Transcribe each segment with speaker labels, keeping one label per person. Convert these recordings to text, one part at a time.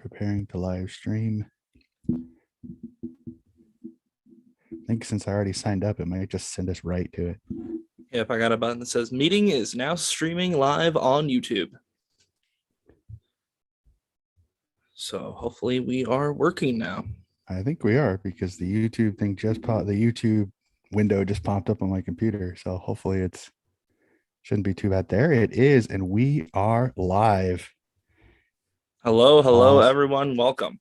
Speaker 1: Preparing to live stream. I think since I already signed up, it might just send us right to it.
Speaker 2: Yep, I got a button that says meeting is now streaming live on YouTube. So hopefully we are working now.
Speaker 1: I think we are because the YouTube thing just popped. The YouTube window just popped up on my computer. So hopefully it's shouldn't be too bad. There it is, and we are live.
Speaker 2: Hello,
Speaker 1: Awesome.
Speaker 2: everyone. Welcome.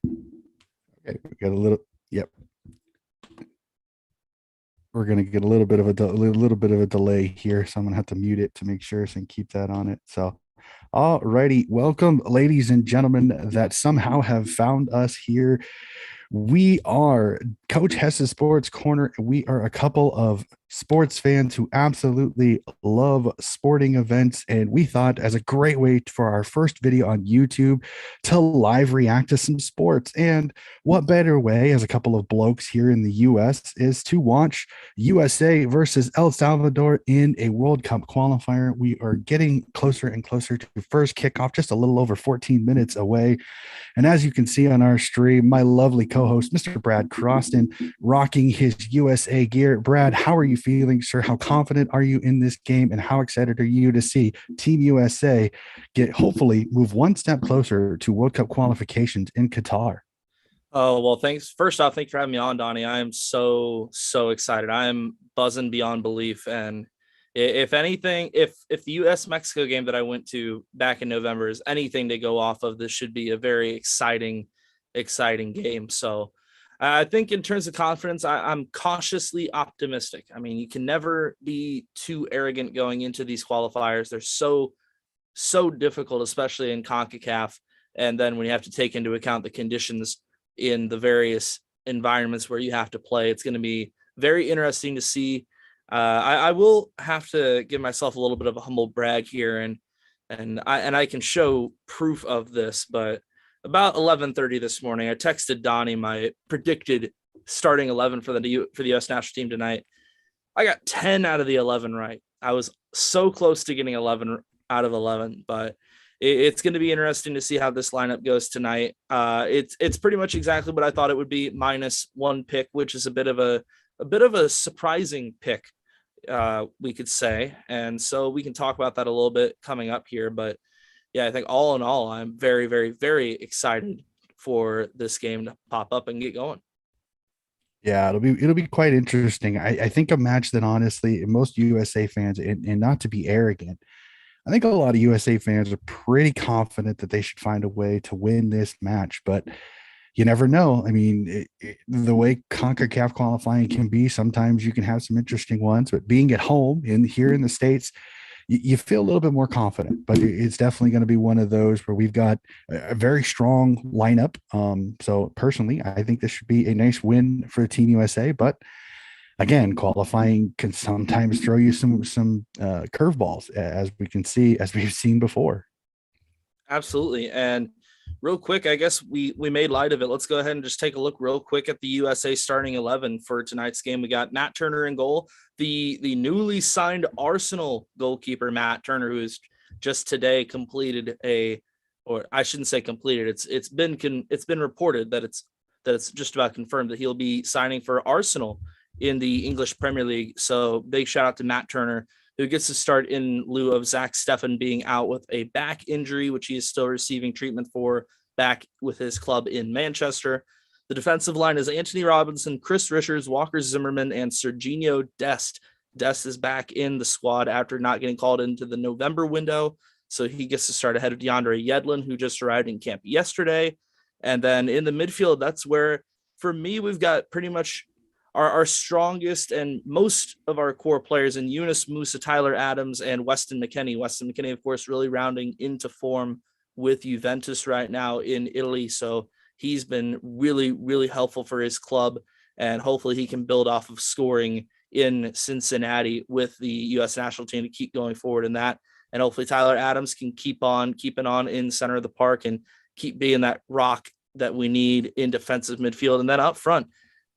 Speaker 1: Okay, we got a little. Yep. We're gonna get a little bit of a delay here, so I'm gonna have to mute it to make sure and keep that on it. So, all righty, welcome, ladies and gentlemen, that somehow have found us here. We are Coach Hess's Sports Corner. We are a couple of sports fans who absolutely love sporting events. And we thought, as a great way for our first video on YouTube, to live react to some sports. And what better way, as a couple of blokes here in the US, is to watch USA versus El Salvador in a World Cup qualifier. We are getting closer and closer to first kickoff, just a little over 14 minutes away. And as you can see on our stream, my lovely co-host, Mr. Brad Croston, rocking his USA gear. Brad, how are you feeling, sir? How confident are you in this game? And how excited are you to see Team USA hopefully move one step closer to World Cup qualifications in Qatar?
Speaker 2: Oh, well, thanks. First off, thanks for having me on, Donnie. I am so excited. I am buzzing beyond belief. And if anything, if the US-Mexico game that I went to back in November is anything to go off of, this should be a very exciting game. So I think in terms of confidence, I'm cautiously optimistic. I mean, you can never be too arrogant going into these qualifiers. They're so difficult, especially in CONCACAF. And then when you have to take into account the conditions in the various environments where you have to play, it's going to be very interesting to see. I will have to give myself a little bit of a humble brag here, and I can show proof of this. But about 11:30 this morning, I texted Donnie my predicted starting 11 for the U.S. national team tonight. I got 10 out of the 11 right. I was so close to getting 11 out of 11, but it's going to be interesting to see how this lineup goes tonight. It's pretty much exactly what I thought it would be, minus one pick, which is a bit of a surprising pick, we could say. And so we can talk about that a little bit coming up here. But yeah, I think all in all, I'm very, very, very excited for this game to pop up and get going.
Speaker 1: Yeah, it'll be quite interesting. I think a match that honestly most USA fans, and not to be arrogant, I think a lot of USA fans are pretty confident that they should find a way to win this match, but you never know. I mean, the way CONCACAF qualifying can be, sometimes you can have some interesting ones, but being at home here in the States, you feel a little bit more confident. But it's definitely going to be one of those where we've got a very strong lineup. So personally, I think this should be a nice win for Team USA, but again, qualifying can sometimes throw you some curveballs, as we've seen before.
Speaker 2: Absolutely. And real quick, I guess we made light of it. Let's go ahead and just take a look real quick at the USA starting 11 for tonight's game. We got Matt Turner in goal, the newly signed Arsenal goalkeeper, Matt Turner, who has just today completed or I shouldn't say completed. It's been reported that it's just about confirmed that he'll be signing for Arsenal in the English Premier League. So big shout out to Matt Turner, who gets to start in lieu of Zach Steffen being out with a back injury, which he is still receiving treatment for back with his club in Manchester. The defensive line is Anthony Robinson, Chris Richards, Walker Zimmerman, and Serginho Dest. Dest is back in the squad after not getting called into the November window, so he gets to start ahead of DeAndre Yedlin, who just arrived in camp yesterday. And then in the midfield, that's where, for me, we've got pretty much our strongest and most of our core players in Yunus Musa, Tyler Adams, and Weston McKennie. Weston McKennie, of course, really rounding into form with Juventus right now in Italy. So he's been really, really helpful for his club, and hopefully he can build off of scoring in Cincinnati with the U.S. national team to keep going forward in that. And hopefully Tyler Adams can keep on keeping on in center of the park and keep being that rock that we need in defensive midfield. And then up front,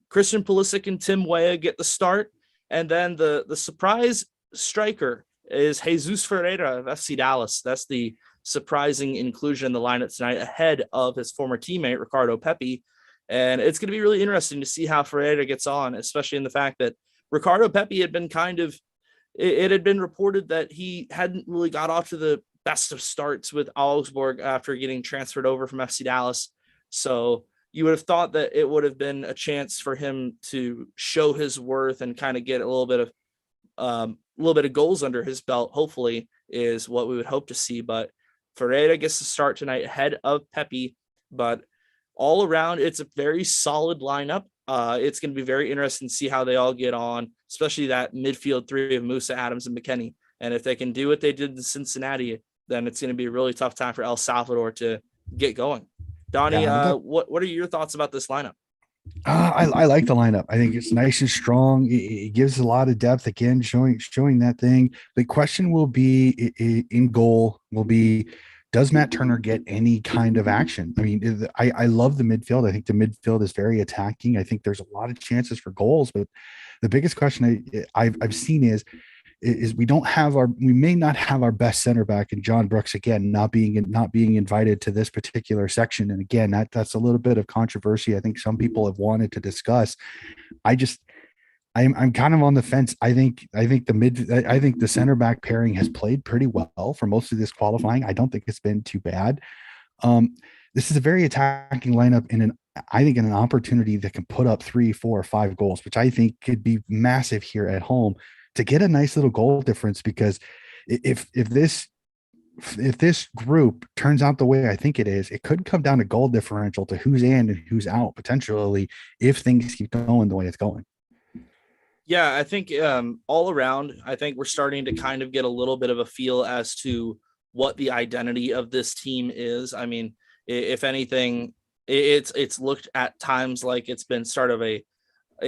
Speaker 2: Christian Pulisic and Tim Weah get the start. And then the surprise striker is Jesus Ferreira of FC Dallas. That's the surprising inclusion in the lineup tonight ahead of his former teammate, Ricardo Pepi. And it's going to be really interesting to see how Ferreira gets on, especially in the fact that Ricardo Pepi had been it had been reported that he hadn't really got off to the best of starts with Augsburg after getting transferred over from FC Dallas. So you would have thought that it would have been a chance for him to show his worth and kind of get a little bit of goals under his belt, hopefully, is what we would hope to see. But Ferreira gets to start tonight ahead of Pepi. But all around, it's a very solid lineup. It's going to be very interesting to see how they all get on, especially that midfield three of Musa, Adams, and McKennie. And if they can do what they did in Cincinnati, then it's going to be a really tough time for El Salvador to get going. Donnie,
Speaker 1: Yeah,
Speaker 2: what are your thoughts about this lineup?
Speaker 1: I like the lineup. I think it's nice and strong. It gives a lot of depth. Again, showing that thing. The question will be in goal will be, does Matt Turner get any kind of action? I mean, I love the midfield. I think the midfield is very attacking. I think there's a lot of chances for goals, but the biggest question I've seen is we may not have our best center back in John Brooks, again, not being invited to this particular section. And again, that's a little bit of controversy. I think some people have wanted to discuss. I just I'm kind of on the fence. I think the center back pairing has played pretty well for most of this qualifying. I don't think it's been too bad. Um, this is a very attacking lineup I think in an opportunity that can put up 3, 4, or 5 goals, which I think could be massive here at home to get a nice little goal difference. Because if this group turns out the way I think it is, it could come down to goal differential to who's in and who's out potentially if things keep going the way it's going.
Speaker 2: Yeah, I think all around, I think we're starting to kind of get a little bit of a feel as to what the identity of this team is. I mean, if anything, it's looked at times like it's been sort of a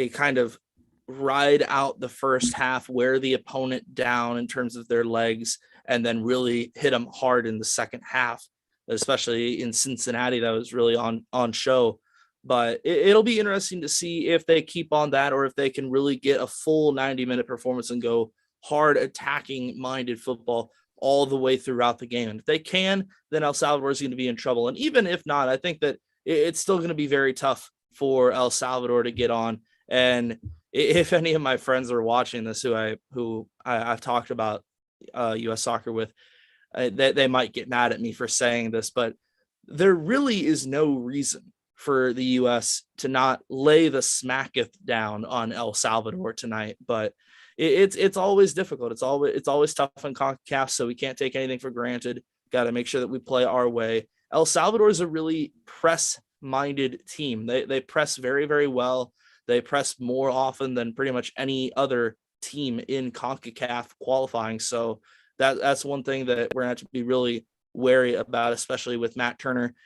Speaker 2: kind of ride out the first half, wear the opponent down in terms of their legs, and then really hit them hard in the second half, especially in Cincinnati. That was really on show. But it'll be interesting to see if they keep on that or if they can really get a full 90-minute performance and go hard attacking minded football all the way throughout the game. And if they can, then El Salvador is going to be in trouble. And even if not, I think that it's still going to be very tough for El Salvador to get on. And if any of my friends are watching this, who I've talked about U.S. soccer with, they might get mad at me for saying this, but there really is no reason for the U.S. to not lay the smacketh down on El Salvador tonight. But it's always difficult. It's always tough on CONCACAF, so we can't take anything for granted. Got to make sure that we play our way. El Salvador is a really press-minded team. They press very, very well. They press more often than pretty much any other team in CONCACAF qualifying. So that's one thing that we're going to have to be really wary about, especially with Matt Turner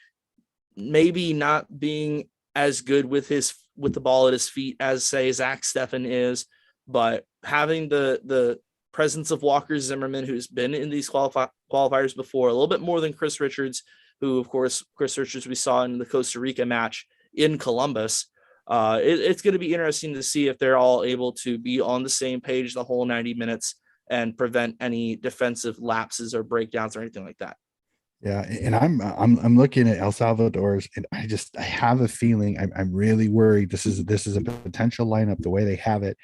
Speaker 2: maybe not being as good with the ball at his feet as, say, Zach Steffen is, but having the presence of Walker Zimmerman, who's been in these qualifiers before, a little bit more than Chris Richards, who, of course, Chris Richards we saw in the Costa Rica match in Columbus. It's going to be interesting to see if they're all able to be on the same page the whole 90 minutes and prevent any defensive lapses or breakdowns or anything like that.
Speaker 1: Yeah, and I'm looking at El Salvador's, and I have a feeling I'm really worried. This is a potential lineup the way they have it.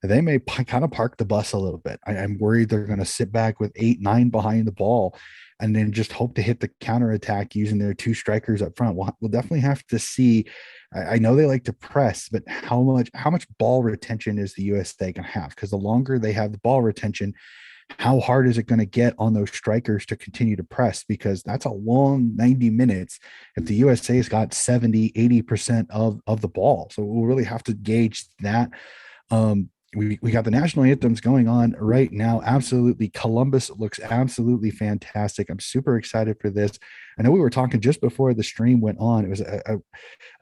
Speaker 1: They may kind of park the bus a little bit. I'm worried they're going to sit back with 8, 9 behind the ball, and then just hope to hit the counterattack using their 2 strikers up front. We'll definitely have to see. I know they like to press, but how much ball retention is the USA going to have? Because the longer they have the ball retention, how hard is it going to get on those strikers to continue to press? Because that's a long 90 minutes if the USA's got 70-80% of the ball. So we'll really have to gauge that. We got the national anthems going on right now. Absolutely. Columbus looks absolutely fantastic. I'm super excited for this. I know we were talking just before the stream went on. It was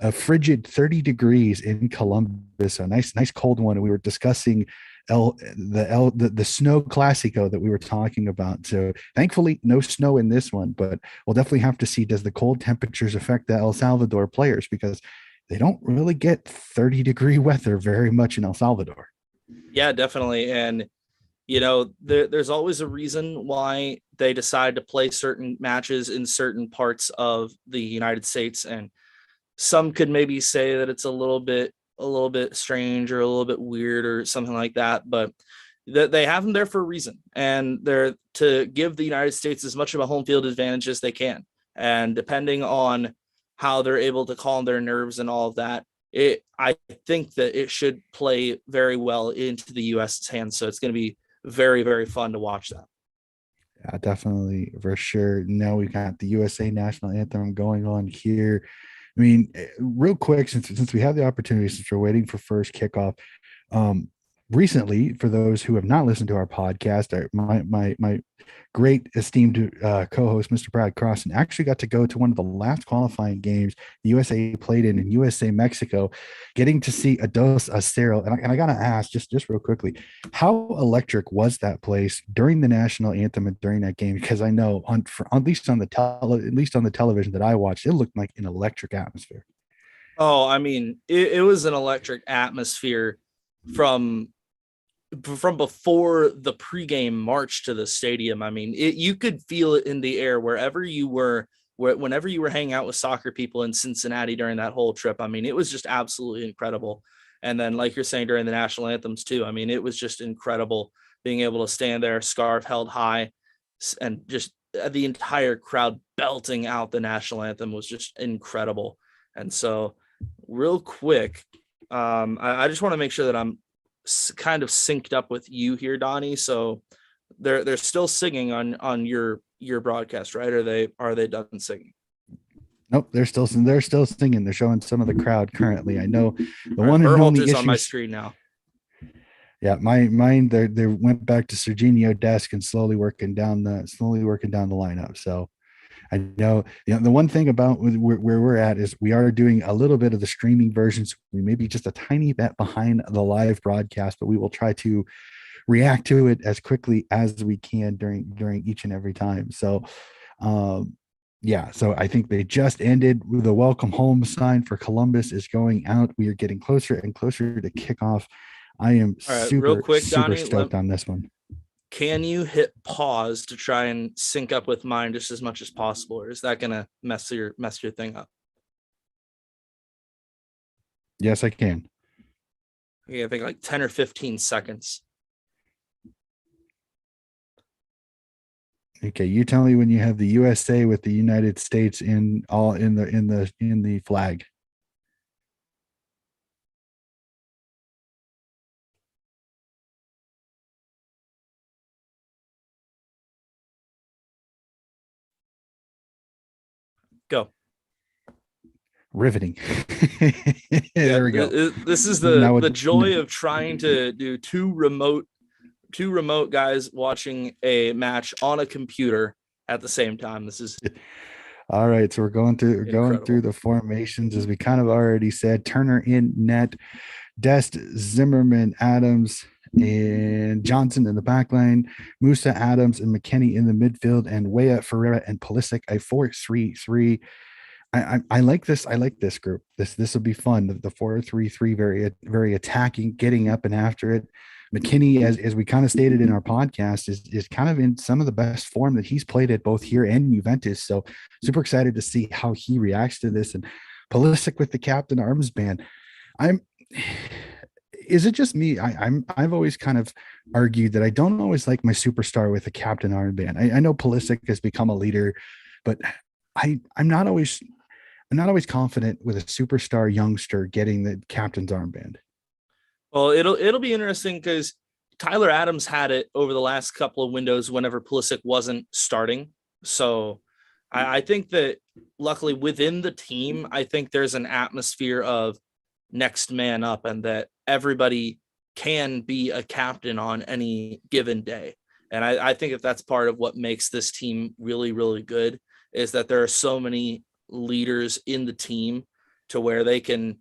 Speaker 1: a frigid 30 degrees in Columbus, a nice cold one. And we were discussing the snow classico that we were talking about. So thankfully no snow in this one, but we'll definitely have to see, does the cold temperatures affect the El Salvador players, because they don't really get 30-degree weather very much in El Salvador.
Speaker 2: Yeah, definitely. And there's always a reason why they decide to play certain matches in certain parts of the United States. And some could maybe say that it's a little bit strange or a little bit weird or something like that, but they have them there for a reason, and they're to give the United States as much of a home field advantage as they can. And depending on how they're able to calm their nerves and all of that, I think that it should play very well into the U.S.'s hands. So it's going to be very, very fun to watch that.
Speaker 1: Yeah, definitely for sure. Now we've got the USA national anthem going on here. I mean, real quick, since we have the opportunity, since we're waiting for first kickoff, um, recently, for those who have not listened to our podcast, my great esteemed co-host, Mr. Brad Crossan, actually got to go to one of the last qualifying games the USA played in USA Mexico, getting to see a Dos Acero. And I gotta ask, just real quickly, how electric was that place during the national anthem and during that game? Because I know at least on the television that I watched, it looked like an electric atmosphere.
Speaker 2: Oh, I mean, it was an electric atmosphere from before the pregame march to the stadium. I mean, you could feel it in the air wherever you were, whenever you were hanging out with soccer people in Cincinnati during that whole trip. I mean, it was just absolutely incredible. And then, like you're saying, during the national anthems too, I mean, it was just incredible being able to stand there, scarf held high, and just the entire crowd belting out the national anthem was just incredible. And so, real quick, I just want to make sure that I'm kind of synced up with you here, Donnie. So they're still singing on your broadcast, right? Are they done singing?
Speaker 1: Nope, they're still singing. They're showing some of the crowd currently. I know the
Speaker 2: All right,
Speaker 1: one and only
Speaker 2: Berhalter's on my
Speaker 1: issues.
Speaker 2: screen now.
Speaker 1: Yeah, mine they went back to Serginho desk and slowly working down the lineup. So I know, the one thing about where we're at is we are doing a little bit of the streaming versions. We may be just a tiny bit behind the live broadcast, but we will try to react to it as quickly as we can during each and every time. So yeah, so I think they just ended with the welcome home sign for Columbus is going out. We are getting closer and closer to kickoff. I am
Speaker 2: All right, real
Speaker 1: super,
Speaker 2: quick,
Speaker 1: super
Speaker 2: Donnie,
Speaker 1: stoked on this one.
Speaker 2: can you hit pause to try and sync up with mine just as much as possible, or is that gonna mess your thing up?
Speaker 1: Yes, I can.
Speaker 2: Okay, I think like 10 or 15 seconds.
Speaker 1: Okay, you tell me when you have the USA with the United States in the flag.
Speaker 2: Go.
Speaker 1: Riveting.
Speaker 2: Yeah,
Speaker 1: There we go.
Speaker 2: this is
Speaker 1: Now,
Speaker 2: the joy of trying to do two remote guys watching a match on a computer at the same time. This is
Speaker 1: all right. So we're going through
Speaker 2: incredible.
Speaker 1: the formations as we kind of already said. Turner in net, Dest, Zimmerman, Adams, and Johnson in the back line, Musa, Adams, and McKenny in the midfield, and Weah, Ferreira, and Pulisic, a 4-3-3. I like this. I like this group. This will be fun. The 4-3-3, very very attacking, getting up and after it. McKinney, as we kind of stated in our podcast, is kind of in some of the best form that he's played at both here and Juventus. So super excited to see how he reacts to this. And Pulisic with the captain armband. I'm. Is it just me? I've always kind of argued that I don't always like my superstar with a captain armband. I know Pulisic has become a leader, but I'm not always confident with a superstar youngster getting the captain's armband.
Speaker 2: Well, it'll be interesting because Tyler Adams had it over the last couple of windows whenever Pulisic wasn't starting. So I think that luckily within the team, I think there's an atmosphere of next man up, and that everybody can be a captain on any given day. And I think that that's part of what makes this team really, really good, is that there are so many leaders in the team to where they can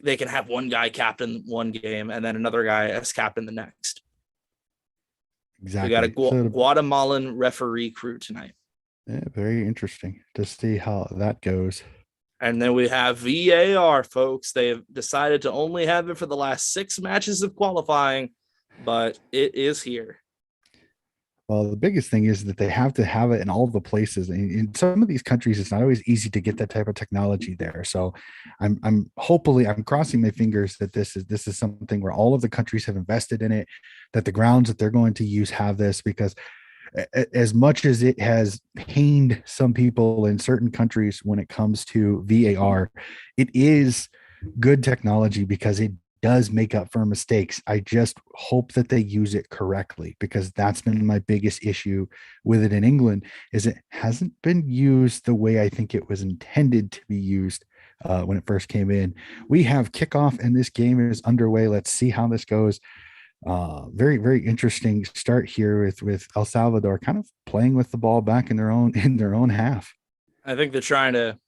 Speaker 2: have one guy captain one game and then another guy as captain the next. We got a
Speaker 1: Exactly. So
Speaker 2: Guatemalan referee crew tonight.
Speaker 1: yeah, very interesting to see how that goes.
Speaker 2: And then we have VAR, folks. They have decided to only have it for the last 6 matches of qualifying. but it is here.
Speaker 1: Well, the biggest thing is that they have to have it in all the places. In some of these countries, it's not always easy to get that type of technology there. So, I'm hopefully I'm crossing my fingers that this is something where all of the countries have invested in it, that the grounds that they're going to use have this because as much as it has pained some people in certain countries when it comes to VAR, it is good technology because it does make up for mistakes. I just hope that they use it correctly because that's been my biggest issue with it in England is it hasn't been used the way I think it was intended to be used when it first came in. We have kickoff and this game is underway. Let's see how this goes. Very interesting start here with El Salvador kind of playing with the ball back in their own half.
Speaker 2: I think they're trying to,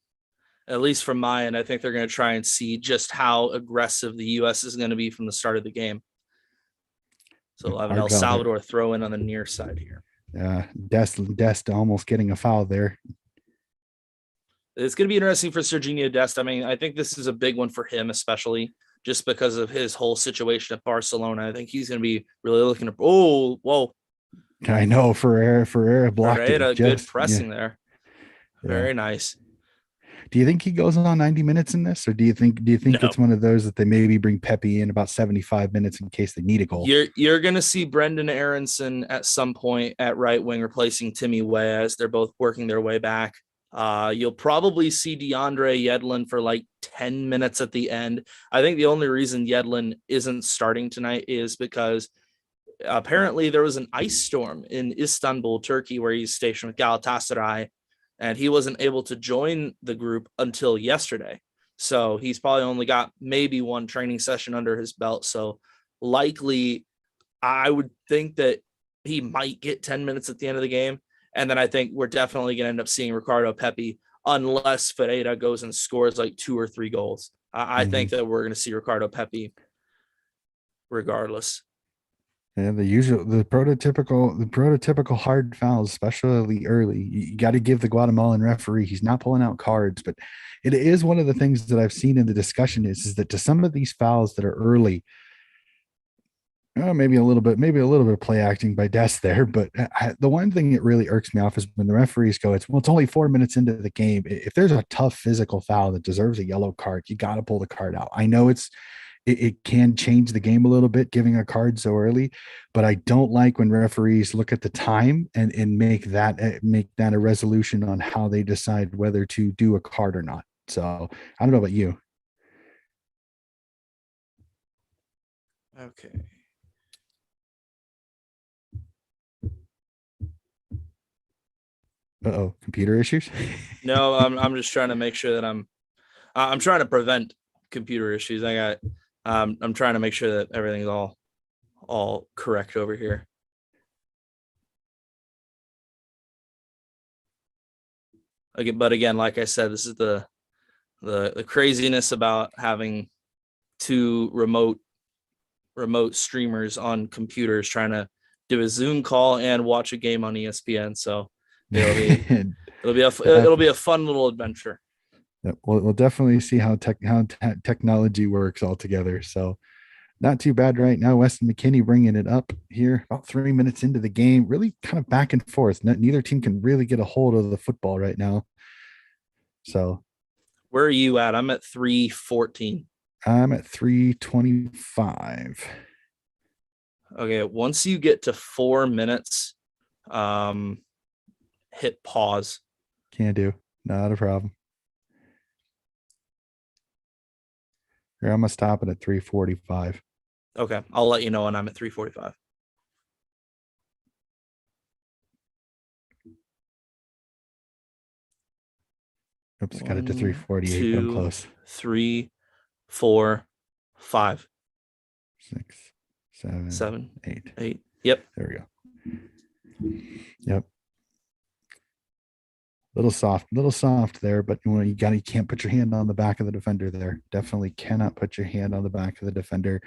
Speaker 2: at least from my end, I think they're going to try and see just how aggressive the U.S. is going to be from the start of the game. So we'll have an El
Speaker 1: Hard foul there.
Speaker 2: Salvador throw in on the near side here.
Speaker 1: Dest almost getting a foul there.
Speaker 2: It's going to be interesting for Serginho Dest. I mean, I think this is a big one for him, especially just because of his whole situation at Barcelona. I think he's going to be really looking to. Oh, whoa!
Speaker 1: I know Ferreira blocked it.
Speaker 2: Ferreira, good
Speaker 1: Just yeah,
Speaker 2: pressing there.
Speaker 1: yeah.
Speaker 2: Very nice.
Speaker 1: Do you think he goes on 90 minutes in this, or do you think
Speaker 2: No,
Speaker 1: it's one of those that they maybe bring Pepe in about 75 minutes in case they need a goal?
Speaker 2: you're going to see Brendan Aronson at some point at right wing replacing Timmy Weah. They're both working their way back. You'll probably see DeAndre Yedlin for like 10 minutes at the end. I think the only reason Yedlin isn't starting tonight is because apparently there was an ice storm in Istanbul, Turkey, where he's stationed with Galatasaray, and he wasn't able to join the group until yesterday. So he's probably only got maybe one training session under his belt. So likely, I would think that he might get 10 minutes at the end of the game. And then I think we're definitely going to end up seeing Ricardo Pepi unless Ferreira goes and scores like 2 or 3 goals. I
Speaker 1: Mm-hmm.
Speaker 2: think that we're going to see Ricardo Pepi regardless.
Speaker 1: Yeah, the prototypical hard fouls, especially early. You got to give the Guatemalan referee. He's not pulling out cards, but it is one of the things that I've seen in the discussion is that to some of these fouls that are early, maybe a little bit of play acting by Des there. But the one thing that really irks me off is when the referees go, it's only 4 minutes into the game. If there's a tough physical foul that deserves a yellow card, you got to pull the card out. I know it can change the game a little bit giving a card so early, but I don't like when referees look at the time and make that a resolution on how they decide whether to do a card or not. So I don't know about you.
Speaker 2: Okay.
Speaker 1: Uh-oh, computer issues.
Speaker 2: No, I'm just trying to make sure that I'm trying to prevent computer issues. I'm trying to make sure that everything's all correct over here. Again, but again, like I said, this is the craziness about having two remote streamers on computers trying to do a Zoom call and watch a game on ESPN. So it'll be it'll be a fun little adventure.
Speaker 1: Yeah, we'll definitely see how technology works all together. So not too bad right now. Weston McKinney bringing it up here about 3 minutes into the game, really kind of back and forth. Neither team can really get a hold of the football right now. So
Speaker 2: Where are you at? I'm at 3:14.
Speaker 1: I'm at 325.
Speaker 2: Okay, once you get to 4 minutes, hit pause.
Speaker 1: Can't do. Not a problem. Here, I'm gonna stop it at 345.
Speaker 2: Okay, I'll let you know when I'm at 3:45.
Speaker 1: Oops, got it to
Speaker 2: 1,
Speaker 1: 348, but I'm
Speaker 2: 2,
Speaker 1: close.
Speaker 2: 3, 4, 5,
Speaker 1: 6, 7,
Speaker 2: 7,
Speaker 1: 8.
Speaker 2: 8. Yep.
Speaker 1: There we go. Yep. Little soft there, but you can't put your hand on the back of the defender there. Definitely cannot put your hand on the back of the defender.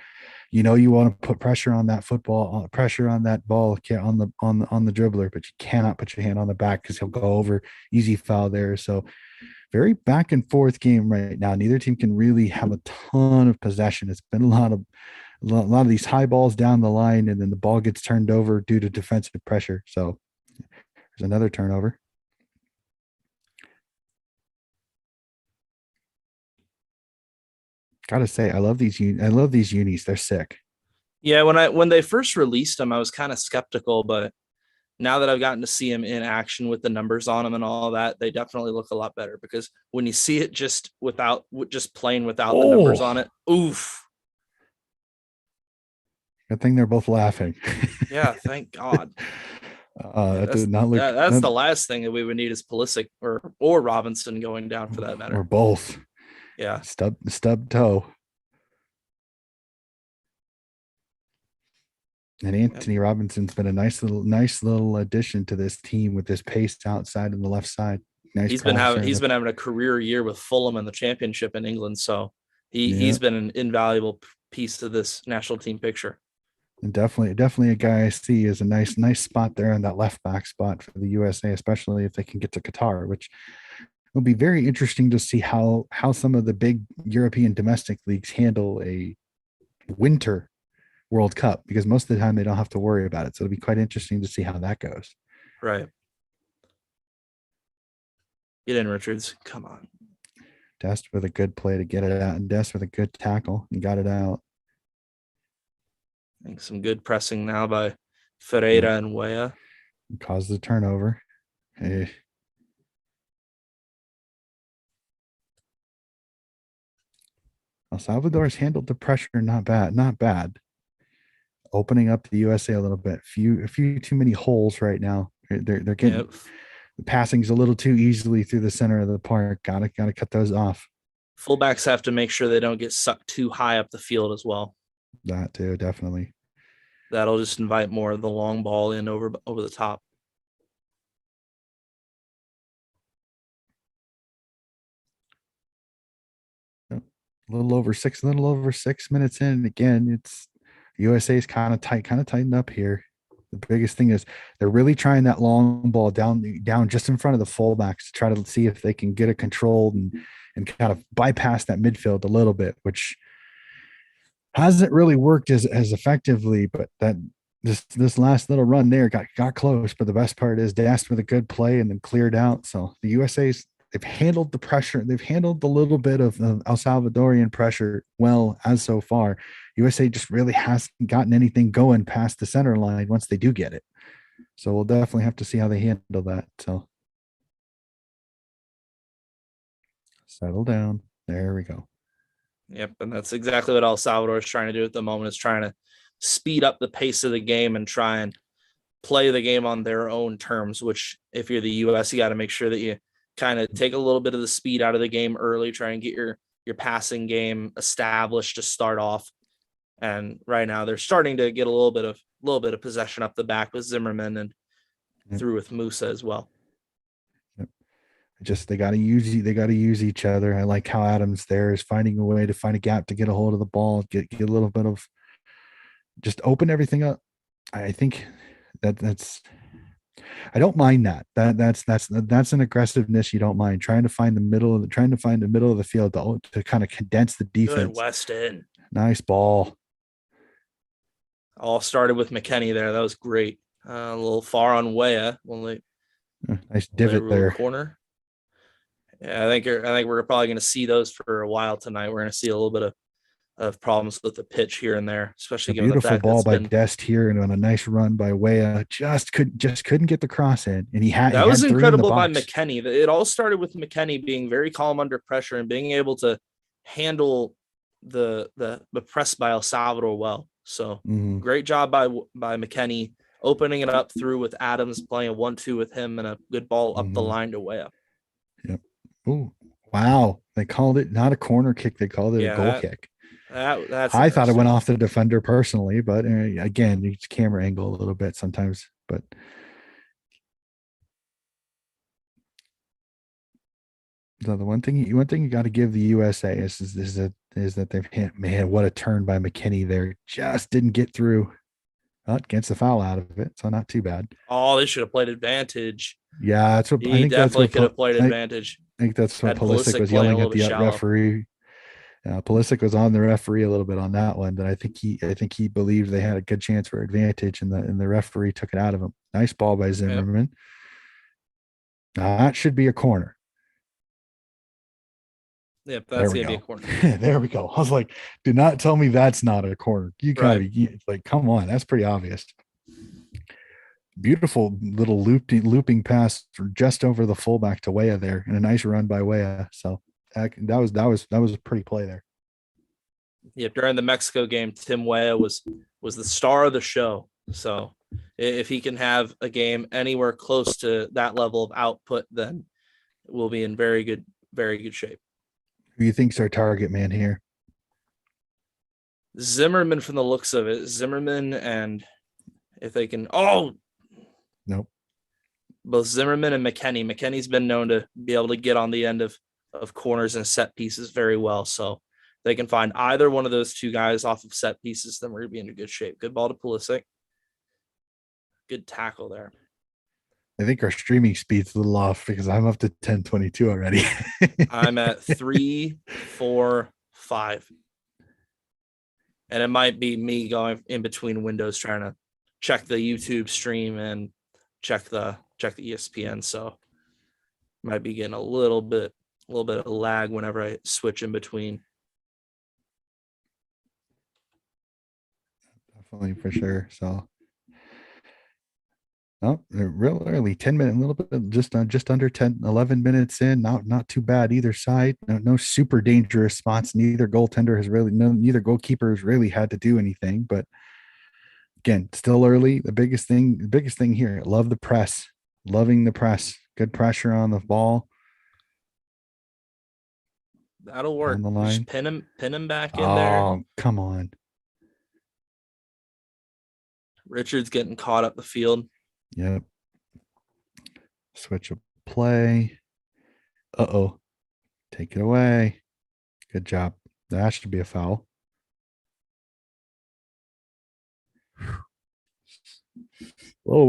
Speaker 1: You want to put pressure on that football, pressure on that ball, on the dribbler, but you cannot put your hand on the back because he'll go over. Easy foul there. So very back and forth game right now. Neither team can really have a ton of possession. It's been lot of these high balls down the line, and then the ball gets turned over due to defensive pressure. So there's another turnover. Gotta say, I love these unis. They're sick.
Speaker 2: Yeah, when they first released them, I was kind of skeptical, but now that I've gotten to see them in action with the numbers on them and all that, they definitely look a lot better because when you see it just plain without the numbers on
Speaker 1: Oh,
Speaker 2: it, oof.
Speaker 1: good thing they're both laughing.
Speaker 2: Yeah, thank God. Yeah,
Speaker 1: That did not look
Speaker 2: that's
Speaker 1: that,
Speaker 2: the last thing that we would need is Pulisic or Robinson going down for that
Speaker 1: or
Speaker 2: matter.
Speaker 1: both.
Speaker 2: Yeah,
Speaker 1: Stub toe. And
Speaker 2: yep.
Speaker 1: Anthony Robinson's been a nice little addition to this team with this pace outside and the left side. Nice crosser.
Speaker 2: He's been having a career year with Fulham in the championship in England, so
Speaker 1: Yeah,
Speaker 2: he's been an invaluable piece of this national team picture.
Speaker 1: and definitely a guy I see is a nice spot there in that left back spot for the USA, especially if they can get to Qatar, which will be very interesting to see how some of the big European domestic leagues handle a winter World Cup, because most of the time they don't have to worry about it. So it'll be quite interesting to see how that goes.
Speaker 2: Right. Get in, Richards. Come on.
Speaker 1: Dest with a good play to get it out, and Dest with a good tackle and got it out.
Speaker 2: I think some good pressing now by
Speaker 1: Yep.
Speaker 2: Ferreira and Weah.
Speaker 1: Caused the turnover. Hey. El Salvador's handled the pressure not bad, not bad. Opening up the USA a little bit. A few too many holes right now. They're getting
Speaker 2: Yep.
Speaker 1: the passing's a little too easily through the center of the park. Gotta cut those off.
Speaker 2: Fullbacks have to make sure they don't get sucked too high up the field as well.
Speaker 1: That too, definitely.
Speaker 2: That'll just invite more of the long ball in over the top.
Speaker 1: A little over 6 minutes in. Again, it's USA's kind of tightened up here. The biggest thing is they're really trying that long ball down just in front of the fullbacks to try to see if they can get it controlled and kind of bypass that midfield a little bit, which hasn't really worked as effectively. But that this last little run there got close. But the best part is Dast with a good play and then cleared out. So the USA's they've handled the pressure. They've handled the little bit of El Salvadorian pressure well as so far. USA just really hasn't gotten anything going past the center line once they do get it. So we'll definitely have to see how they handle that. So settle down. There we go.
Speaker 2: Yep, and that's exactly what El Salvador is trying to do at the moment, is trying to speed up the pace of the game and try and play the game on their own terms, which if you're the US, you got to make sure that you kind of take a little bit of the speed out of the game early, try and get your passing game established to start off. And right now they're starting to get a little bit of possession up the back with Zimmerman and
Speaker 1: Yep.
Speaker 2: through with Musa as well.
Speaker 1: Yep. Just they got to use each other. I like how Adams there is finding a way to find a gap to get a hold of the ball, get a little bit of just open everything up. I think that's I don't mind that. That's an aggressiveness you don't mind trying to find the middle of the field to kind of condense the
Speaker 2: Good
Speaker 1: defense.
Speaker 2: Weston.
Speaker 1: Nice ball.
Speaker 2: All started with McKennie there. That was great. A little far on Weah
Speaker 1: Nice
Speaker 2: when they
Speaker 1: divot
Speaker 2: ruled
Speaker 1: there.
Speaker 2: corner. Yeah, I think we're probably going to see those for a while tonight. We're going to see a little bit of problems with the pitch here and there, especially
Speaker 1: A
Speaker 2: given the
Speaker 1: beautiful
Speaker 2: fact that
Speaker 1: ball
Speaker 2: it's
Speaker 1: by
Speaker 2: been.
Speaker 1: Dest here and on a nice run by Weah. Just couldn't get the cross in. And he
Speaker 2: That was
Speaker 1: had three in the
Speaker 2: incredible by
Speaker 1: box.
Speaker 2: McKennie. It all started with McKennie being very calm under pressure and being able to handle the press by El Salvador well. So
Speaker 1: Mm-hmm.
Speaker 2: great job by McKennie opening it up through with Adams, playing a 1-2 with him and a good ball up the
Speaker 1: Mm-hmm.
Speaker 2: line to Weah.
Speaker 1: Yep. Oh, wow. They called it not a corner kick. They called it a
Speaker 2: Yeah,
Speaker 1: goal kick.
Speaker 2: that's
Speaker 1: I thought it went
Speaker 2: interesting.
Speaker 1: off the defender personally, but again, it's camera angle a little bit sometimes. But so the one thing you got to give the USA is that they've hit, man, what a turn by McKinney there. Just didn't get through. Gets the foul out of it, so not too bad.
Speaker 2: Oh, they should have played advantage.
Speaker 1: Yeah, that's what I
Speaker 2: He
Speaker 1: think.
Speaker 2: definitely could have played
Speaker 1: I
Speaker 2: advantage.
Speaker 1: think that's what
Speaker 2: Had
Speaker 1: Pulisic
Speaker 2: Pulisic
Speaker 1: was
Speaker 2: playing a
Speaker 1: yelling
Speaker 2: little
Speaker 1: at
Speaker 2: bit
Speaker 1: the
Speaker 2: shallow.
Speaker 1: referee. Pulisic was on the referee a little bit on that one, but I think he believed they had a good chance for advantage, and the referee took it out of him. Nice ball by
Speaker 2: Yep.
Speaker 1: Zimmerman. That should be a corner.
Speaker 2: Yep.
Speaker 1: There
Speaker 2: That's
Speaker 1: we
Speaker 2: gonna be a
Speaker 1: go.
Speaker 2: corner.
Speaker 1: There we go. I was like, do not tell me that's not a corner. You gotta
Speaker 2: Right.
Speaker 1: be like, come on, that's pretty obvious. Beautiful little looping pass for just over the fullback to Weah there, and a nice run by Weah. So that was a pretty play there.
Speaker 2: Yep. During the Mexico game, Tim Weah was the star of the show. So if he can have a game anywhere close to that level of output, then we'll be in very good shape.
Speaker 1: Who do you think's our target man here?
Speaker 2: Zimmerman, from the looks of it, Zimmerman, and if they can, oh,
Speaker 1: Nope.
Speaker 2: both Zimmerman and McKenny. McKenny's been known to be able to get on the end of corners and set pieces very well. So they can find either one of those two guys off of set pieces, then we're going to be in a good shape. Good ball to Pulisic. Good tackle there.
Speaker 1: I think our streaming speed's a little off because I'm up to 1022 already.
Speaker 2: I'm at 3, 4, 5. And it might be me going in between windows trying to check the YouTube stream and check the ESPN. So might be getting a little bit of lag whenever I switch in between.
Speaker 1: Definitely for sure. So oh, real early, 10 minutes, a little bit, just under 10, 11 minutes in. Not too bad either side. No super dangerous spots. Neither goaltender has really, neither goalkeeper has really had to do anything. But again, still early. The biggest thing here, love the press, loving the press. Good pressure on the ball
Speaker 2: That'll
Speaker 1: down
Speaker 2: work.
Speaker 1: the
Speaker 2: Just
Speaker 1: line.
Speaker 2: pin him back in there.
Speaker 1: Oh, come on.
Speaker 2: Richard's getting caught up the field.
Speaker 1: Yep. Switch of play. Uh-oh. Take it away. Good job. That should be a foul. A little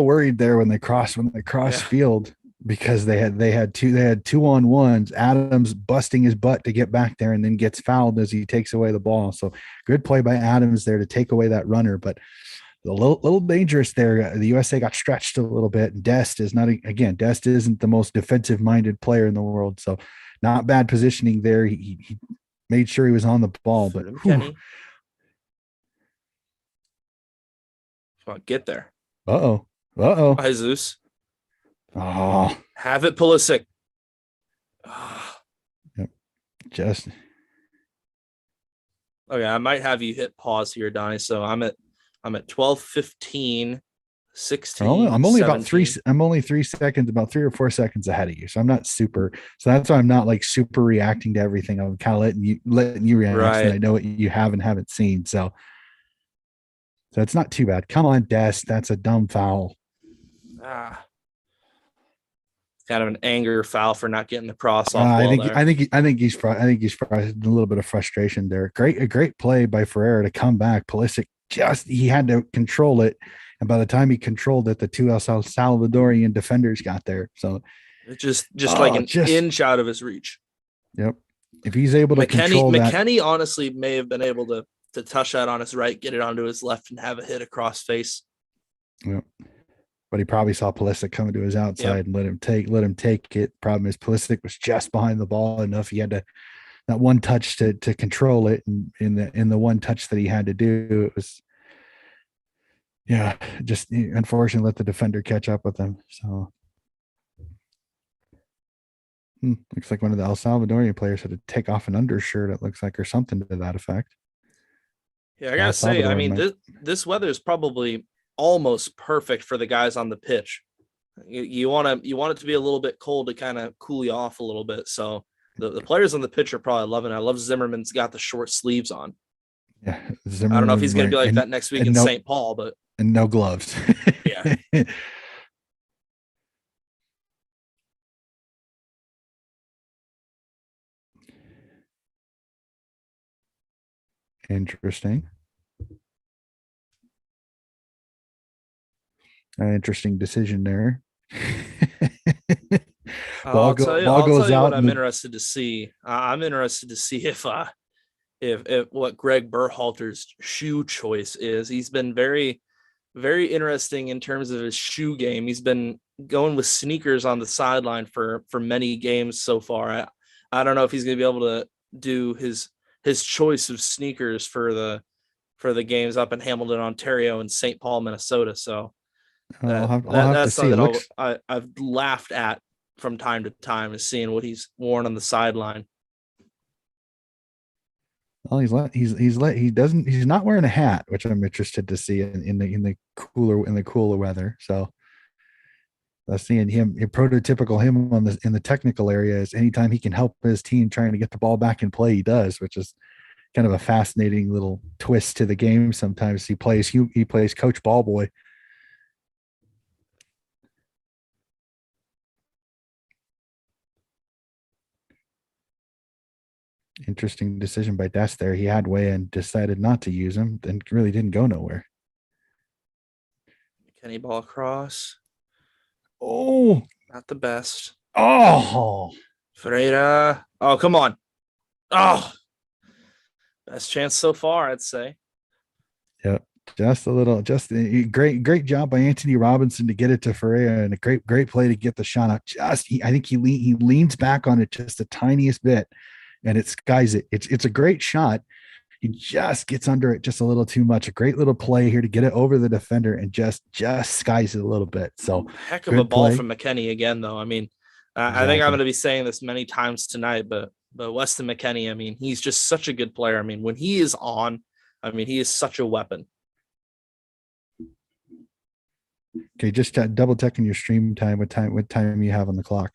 Speaker 1: worried there when they crossed
Speaker 2: Yeah.
Speaker 1: field because they had 2-on-1s. Adams busting his butt to get back there and then gets fouled as he takes away the ball. So good play by Adams there to take away that runner, but a little dangerous there. The USA got stretched a little bit. Dest isn't the most defensive minded player in the world, so not bad positioning there. He made sure he was on the ball, but
Speaker 2: Kenny. Come on, get there.
Speaker 1: uh
Speaker 2: Come
Speaker 1: oh,
Speaker 2: on, Jesus.
Speaker 1: oh,
Speaker 2: Have it, Pulisic.
Speaker 1: yep. Just
Speaker 2: Okay, I might have you hit pause here, Donnie. So I'm at 12, 15, 16,
Speaker 1: I'm only about
Speaker 2: 17.
Speaker 1: I'm only 3 seconds, about 3 or 4 seconds ahead of you. So I'm not super. So that's why I'm not like super reacting to everything. I'm kind of letting you react, so that I
Speaker 2: Right.
Speaker 1: know what you have and haven't seen. So it's not too bad. Come on, Des. That's a dumb foul.
Speaker 2: Ah, kind of an anger foul for not getting the cross off
Speaker 1: I
Speaker 2: well
Speaker 1: think
Speaker 2: there.
Speaker 1: I think I think he's a little bit of frustration there. A great play by Ferreira to come back. Pulisic he had to control it, and by the time he controlled it, the two El Salvadorian defenders got there. So
Speaker 2: It's just like an
Speaker 1: just
Speaker 2: inch out of his reach.
Speaker 1: yep. If he's able to control that,
Speaker 2: McKenny honestly may have been able to touch that on his right, get it onto his left, and have a hit across face.
Speaker 1: yep. But he probably saw Pulisic coming to his
Speaker 2: Yep.
Speaker 1: outside and let him take it. Problem is Pulisic was just behind the ball enough. He had to that one touch to control it, and in the one touch that he had to do, it was yeah, just unfortunately let the defender catch up with him. So looks like one of the El Salvadorian players had to take off an undershirt. It looks like, or something to that effect.
Speaker 2: Yeah, I
Speaker 1: El
Speaker 2: gotta say, I
Speaker 1: Salvador
Speaker 2: mean,
Speaker 1: might.
Speaker 2: this weather is probably almost perfect for the guys on the pitch. You want it to be a little bit cold to kind of cool you off a little bit. So the players on the pitch are probably loving it. I love Zimmerman's got the short sleeves on.
Speaker 1: Yeah,
Speaker 2: I don't know if he's
Speaker 1: Zimmerman
Speaker 2: going to be
Speaker 1: wearing
Speaker 2: like that next week in
Speaker 1: no
Speaker 2: St. Paul, but
Speaker 1: and no gloves.
Speaker 2: yeah.
Speaker 1: Interesting. An interesting decision there. Ball
Speaker 2: I'll tell
Speaker 1: goes
Speaker 2: you what
Speaker 1: out,
Speaker 2: I'm
Speaker 1: and
Speaker 2: interested to see. I'm interested to see if what Greg Berhalter's shoe choice is. He's been very interesting in terms of his shoe game. He's been going with sneakers on the sideline for many games so far. I don't know if he's going to be able to do his choice of sneakers for the games up in Hamilton, Ontario, and St. Paul, Minnesota. So
Speaker 1: I'll have to
Speaker 2: that's
Speaker 1: see. It
Speaker 2: something
Speaker 1: looks.
Speaker 2: I've laughed at from time to time, is seeing what he's worn on the sideline.
Speaker 1: Well, he's not wearing a hat, which I'm interested to see in the cooler weather. So seeing him, prototypical him on the in the technical area is anytime he can help his team trying to get the ball back in play, he does, which is kind of a fascinating little twist to the game. Sometimes he plays Coach Ballboy. Interesting decision by Des there. He had way and decided not to use him, then really didn't go nowhere.
Speaker 2: Kenny ball across.
Speaker 1: Oh,
Speaker 2: Not the best.
Speaker 1: oh,
Speaker 2: Ferreira. Oh, come on. Oh, best chance so far, I'd say.
Speaker 1: yeah. Just a great job by Anthony Robinson to get it to Ferreira, and a great play to get the shot out. I think he leans back on it just the tiniest bit, and it skies it. It's a great shot. He just gets under it just a little too much. A great little play here to get it over the defender and just skies it a little bit. So
Speaker 2: Heck of a
Speaker 1: good
Speaker 2: ball
Speaker 1: play.
Speaker 2: from McKenny again, though. I mean, I think I'm going
Speaker 1: Exactly.
Speaker 2: to be saying this many times tonight, but Weston McKennie, I mean, he's just such a good player. I mean, when he is on, I mean, he is such a weapon.
Speaker 1: Okay, just double checking your stream time. What time you have on the clock?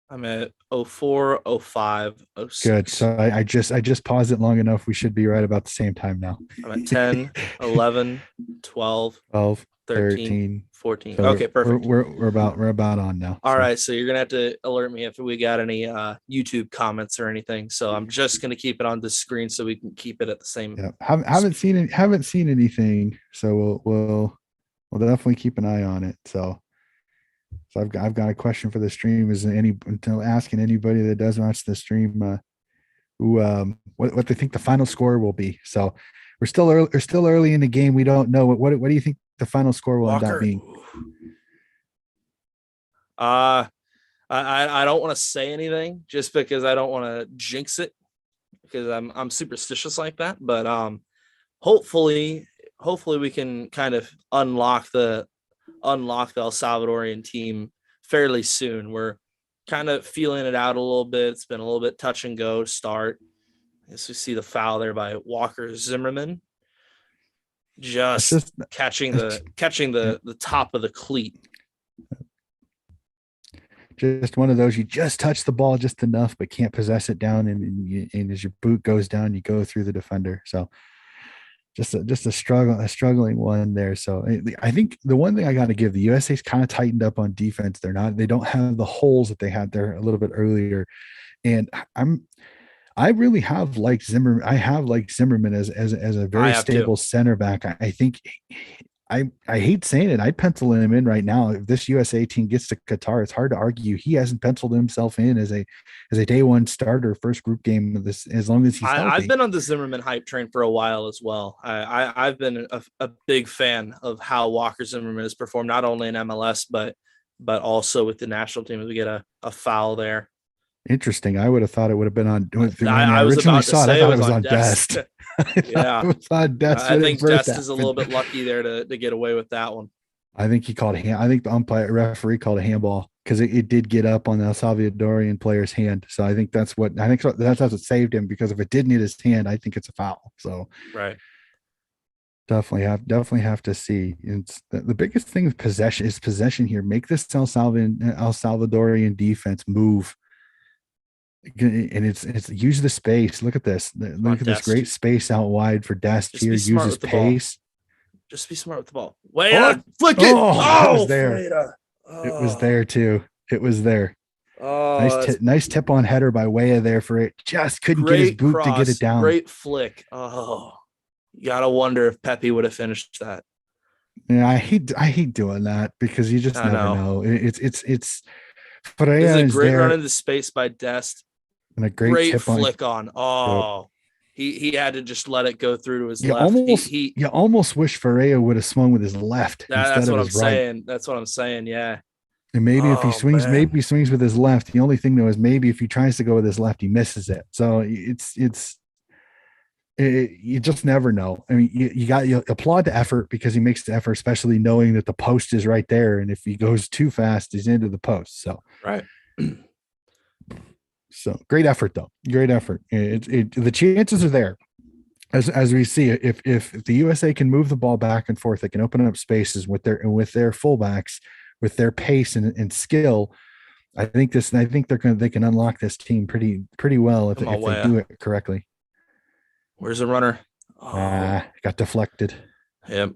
Speaker 2: I'm at 04, 05,
Speaker 1: Good.
Speaker 2: 06.
Speaker 1: So I just paused it long enough. We should be right about the same time now.
Speaker 2: I'm at 10, 11, 12,
Speaker 1: 12,
Speaker 2: 13,
Speaker 1: 13.
Speaker 2: 14.
Speaker 1: So
Speaker 2: Okay, perfect.
Speaker 1: we're about on now.
Speaker 2: All
Speaker 1: So
Speaker 2: right, so you're gonna have to alert me if we got any YouTube comments or anything. So I'm just gonna keep it on the screen so we can keep it at the same
Speaker 1: yeah,
Speaker 2: speed.
Speaker 1: haven't seen anything. So we'll definitely keep an eye on it. So I've got a question for the stream. Is any until asking anybody that does watch the stream who what they think the final score will be. So we're still early in the game. We don't know what do you think the final score will end up
Speaker 2: Walker.
Speaker 1: being?
Speaker 2: Uh I don't want to say anything just because I don't want to jinx it, because I'm superstitious like that. But hopefully we can kind of unlock the El Salvadorian team fairly soon. We're kind of feeling it out a little bit. It's been a little bit touch and go to start. As we see the foul there by Walker Zimmerman,
Speaker 1: It's
Speaker 2: just
Speaker 1: just
Speaker 2: catching
Speaker 1: yeah,
Speaker 2: the top of the cleat.
Speaker 1: just one of those you just touch the ball just enough but can't possess it down, and as your boot goes down you go through the defender. So just a struggling one there. So I think the one thing I got to give, the USA's kind of tightened up on defense. They don't have the holes that they had there a little bit earlier, and I really have liked Zimmerman. I have liked Zimmerman as a
Speaker 2: I
Speaker 1: very
Speaker 2: have to.
Speaker 1: stable center back. I think I hate saying it. I'd pencil him in right now. If this USA team gets to Qatar, it's hard to argue he hasn't penciled himself in as a day one starter, first group game of this, as long as he's
Speaker 2: I've
Speaker 1: healthy.
Speaker 2: been on the Zimmerman hype train for a while as well. I've been a big fan of how Walker Zimmerman has performed, not only in MLS, but also with the national team. We get a foul there.
Speaker 1: Interesting. I would have thought it would have been on when I
Speaker 2: I was
Speaker 1: originally
Speaker 2: about to
Speaker 1: saw it. I
Speaker 2: say it
Speaker 1: thought it
Speaker 2: was
Speaker 1: was
Speaker 2: on
Speaker 1: on
Speaker 2: Dest.
Speaker 1: Best. I thought
Speaker 2: Yeah,
Speaker 1: it was on Best
Speaker 2: I
Speaker 1: when it
Speaker 2: think
Speaker 1: first
Speaker 2: Dest is a little
Speaker 1: happened.
Speaker 2: bit lucky there to get away with that one.
Speaker 1: I think I think the referee called a handball because it did get up on the El Salvadorian player's hand. So I think that's what saved him, because if it didn't hit his hand, I think it's a foul. So
Speaker 2: Right.
Speaker 1: definitely have to see. It's the biggest thing with possession here. Make this El Salvadorian defense move, and it's use the space. Look at this.
Speaker 2: Come on,
Speaker 1: Look at this
Speaker 2: Dest.
Speaker 1: great space out wide for Dest
Speaker 2: Just
Speaker 1: here.
Speaker 2: be
Speaker 1: Use
Speaker 2: smart
Speaker 1: his
Speaker 2: with the ball.
Speaker 1: pace.
Speaker 2: Just be smart with the ball. Wait,
Speaker 1: Oh,
Speaker 2: flick it.
Speaker 1: oh, it was
Speaker 2: Oh,
Speaker 1: there.
Speaker 2: Freda.
Speaker 1: It was
Speaker 2: Oh,
Speaker 1: there too. It was there.
Speaker 2: oh, that's
Speaker 1: Nice tip on header by Weah there for it. Just couldn't get his
Speaker 2: great
Speaker 1: boot to get it
Speaker 2: cross,
Speaker 1: down.
Speaker 2: great flick. Oh, you gotta wonder if Pepe would have finished that.
Speaker 1: Yeah, I hate doing that because you just
Speaker 2: I
Speaker 1: never
Speaker 2: know.
Speaker 1: know. It's
Speaker 2: This is
Speaker 1: Freya
Speaker 2: a
Speaker 1: is
Speaker 2: great run
Speaker 1: there
Speaker 2: into space by Dest.
Speaker 1: and a great
Speaker 2: Great
Speaker 1: tip on.
Speaker 2: flick on.
Speaker 1: Yep.
Speaker 2: Oh, he had to just let it go through to his
Speaker 1: You
Speaker 2: left.
Speaker 1: almost you almost wish Freya would have swung with his left instead
Speaker 2: That's
Speaker 1: of
Speaker 2: what I'm
Speaker 1: his right.
Speaker 2: saying. That's what I'm saying. Yeah.
Speaker 1: And maybe if he
Speaker 2: Oh
Speaker 1: swings,
Speaker 2: man.
Speaker 1: maybe he swings with his left. The only thing though is maybe if he tries to go with his left, he misses it. So you just never know. I mean, you applaud the effort because he makes the effort, especially knowing that the post is right there. And if he goes too fast, he's into the post. So
Speaker 2: Right.
Speaker 1: so great effort though. Great effort. The chances are there. As we see, if the USA can move the ball back and forth, they can open up spaces with their fullbacks, with their pace and skill. I think they can unlock this team pretty well
Speaker 2: Come on,
Speaker 1: if they
Speaker 2: Waya.
Speaker 1: do it correctly.
Speaker 2: Where's the runner? Oh,
Speaker 1: Got deflected.
Speaker 2: yep.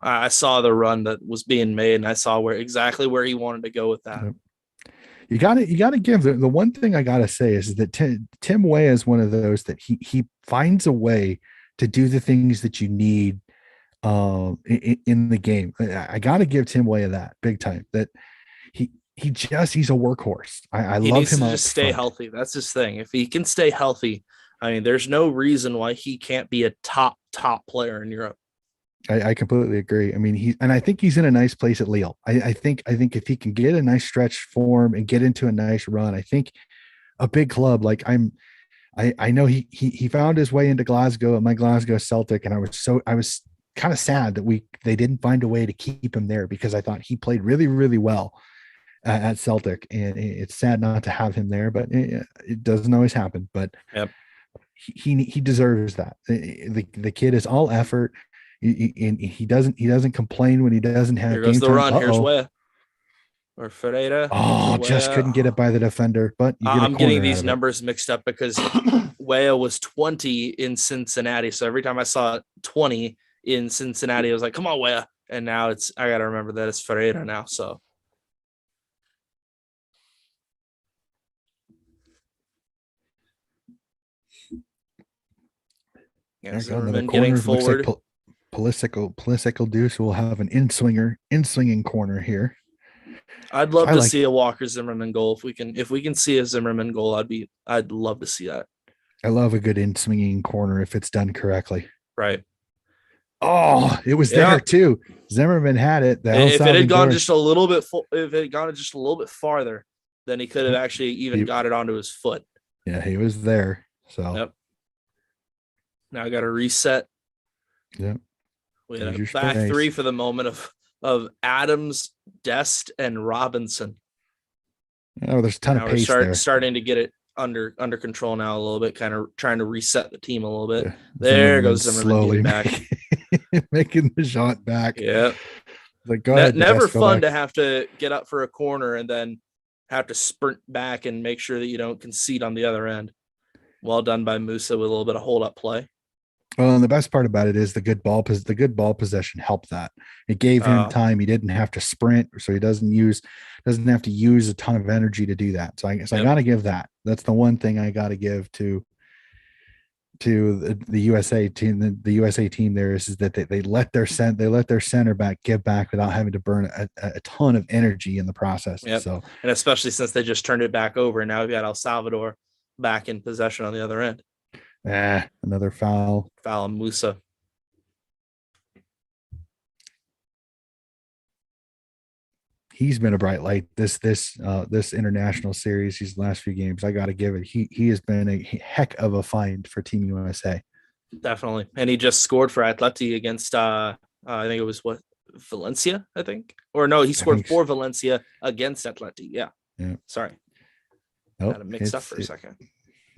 Speaker 2: I saw the run that was being made, and I saw exactly where he wanted to go with that.
Speaker 1: Yep. You got to give the one thing I got to say is that Tim Weah is one of those that he finds a way to do the things that you need in the game. I got to give Tim Weah that big time. That he's a workhorse. I
Speaker 2: He
Speaker 1: love
Speaker 2: needs
Speaker 1: him
Speaker 2: to
Speaker 1: up
Speaker 2: just stay
Speaker 1: front.
Speaker 2: healthy. That's his thing. If he can stay healthy, I mean, there's no reason why he can't be a top player in Europe.
Speaker 1: I completely agree. I mean, I think he's in a nice place at Lille. I think if he can get a nice stretch form and get into a nice run, I think a big club like I know he found his way into Glasgow at my Glasgow Celtic, and I was kind of sad that they didn't find a way to keep him there because I thought he played really well at Celtic, and it's sad not to have him there, but it doesn't always happen. But
Speaker 2: yep.
Speaker 1: he deserves that. The kid is all effort. He doesn't complain when he doesn't have
Speaker 2: Here goes
Speaker 1: game
Speaker 2: the
Speaker 1: time.
Speaker 2: run. Here's Wea or Ferreira.
Speaker 1: Oh, just
Speaker 2: Wea.
Speaker 1: couldn't get it by the defender, but you get a
Speaker 2: I'm getting
Speaker 1: corner out
Speaker 2: these
Speaker 1: of it.
Speaker 2: numbers mixed up because Wea was 20 in Cincinnati. So every time I saw 20 in Cincinnati, I was like, come on, Wea. And now I got to remember that it's Ferreira now. So. Yeah,
Speaker 1: Another
Speaker 2: Zimmerman getting
Speaker 1: corner. Looks like
Speaker 2: forward.
Speaker 1: Political Deuce will have an in swinging corner here.
Speaker 2: I'd
Speaker 1: So
Speaker 2: love to see a Walker Zimmerman goal. If we can see a Zimmerman goal, I'd love to see that.
Speaker 1: I love a good in swinging corner if it's done correctly.
Speaker 2: Right.
Speaker 1: Oh, it was there too. Zimmerman had it.
Speaker 2: If it had gone just a little bit, if it had gone just a little bit farther, then he could have actually even got it onto his foot.
Speaker 1: Yeah, he was there. So.
Speaker 2: Yep. Now I got to reset.
Speaker 1: Yep.
Speaker 2: We had a back three for the moment of Adams, Dest, and Robinson.
Speaker 1: Oh, there's a ton of pace there.
Speaker 2: Starting to get it under control now a little bit, kind of trying to reset the team a little bit. There goes Zimmerman slowly back.
Speaker 1: Making the shot back.
Speaker 2: Yeah.
Speaker 1: Like, go ahead.
Speaker 2: Never fun to have to get up for a corner and then have to sprint back and make sure that you don't concede on the other end. Well done by Musa with a little bit of hold up play.
Speaker 1: Well, and the best part about it is the good ball possession helped that. It gave him time. He didn't have to sprint, so he doesn't have to use a ton of energy to do that. So I got to give that. That's the one thing I got to give to the USA team. The USA team there is that they let their center back give back without having to burn a ton of energy in the process.
Speaker 2: Yep.
Speaker 1: So,
Speaker 2: and especially since they just turned it back over, and now we've got El Salvador back in possession on the other end.
Speaker 1: Another foul.
Speaker 2: Foul on Musa.
Speaker 1: He's been a bright light this international series. These last few games, I got to give it. He has been a heck of a find for Team USA.
Speaker 2: Definitely, and he just scored for Atleti against I think it was Valencia, I think, or no, he scored for Valencia against Atleti. Yeah. Sorry, got it mixed up for a second.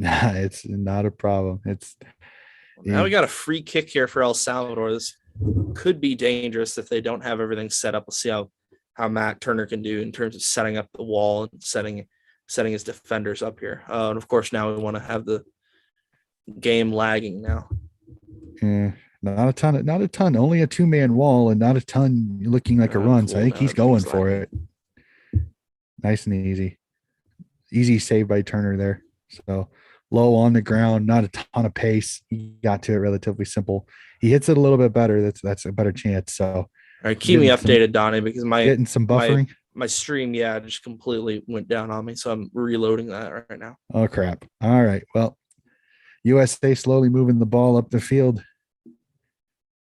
Speaker 1: Nah, it's not a problem.
Speaker 2: Now we got a free kick here for El Salvador. This could be dangerous if they don't have everything set up. We'll see how Matt Turner can do in terms of setting up the wall and setting his defenders up here. And of course, now we want to have the game lagging now.
Speaker 1: Not a ton. Only a 2-man wall and not a ton looking like a run. Cool. So I think he's going for it. Nice and easy. Easy save by Turner there. So low on the ground, not a ton of pace. He got to it relatively simple. He hits it a little bit better. That's a better chance. So
Speaker 2: all right, keep me updated, Donnie, because
Speaker 1: getting some buffering.
Speaker 2: My stream, yeah, just completely went down on me. So I'm reloading that right now.
Speaker 1: Oh crap. All right. Well, USA slowly moving the ball up the field.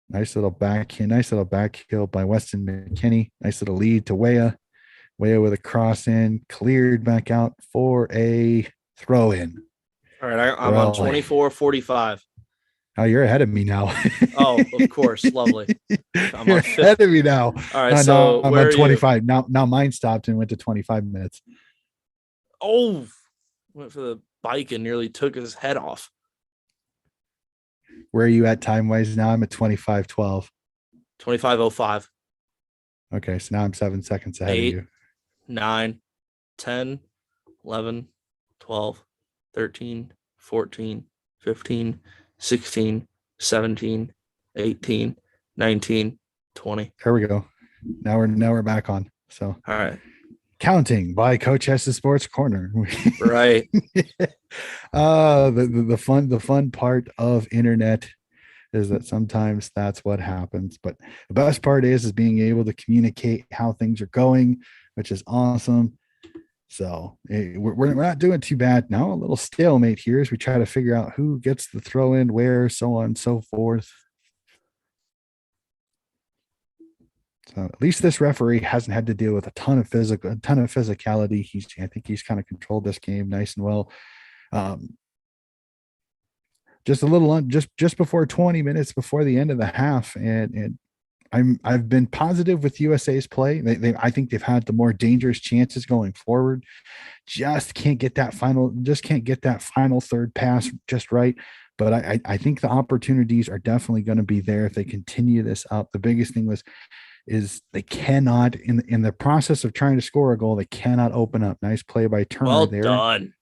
Speaker 1: Nice little back heel by Weston McKinney. Nice little lead to Weah. Weah with a cross in, cleared back out for a throw in.
Speaker 2: All right, I'm on
Speaker 1: Really?
Speaker 2: 24:45.
Speaker 1: Oh, you're ahead of me now.
Speaker 2: Oh, of course, lovely. I'm
Speaker 1: You're
Speaker 2: on
Speaker 1: ahead
Speaker 2: fifth.
Speaker 1: of me now.
Speaker 2: All right,
Speaker 1: Now
Speaker 2: so
Speaker 1: I'm
Speaker 2: where
Speaker 1: on
Speaker 2: are you?
Speaker 1: 25. Now mine stopped and went to 25 minutes.
Speaker 2: Oh, went for the bike and nearly took his head off.
Speaker 1: Where are you at time wise now? I'm at 25:12.
Speaker 2: 25:05.
Speaker 1: Okay, so now I'm 7 seconds ahead of
Speaker 2: 8,
Speaker 1: you.
Speaker 2: 9, 10, 11, 12, 13, 14, 15, 16, 17, 18, 19, 20.
Speaker 1: There we go. Now we're back on. So
Speaker 2: All right.
Speaker 1: counting by Coach S's Sports Corner.
Speaker 2: Right.
Speaker 1: The fun part of internet is that sometimes that's what happens. But the best part is being able to communicate how things are going, which is awesome. So we're not doing too bad now. A little stalemate here as we try to figure out who gets the throw in, where, so on and so forth. So at least this referee hasn't had to deal with a ton of physicality. I think he's kind of controlled this game nice and well. Um, just a little just before 20 minutes before the end of the half, and I've been positive with USA's play. I think they've had the more dangerous chances going forward. Just can't get that final third pass just right. But I think the opportunities are definitely going to be there if they continue this up. The biggest thing is they cannot in the process of trying to score a goal, they cannot open up. Nice play by Turner
Speaker 2: Well
Speaker 1: there.
Speaker 2: done.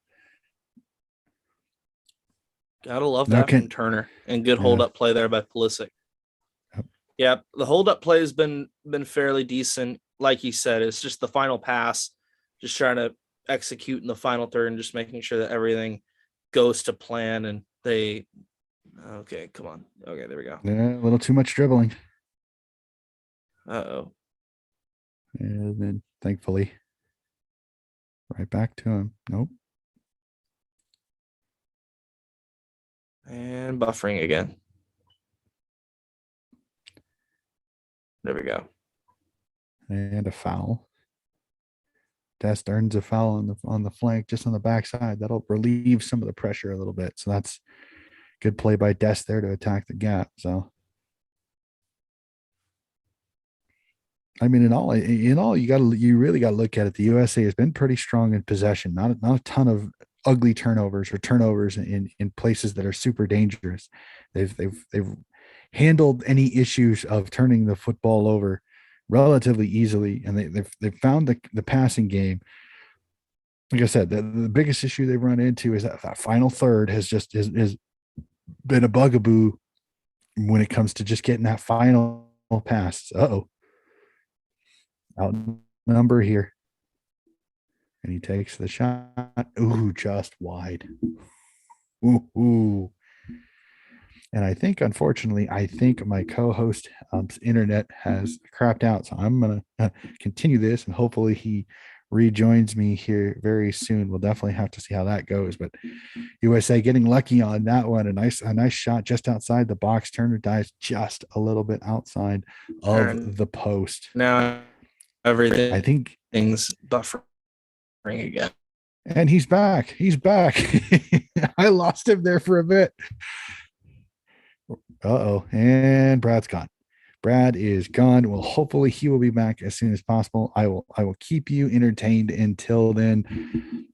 Speaker 2: Gotta love
Speaker 1: Now
Speaker 2: that from Turner, and good hold up play there by Pulisic. Yeah, the hold up play has been fairly decent. Like you said, it's just the final pass, just trying to execute in the final third and just making sure that everything goes to plan. And they, okay, come on. Okay, there we go.
Speaker 1: a little too much dribbling.
Speaker 2: Uh-oh.
Speaker 1: And then thankfully, right back to him. Nope.
Speaker 2: And buffering again. There we go.
Speaker 1: And a foul. Dest earns a foul on the flank, just on the backside. That'll relieve some of the pressure a little bit. So that's good play by Dest there to attack the gap. So I mean, in all, you really got to look at it. The USA has been pretty strong in possession. Not a ton of ugly turnovers or turnovers in places that are super dangerous. They've handled any issues of turning the football over relatively easily, and they've found the passing game. Like I said, the biggest issue they've run into is that final third has been a bugaboo when it comes to just getting that final pass. Outnumber here. And he takes the shot. Ooh, just wide. Ooh. And I think, unfortunately, my co-host internet has crapped out. So I'm going to continue this, and hopefully he rejoins me here very soon. We'll definitely have to see how that goes. But USA getting lucky on that one. A nice shot just outside the box. Turner dives just a little bit outside of the post.
Speaker 2: Now everything's
Speaker 1: I think
Speaker 2: buffering again.
Speaker 1: And he's back. I lost him there for a bit. And Brad's gone. Brad is gone. Well, hopefully he will be back as soon as possible. I will keep you entertained until then.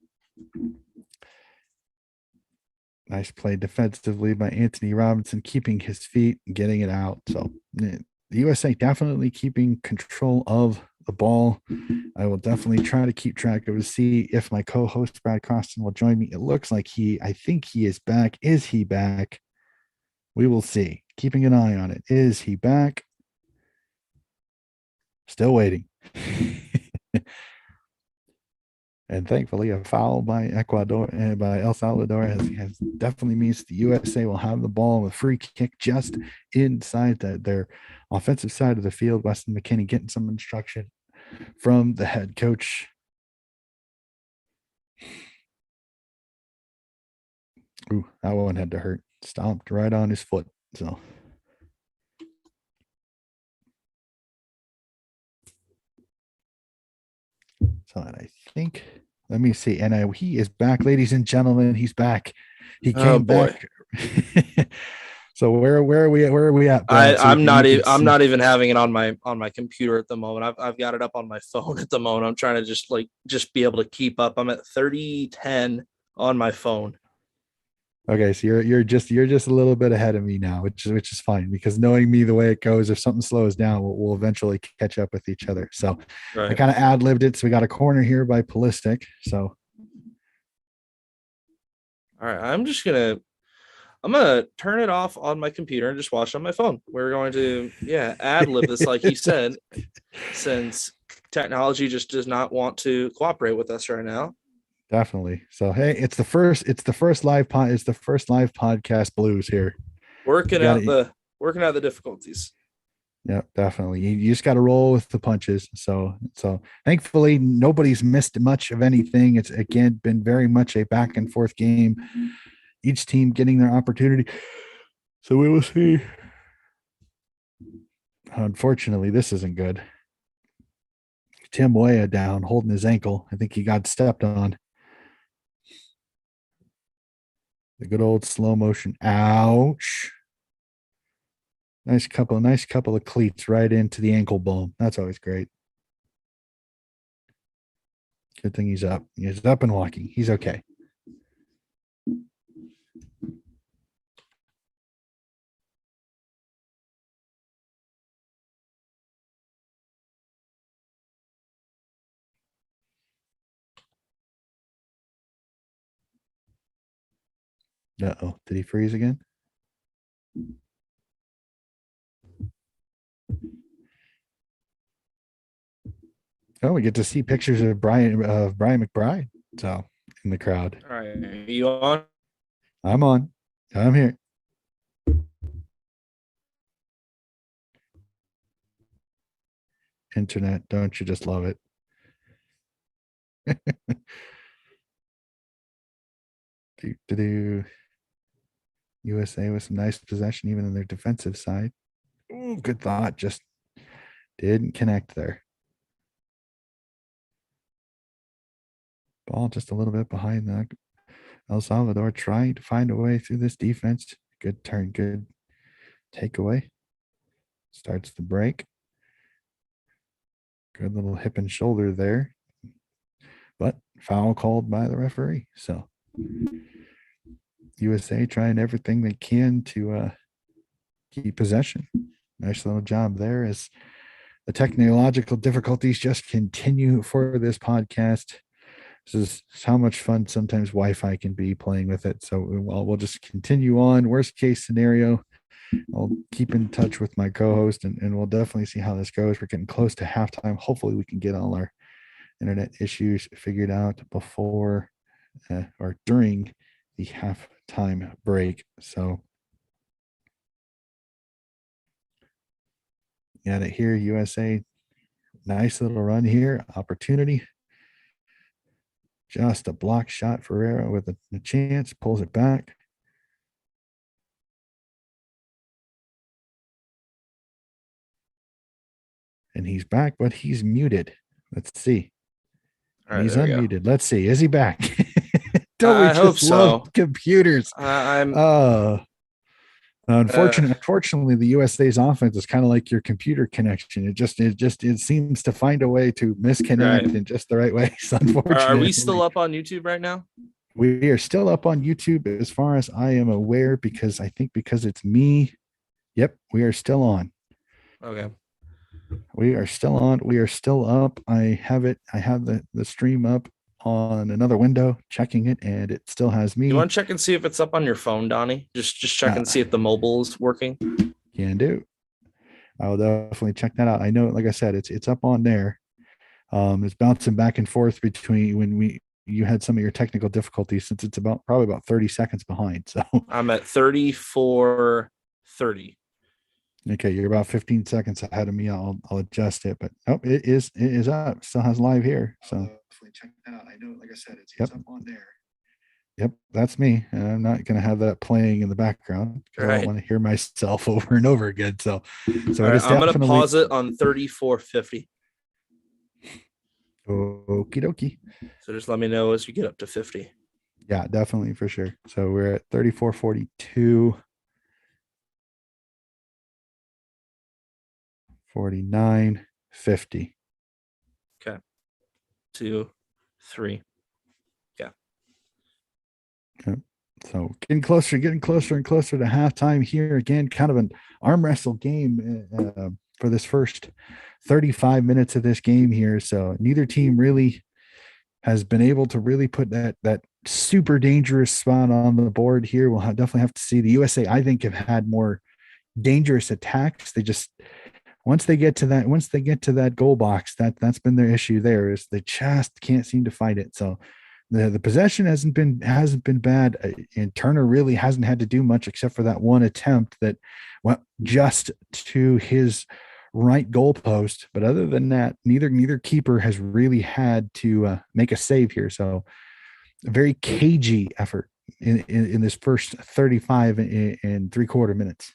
Speaker 1: Nice play defensively by Anthony Robinson, keeping his feet and getting it out. So the USA definitely keeping control of the ball. I will definitely try to keep track of it, see if my co-host Brad Costin will join me. It looks like I think he is back. Is he back? We will see. Keeping an eye on it. Is he back? Still waiting. And thankfully, a foul by Ecuador and by El Salvador has definitely means the USA will have the ball with free kick just inside their offensive side of the field. Weston McKinney getting some instruction from the head coach. Ooh, that one had to hurt. Stomped right on his foot. So I think, let me see. And he is back, ladies and gentlemen. He's back. He
Speaker 2: Oh
Speaker 1: came
Speaker 2: boy.
Speaker 1: back. So where are we at, Brad? So you can
Speaker 2: I'm
Speaker 1: see.
Speaker 2: not even having it on my computer at the moment. I've got it up on my phone at the moment. I'm trying to just be able to keep up. I'm at 30:10 on my phone.
Speaker 1: Okay, so you're just a little bit ahead of me now, which is fine because knowing me the way it goes, if something slows down, we'll eventually catch up with each other. So I
Speaker 2: Right.
Speaker 1: kind of ad-libbed it. So we got a corner here by Ballistic. So
Speaker 2: All right. I'm gonna turn it off on my computer and just watch it on my phone. We're going to ad lib this like you said, since technology just does not want to cooperate with us right now.
Speaker 1: definitely. So hey, it's the first live podcast blues here. You
Speaker 2: Working
Speaker 1: got
Speaker 2: out
Speaker 1: it.
Speaker 2: the difficulties.
Speaker 1: Yeah, definitely. You just got to roll with the punches. So thankfully nobody's missed much of anything. It's again been very much a back and forth game. Each team getting their opportunity. So we will see. Unfortunately, this isn't good. Tim Weah down, holding his ankle. I think he got stepped on. The good old slow motion. Ouch. Nice couple of cleats right into the ankle bone. That's always great. Good thing he's up. He's up and walking. He's okay. Uh-oh. Did he freeze again? Oh, we get to see pictures of Brian McBride. So in the crowd.
Speaker 2: All right. Are you on?
Speaker 1: I'm on. I'm here. Internet, don't you just love it? Do USA with some nice possession, even in their defensive side. Ooh, good thought. Just didn't connect there. Ball just a little bit behind that. El Salvador trying to find a way through this defense. Good turn, good takeaway. Starts the break. Good little hip and shoulder there. But foul called by the referee. So USA trying everything they can to keep possession. Nice little job there as the technological difficulties just continue for this podcast. This is how much fun sometimes Wi-Fi can be playing with it. So we'll just continue on. Worst case scenario, I'll keep in touch with my co-host and we'll definitely see how this goes. We're getting close to halftime. Hopefully we can get all our internet issues figured out before or during the halftime break. So got it here, USA. Nice little run here. Opportunity. Just a block shot. Ferreira with a chance. Pulls it back. And he's back, but he's muted. Let's see.
Speaker 2: All
Speaker 1: And
Speaker 2: right,
Speaker 1: he's
Speaker 2: there we go.
Speaker 1: unmuted. Let's see. Is he back? Don't we
Speaker 2: I hope
Speaker 1: just love
Speaker 2: so.
Speaker 1: computers?
Speaker 2: I'm
Speaker 1: Uh,
Speaker 2: uh,
Speaker 1: unfortunately, the USA's offense is kind of like your computer connection. It seems to find a way to
Speaker 2: right.
Speaker 1: misconnect in just the right ways.
Speaker 2: Are we still
Speaker 1: Unfortunately,
Speaker 2: up on YouTube right now?
Speaker 1: we are still up on YouTube as far as I am aware, because I think because it's me. Yep, we are still on.
Speaker 2: Okay.
Speaker 1: We are still on. We are still up. I have it. I have the stream up on another window, checking it, and it still has
Speaker 2: You
Speaker 1: me.
Speaker 2: want to check and see if it's up on your phone, Donnie? Just check
Speaker 1: Uh,
Speaker 2: and see if the mobile is working.
Speaker 1: can do. I will definitely check that out. I know, like I said, it's up on there. It's bouncing back and forth between when you had some of your technical difficulties, since it's probably about 30 seconds behind. So
Speaker 2: I'm at 34:30.
Speaker 1: Okay, you're about 15 seconds ahead of me. I'll adjust it, but oh, it is up. Still has live here. So definitely check that out. I know, like I said, it's up on there. Yep, that's me. And I'm not gonna have that playing in the background because
Speaker 2: All
Speaker 1: I don't
Speaker 2: right.
Speaker 1: want to hear myself over and over again. So
Speaker 2: All
Speaker 1: it
Speaker 2: right.
Speaker 1: is
Speaker 2: I'm gonna
Speaker 1: definitely
Speaker 2: pause it on 3450.
Speaker 1: okie dokie.
Speaker 2: So just let me know as you get up to 50.
Speaker 1: Yeah, definitely for sure. So we're at 34:42, 49, 50.
Speaker 2: Okay. 2, 3. Yeah.
Speaker 1: Yep. So getting closer and closer to halftime here again. Kind of an arm wrestle game for this first 35 minutes of this game here. So neither team really has been able to really put that super dangerous spot on the board here. We'll definitely have to see. The USA, I think, have had more dangerous attacks. They just once they get to that goal box, that's been their issue. There is they just can't seem to fight it. So the possession hasn't been bad, and Turner really hasn't had to do much except for that one attempt that went just to his right goalpost. But other than that, neither keeper has really had to make a save here. So a very cagey effort in this first 35 and 3/4 minutes.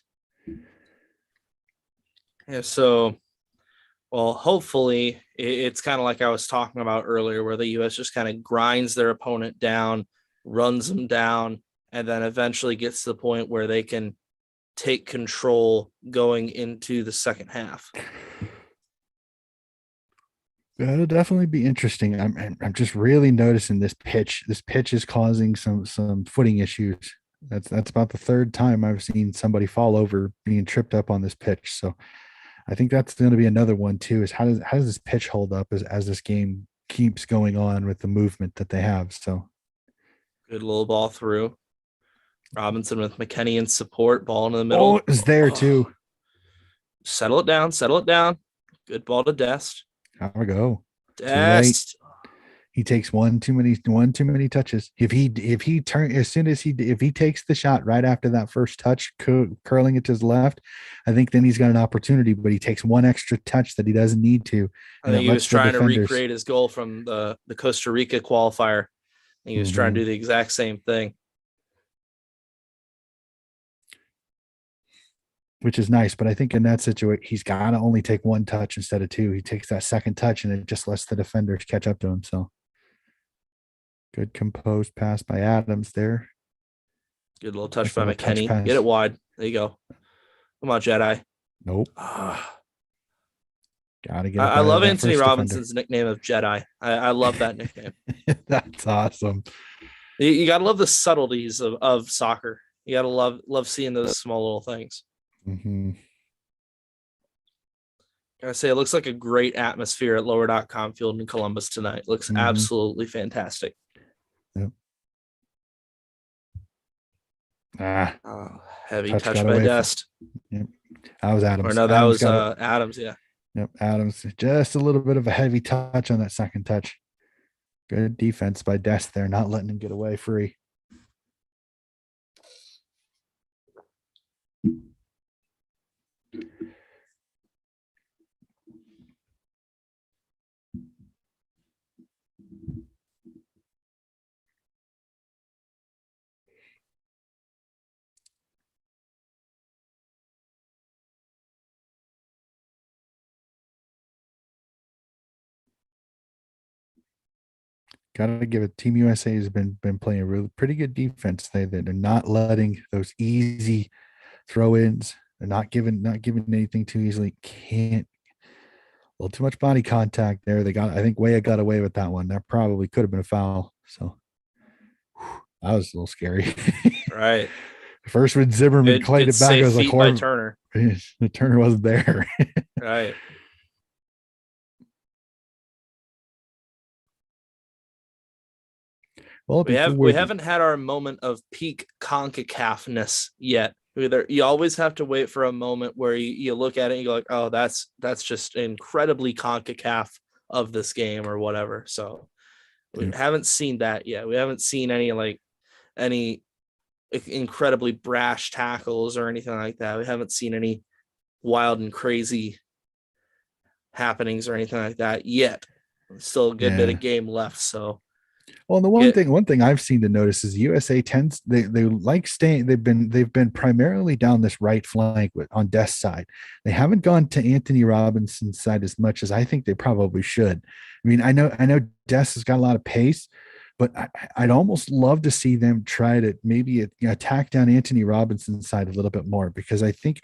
Speaker 2: Yeah. So, well, hopefully it's kind of like I was talking about earlier, where the U.S. just kind of grinds their opponent down, runs them down, and then eventually gets to the point where they can take control going into the second half.
Speaker 1: That'll definitely be interesting. I'm just really noticing this pitch. This pitch is causing some footing issues. That's about the third time I've seen somebody fall over being tripped up on this pitch. So I think that's going to be another one too. Is how does this pitch hold up as this game keeps going on with the movement that they have? So
Speaker 2: Good little ball through. Robinson with McKenny in support, ball in the
Speaker 1: oh,
Speaker 2: middle.
Speaker 1: it was there
Speaker 2: Oh,
Speaker 1: too.
Speaker 2: settle it down, settle it down. Good ball to Dest.
Speaker 1: How we go? Too late.
Speaker 2: Dest.
Speaker 1: He takes one too many touches. If he turn as soon as if he takes the shot right after that first touch, curling it to his left, I think then he's got an opportunity. But he takes one extra touch that he doesn't need to,
Speaker 2: I
Speaker 1: and it
Speaker 2: think he was
Speaker 1: lets the
Speaker 2: trying to
Speaker 1: defenders.
Speaker 2: recreate his goal from the Costa Rica qualifier. He was trying to
Speaker 1: Mhm.
Speaker 2: do the exact same thing.
Speaker 1: Which is nice. But I think in that situation, he's got to only take one touch instead of two. He takes that second touch, and it just lets the defenders catch up to him. So good composed pass by Adams there.
Speaker 2: Good little touch
Speaker 1: Nice
Speaker 2: by
Speaker 1: little touch
Speaker 2: McKenny. Get it
Speaker 1: pass.
Speaker 2: wide. There you go. Come on, Jedi.
Speaker 1: Nope.
Speaker 2: Ah,
Speaker 1: Got to get up
Speaker 2: I
Speaker 1: ahead of
Speaker 2: love
Speaker 1: that
Speaker 2: Anthony
Speaker 1: first defender.
Speaker 2: Robinson's nickname of Jedi. I love that nickname.
Speaker 1: That's awesome.
Speaker 2: You got to love the subtleties of soccer. You got to love seeing those small little things.
Speaker 1: Mhm.
Speaker 2: I say it looks like a great atmosphere at Lower.com Field in Columbus tonight. Looks
Speaker 1: Mhm.
Speaker 2: absolutely fantastic.
Speaker 1: Yep. Ah,
Speaker 2: Oh, heavy
Speaker 1: touch
Speaker 2: touch
Speaker 1: got
Speaker 2: by
Speaker 1: away from.
Speaker 2: Dest.
Speaker 1: Yep. That was
Speaker 2: Or
Speaker 1: Adams.
Speaker 2: no, that
Speaker 1: Adams
Speaker 2: was
Speaker 1: got a.
Speaker 2: Adams. Yeah.
Speaker 1: Yep. Adams just a little bit of a heavy touch on that second touch. Good defense by Dest there, not letting him get away free. Got to give it. Team USA has been playing a really pretty good defense. They're not letting those easy throw ins. They're not giving anything too easily. Can't a little too much body contact there. I think Weah got away with that one. That probably could have been a foul. So that was a little scary.
Speaker 2: Right.
Speaker 1: First when Zimmerman played
Speaker 2: Good
Speaker 1: it back, I
Speaker 2: safe
Speaker 1: was like,
Speaker 2: feet by
Speaker 1: Horv,
Speaker 2: Turner.
Speaker 1: the Turner wasn't there.
Speaker 2: Right.
Speaker 1: Well,
Speaker 2: We
Speaker 1: before
Speaker 2: haven't had our moment of peak CONCACAFness yet. You always have to wait for a moment where you look at it and you go like, oh, that's just incredibly CONCACAF of this game or whatever. So we
Speaker 1: yeah,
Speaker 2: haven't seen that yet. We haven't seen any incredibly brash tackles or anything like that. We haven't seen any wild and crazy happenings or anything like that yet. Still a good bit
Speaker 1: Yeah.
Speaker 2: of game left. So
Speaker 1: Well, the
Speaker 2: get
Speaker 1: one thing I've seen to notice is USA tends they like staying. They've been primarily down this right flank on Dest's side. They haven't gone to Anthony Robinson's side as much as I think they probably should. I mean, I know Dest has got a lot of pace, but I'd almost love to see them try to maybe attack down Anthony Robinson's side a little bit more, because I think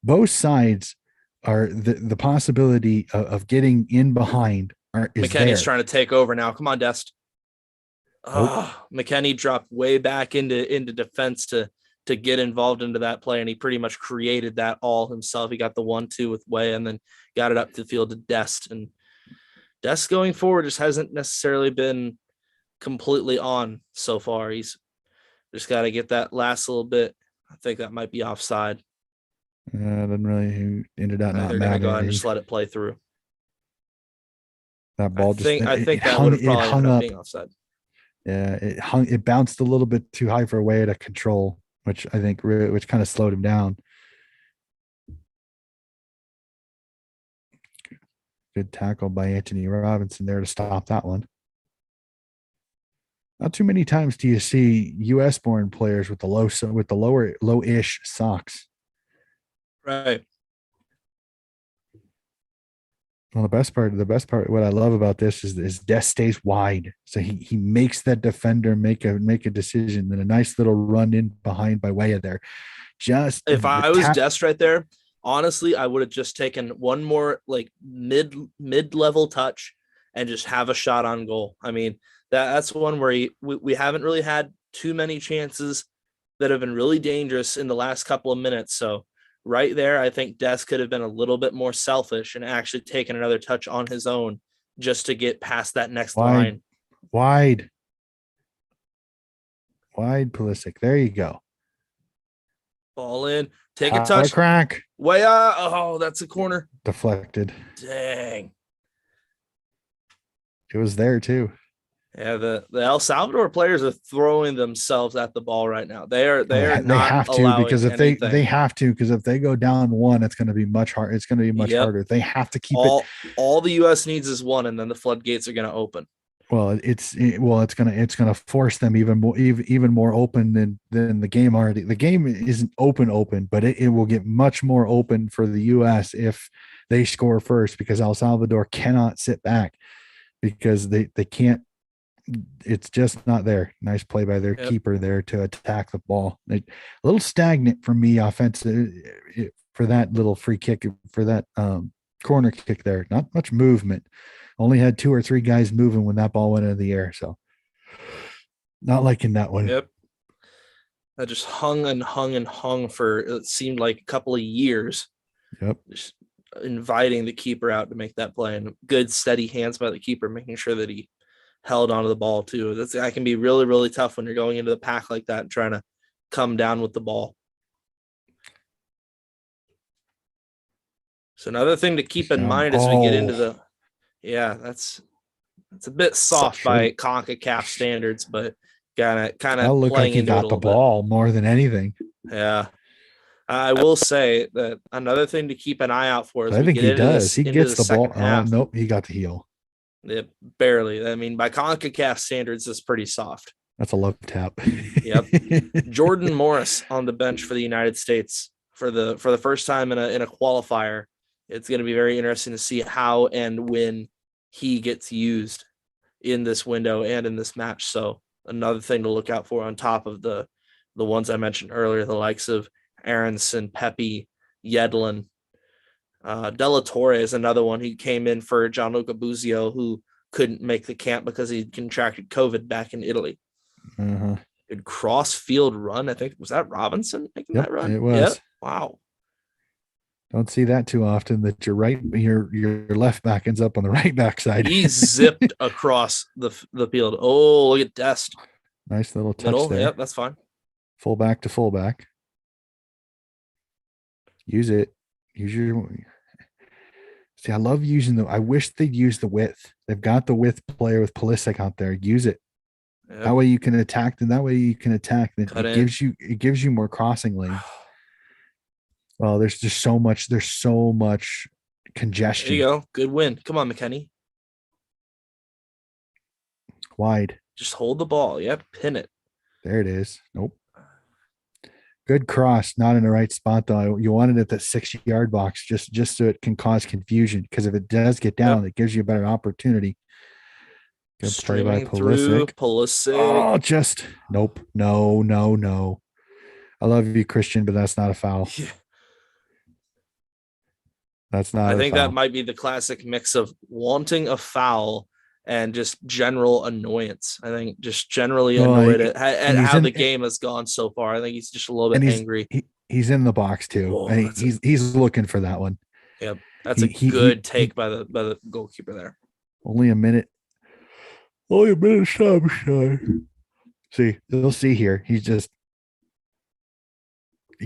Speaker 1: both sides are the possibility of getting in behind is
Speaker 2: McKenny's
Speaker 1: there.
Speaker 2: trying to take over now. Come on, Dest.
Speaker 1: Oh,
Speaker 2: Oh, McKenny dropped way back into defense to get involved into that play, and he pretty much created that all himself. He got the 1-2 with Way, and then got it up to the field to Dest. And Dest going forward just hasn't necessarily been completely on so far. He's just got to get that last little bit. I think that might be offside.
Speaker 1: didn't really ended up
Speaker 2: I think
Speaker 1: not
Speaker 2: they're going to go ahead and
Speaker 1: mattering.
Speaker 2: just let it play through.
Speaker 1: That
Speaker 2: I
Speaker 1: ball just
Speaker 2: think I
Speaker 1: it
Speaker 2: think that would
Speaker 1: hung
Speaker 2: have
Speaker 1: it
Speaker 2: probably ended
Speaker 1: hung
Speaker 2: up
Speaker 1: up.
Speaker 2: being offside.
Speaker 1: Yeah, it bounced a little bit too high for a way to control, which I think which kind of slowed him down. Good tackle by Anthony Robinson there to stop that one. Not too many times do you see U.S. born players with the low-ish socks.
Speaker 2: Right.
Speaker 1: Well, the best part, what I love about this is Des stays wide, so he makes that defender make a decision, and a nice little run in behind by way of there. Just
Speaker 2: If
Speaker 1: the
Speaker 2: I was
Speaker 1: tap.
Speaker 2: Dest right there, honestly, I would have just taken one more like mid level touch and just have a shot on goal. I mean, that's one where we haven't really had too many chances that have been really dangerous in the last couple of minutes. So right there, I think Des could have been a little bit more selfish and actually taken another touch on his own just to get past that next
Speaker 1: Wide,
Speaker 2: line.
Speaker 1: wide, wide, Pulisic. There you go.
Speaker 2: Ball in, take a
Speaker 1: Power
Speaker 2: touch,
Speaker 1: crack.
Speaker 2: way out. Oh, that's a corner.
Speaker 1: Deflected.
Speaker 2: Dang.
Speaker 1: It was there too.
Speaker 2: Yeah, the El Salvador players are throwing themselves at the ball right now. They are
Speaker 1: They
Speaker 2: not
Speaker 1: have to,
Speaker 2: allowing
Speaker 1: because if they
Speaker 2: anything.
Speaker 1: have to, because if they go down one, it's going to be much hard. It's going to be much
Speaker 2: Yep.
Speaker 1: harder. They have to keep it.
Speaker 2: All the US needs is one, and then the floodgates are gonna open.
Speaker 1: Well, it's gonna force them even more open than the game already. The game isn't open, but it will get much more open for the U.S. if they score first, because El Salvador cannot sit back, because they can't. It's just not there. Nice play by their
Speaker 2: Yep.
Speaker 1: keeper there to attack the ball. A little stagnant for me offensive for that little free kick, for that corner kick there. Not much movement. Only had two or three guys moving when that ball went into the air. So not liking that one.
Speaker 2: Yep. I just hung and hung and hung for it seemed like a couple of years,
Speaker 1: Yep.
Speaker 2: just inviting the keeper out to make that play, and good steady hands by the keeper, making sure that he held onto the ball too. That can be really, really tough when you're going into the pack like that and trying to come down with the ball. So another thing to keep in mind as we get into
Speaker 1: Oh,
Speaker 2: the that's a bit soft by
Speaker 1: should
Speaker 2: CONCACAF standards, but kind
Speaker 1: that
Speaker 2: of
Speaker 1: looked like
Speaker 2: playing
Speaker 1: he
Speaker 2: into it a
Speaker 1: got the
Speaker 2: little bit.
Speaker 1: ball more than anything.
Speaker 2: Yeah. I will say that another thing to keep an eye out for as
Speaker 1: I
Speaker 2: we
Speaker 1: think
Speaker 2: get
Speaker 1: he
Speaker 2: into
Speaker 1: does.
Speaker 2: this
Speaker 1: He
Speaker 2: into
Speaker 1: gets
Speaker 2: the
Speaker 1: the ball.
Speaker 2: second
Speaker 1: Oh
Speaker 2: half.
Speaker 1: nope, he got the heel.
Speaker 2: It barely. I mean, by CONCACAF standards, it's pretty soft.
Speaker 1: That's a love tap.
Speaker 2: Yep. Jordan Morris on the bench for the United States for the first time in a qualifier. It's going to be very interesting to see how and when he gets used in this window and in this match. So another thing to look out for on top of the ones I mentioned earlier, the likes of Aronson, Pepe, Yedlin. Della Torre is another one. He came in for Gianluca Buzio, who couldn't make the camp because he contracted COVID back in Italy.
Speaker 1: Uh-huh.
Speaker 2: Good cross field run. I think was that Robinson making
Speaker 1: Yep,
Speaker 2: that run.
Speaker 1: it
Speaker 2: Yep.
Speaker 1: was.
Speaker 2: Wow.
Speaker 1: Don't see that too often, that your left back ends up on the right back side.
Speaker 2: He zipped across the field. Oh, look at Dest.
Speaker 1: Nice little touch
Speaker 2: Middle.
Speaker 1: there.
Speaker 2: Yep, that's fine.
Speaker 1: Fullback to fullback. Use it. Use your. See, I love using the. I wish they'd use the width. They've got the width player with Pulisic out there. Use it.
Speaker 2: Yep.
Speaker 1: That way you can attack. Then that way you can attack.
Speaker 2: Cut
Speaker 1: It
Speaker 2: in.
Speaker 1: gives you more crossing lanes. Well, there's so much
Speaker 2: There you
Speaker 1: congestion
Speaker 2: go. Good win. Come on, McKenny.
Speaker 1: wide.
Speaker 2: Just hold the ball. Yep. Pin it.
Speaker 1: There it is. Nope. Good cross, not in the right spot though. You want it at the 6 yard box just so it can cause confusion. Because if it does get
Speaker 2: Yep.
Speaker 1: down, it gives you a better opportunity. Good play by
Speaker 2: Streaming through
Speaker 1: Pulisic.
Speaker 2: Pulisic.
Speaker 1: Oh, just nope. No, no, no. I love you, Christian, but that's not a foul.
Speaker 2: Yeah.
Speaker 1: That's
Speaker 2: I
Speaker 1: not a
Speaker 2: think that
Speaker 1: foul.
Speaker 2: might be the classic mix of wanting a foul and just general annoyance. I think just generally
Speaker 1: Well,
Speaker 2: annoyed at
Speaker 1: and he's
Speaker 2: how the
Speaker 1: in,
Speaker 2: game has gone so far. I think he's just a little bit
Speaker 1: and
Speaker 2: angry.
Speaker 1: he's in the box too,
Speaker 2: Oh,
Speaker 1: and
Speaker 2: that's a
Speaker 1: he's looking for that one.
Speaker 2: yep. That's a good
Speaker 1: He
Speaker 2: take by the goalkeeper there.
Speaker 1: only a minute. Only a minute stop shot. See, you'll see here. He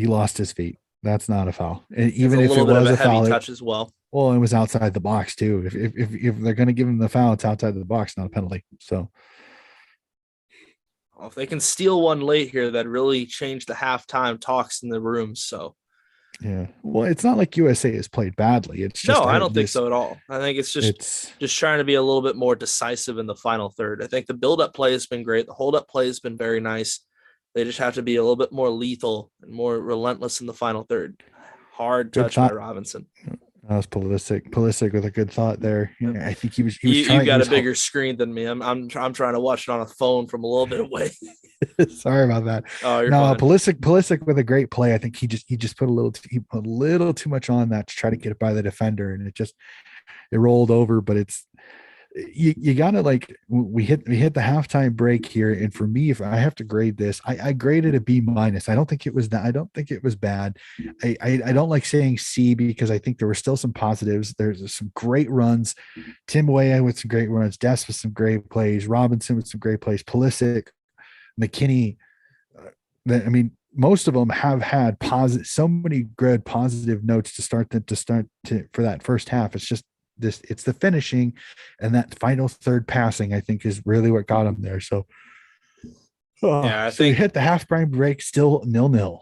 Speaker 1: lost his feet. That's not a foul. And
Speaker 2: It's a
Speaker 1: even if
Speaker 2: little
Speaker 1: it
Speaker 2: bit of
Speaker 1: was
Speaker 2: a
Speaker 1: a
Speaker 2: heavy
Speaker 1: foul,
Speaker 2: touch as well.
Speaker 1: well, it was outside the box too. If they're going to give him the foul, it's outside the box, not a penalty. So
Speaker 2: Well, if they can steal one late here, that really changed the halftime talks in the room. So
Speaker 1: yeah, well, it's not like USA has played badly. It's
Speaker 2: no,
Speaker 1: just
Speaker 2: I don't think
Speaker 1: this.
Speaker 2: so at all. I think it's
Speaker 1: It's
Speaker 2: just trying to be a little bit more decisive in the final third. I think the build up play has been great. The hold up play has been very nice. They just have to be a little bit more lethal and more relentless in the final third. Hard
Speaker 1: good
Speaker 2: touch by
Speaker 1: thought.
Speaker 2: Robinson.
Speaker 1: That was Pulisic with a good thought there. Yeah, I think he was
Speaker 2: You've
Speaker 1: trying. He
Speaker 2: got a
Speaker 1: was
Speaker 2: bigger screen than me. I'm trying to watch it on a phone from a little bit away.
Speaker 1: sorry about that.
Speaker 2: Oh, you're
Speaker 1: No,
Speaker 2: fine.
Speaker 1: Pulisic with a great play. I think he just put he put a little too much on that to try to get it by the defender, and it rolled over. But it's you gotta like we hit the halftime break here, and for me, if I have to grade this, I graded a B minus. I don't think it was that. I don't think it was bad. I don't like saying C because I think there were still some positives. There's some great runs. Tim Weah with some great runs. Des with some great plays. Robinson with some great plays. Pulisic, McKinney. I mean, most of them have had positive, so many good positive notes to for that first half. It's just it's the finishing and that final third passing, I think, is really what got them there. So,
Speaker 2: Yeah, I
Speaker 1: so we
Speaker 2: think
Speaker 1: hit the half time break, still 0-0.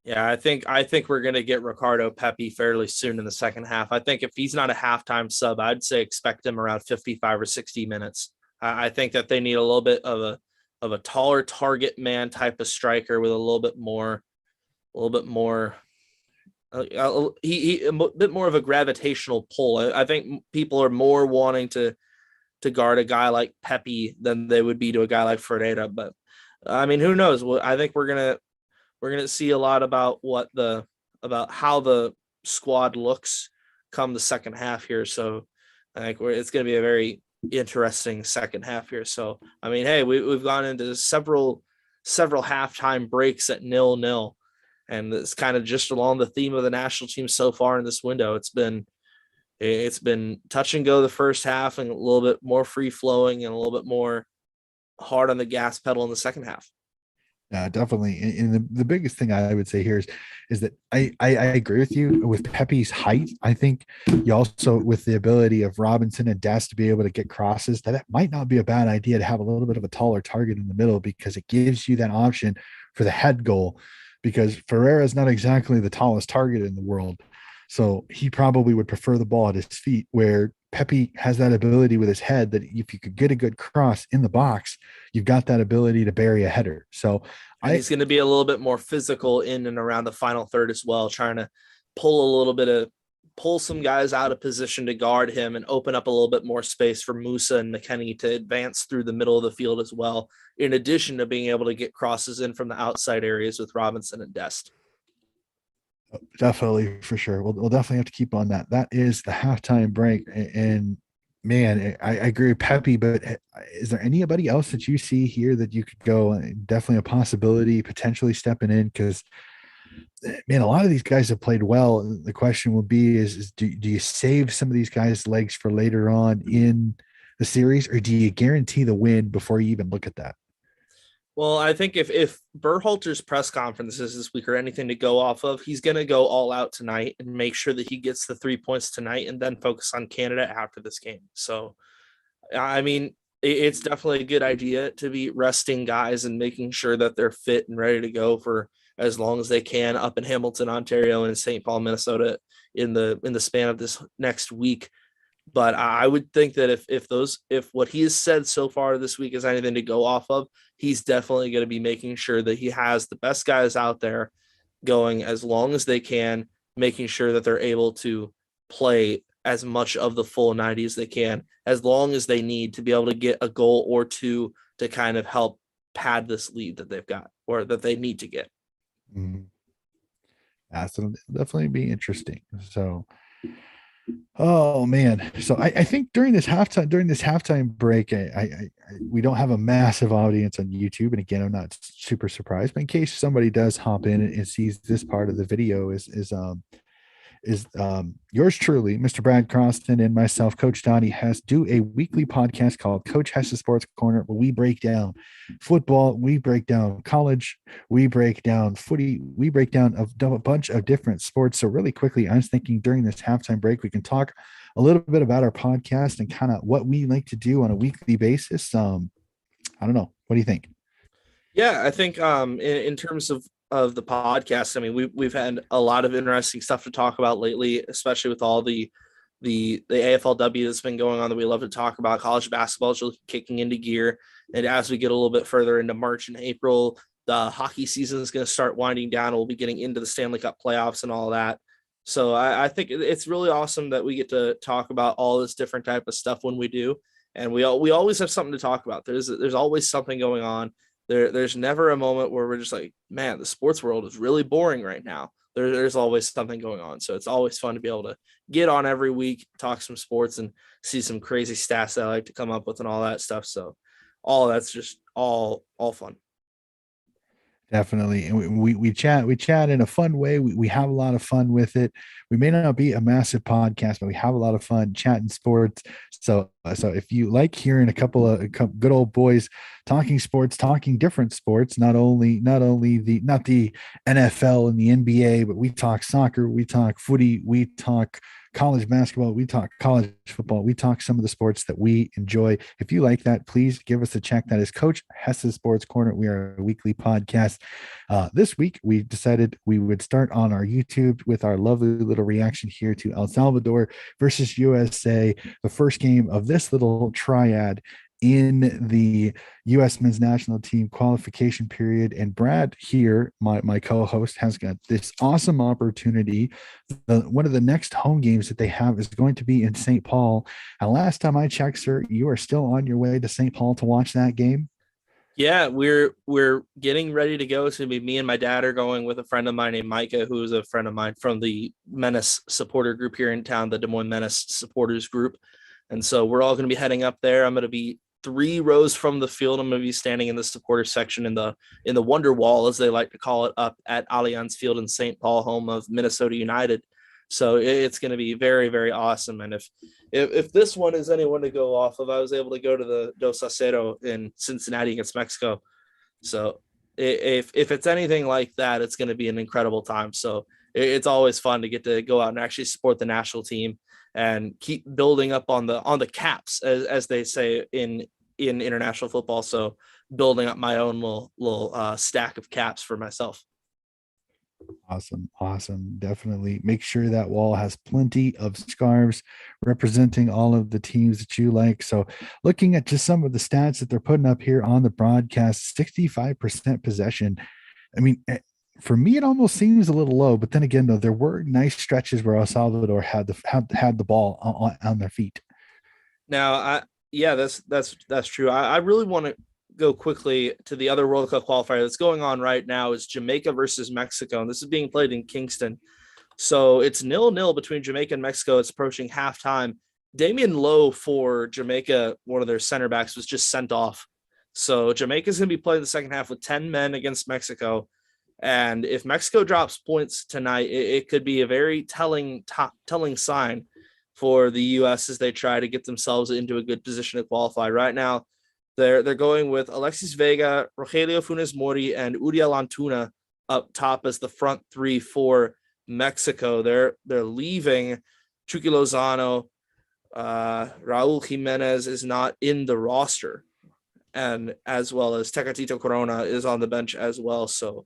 Speaker 2: Yeah, I think we're gonna get Ricardo Pepi fairly soon in the second half. I think if he's not a halftime sub, I'd say expect him around 55 or 60 minutes. I think that they need a little bit of a taller target man type of striker with a little bit more a bit more of a gravitational pull. I think people are more wanting to guard a guy like Pepi than they would be to a guy like Ferreira. But I mean, who knows? I think we're gonna see a lot about how the squad looks come the second half here. So I think it's gonna be a very interesting second half here. So I mean, hey, we've gone into several halftime breaks at 0-0. And it's kind of just along the theme of the national team so far in this window. It's been touch and go the first half and a little bit more free flowing and a little bit more hard on the gas pedal in the second half.
Speaker 1: Yeah, definitely. And the biggest thing I would say here is that I agree with you with Pepe's height. I think you also with the ability of Robinson and Des to be able to get crosses, that it might not be a bad idea to have a little bit of a taller target in the middle because it gives you that option for the head goal. Because Ferreira is not exactly the tallest target in the world. So he probably would prefer the ball at his feet, where Pepe has that ability with his head that if you could get a good cross in the box, you've got that ability to bury a header. So
Speaker 2: And
Speaker 1: I
Speaker 2: he's going to be a little bit more physical in and around the final third as well, trying to pull a little bit of pull some guys out of position to guard him and open up a little bit more space for Musa and McKenny to advance through the middle of the field as well, in addition to being able to get crosses in from the outside areas with Robinson and Dest.
Speaker 1: definitely for sure. We'll definitely have to keep on that. That is the halftime break. And man, I agree with Pepe, but is there anybody else that you see here that you could go definitely a possibility potentially stepping in? Because man, a lot of these guys have played well. The question will be is do you save some of these guys' legs for later on in the series, or do you guarantee the win before you even look at that?
Speaker 2: Well, I think if Berhalter's press conferences this week are anything to go off of, he's going to go all out tonight and make sure that he gets the 3 points tonight and then focus on Canada after this game. So, I mean, it's definitely a good idea to be resting guys and making sure that they're fit and ready to go for as long as they can up in Hamilton, Ontario, and St. Paul, Minnesota in the span of this next week. But I would think that if what he has said so far this week is anything to go off of, he's definitely going to be making sure that he has the best guys out there going as long as they can, making sure that they're able to play as much of the full 90 as they can, as long as they need to be able to get a goal or two to kind of help pad this lead that they've got or that they need to get.
Speaker 1: Mhm. That's definitely be interesting. So, oh man. So I think during this halftime break, we don't have a massive audience on YouTube. And again, I'm not super surprised, but in case somebody does hop in and sees this part of the video is yours truly, Mr. Brad Croston, and myself, Coach Donnie, has do a weekly podcast called Coach Hess's Sports Corner, where we break down football, we break down college, we break down footy, we break down a bunch of different sports. So really quickly, I was thinking during this halftime break, we can talk a little bit about our podcast and kind of what we like to do on a weekly basis. I don't know. What do you think?
Speaker 2: Yeah, I think in terms of the podcast, I mean we've had a lot of interesting stuff to talk about lately, especially with all the AFLW that's been going on that we love to talk about. College basketball is really kicking into gear, and as we get a little bit further into March and April, the hockey season is going to start winding down. We'll be getting into the Stanley Cup playoffs and all that. So I think it's really awesome that we get to talk about all this different type of stuff when we do, and we always have something to talk about. There's always something going on. There's never a moment where we're just like, man, the sports world is really boring right now. There's always something going on. So it's always fun to be able to get on every week, talk some sports, and see some crazy stats that I like to come up with and all that stuff. So all that's just all fun.
Speaker 1: Definitely. And we chat in a fun way. We have a lot of fun with it. We may not be a massive podcast, but we have a lot of fun chatting sports. So if you like hearing a couple good old boys talking sports, talking different sports, not the NFL and the NBA, but we talk soccer, we talk footy, we talk college basketball, we talk college football, we talk some of the sports that we enjoy. If you like that, please give us a check. That is Coach Hess's Sports Corner. We are a weekly podcast. This week, we decided we would start on our YouTube with our lovely little reaction here to El Salvador versus USA, the first game of this little triad in the U.S. men's national team qualification period. And Brad here, my co-host, has got this awesome opportunity. One of the next home games that they have is going to be in St. Paul. And last time I checked, sir, you are still on your way to St. Paul to watch that game.
Speaker 2: Yeah, we're getting ready to go. It's gonna be me and my dad are going with a friend of mine named Micah, who is a friend of mine from the Menace supporter group here in town, the Des Moines Menace supporters group. And so we're all going to be heading up there. I'm going to be 3 rows from the field. I'm going to be standing in the supporter section in the Wonder Wall, as they like to call it, up at Allianz Field in St. Paul, home of Minnesota United. So it's going to be very, very awesome. And if this one is anyone to go off of, I was able to go to the Dos Acero in Cincinnati against Mexico. So if it's anything like that, it's going to be an incredible time. So it's always fun to get to go out and actually support the national team and keep building up on the caps, as they say in international football. So building up my own little stack of caps for myself.
Speaker 1: Awesome. Definitely make sure that wall has plenty of scarves representing all of the teams that you like. So, looking at just some of the stats that they're putting up here on the broadcast, 65% possession. I mean, for me, it almost seems a little low, but then again, though, there were nice stretches where El Salvador had the ball on their feet.
Speaker 2: Now, yeah, that's true. I really want to go quickly to the other World Cup qualifier that's going on right now. Is Jamaica versus Mexico, and this is being played in Kingston. So it's 0-0 between Jamaica and Mexico. It's approaching halftime. Damian Lowe for Jamaica, one of their center backs, was just sent off. So Jamaica's going to be playing the second half with 10 men against Mexico. And if Mexico drops points tonight, it could be a very telling sign for the U.S. as they try to get themselves into a good position to qualify. Right now, they're going with Alexis Vega, Rogelio Funes Mori, and Uriel Antuna up top as the front three for Mexico. They're leaving Chucky Lozano. Raul Jimenez is not in the roster, and as well as Tecatito Corona is on the bench as well. So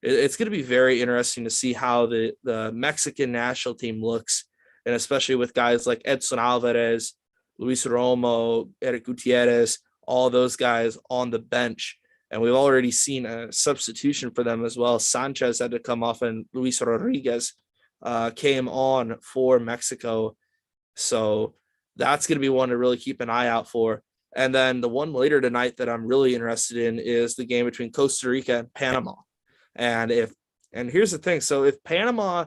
Speaker 2: it's going to be very interesting to see how the Mexican national team looks, and especially with guys like Edson Alvarez, Luis Romo, Eric Gutierrez, all those guys on the bench. And we've already seen a substitution for them as well. Sanchez had to come off, and Luis Rodriguez came on for Mexico. So that's going to be one to really keep an eye out for. And then the one later tonight that I'm really interested in is the game between Costa Rica and Panama. And here's the thing. So if Panama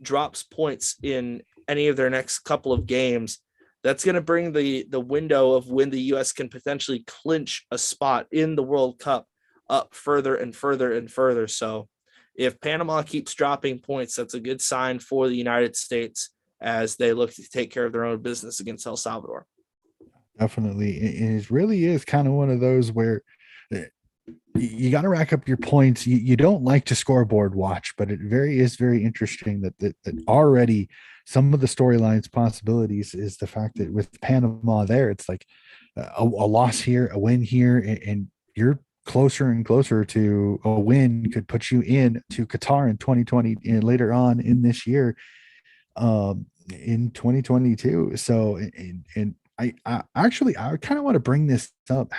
Speaker 2: drops points in any of their next couple of games, that's going to bring the window of when the U.S. can potentially clinch a spot in the World Cup up further and further and further. So if Panama keeps dropping points, that's a good sign for the United States as they look to take care of their own business against El Salvador.
Speaker 1: Definitely. It really is kind of one of those where you got to rack up your points. You don't like to scoreboard watch, but it is very interesting that already some of the storylines possibilities is the fact that with Panama there, it's like a loss here, a win here, and you're closer and closer to a win could put you in to Qatar in 2020 and later on in this year, in 2022. So, and I actually I kind of want to bring this up.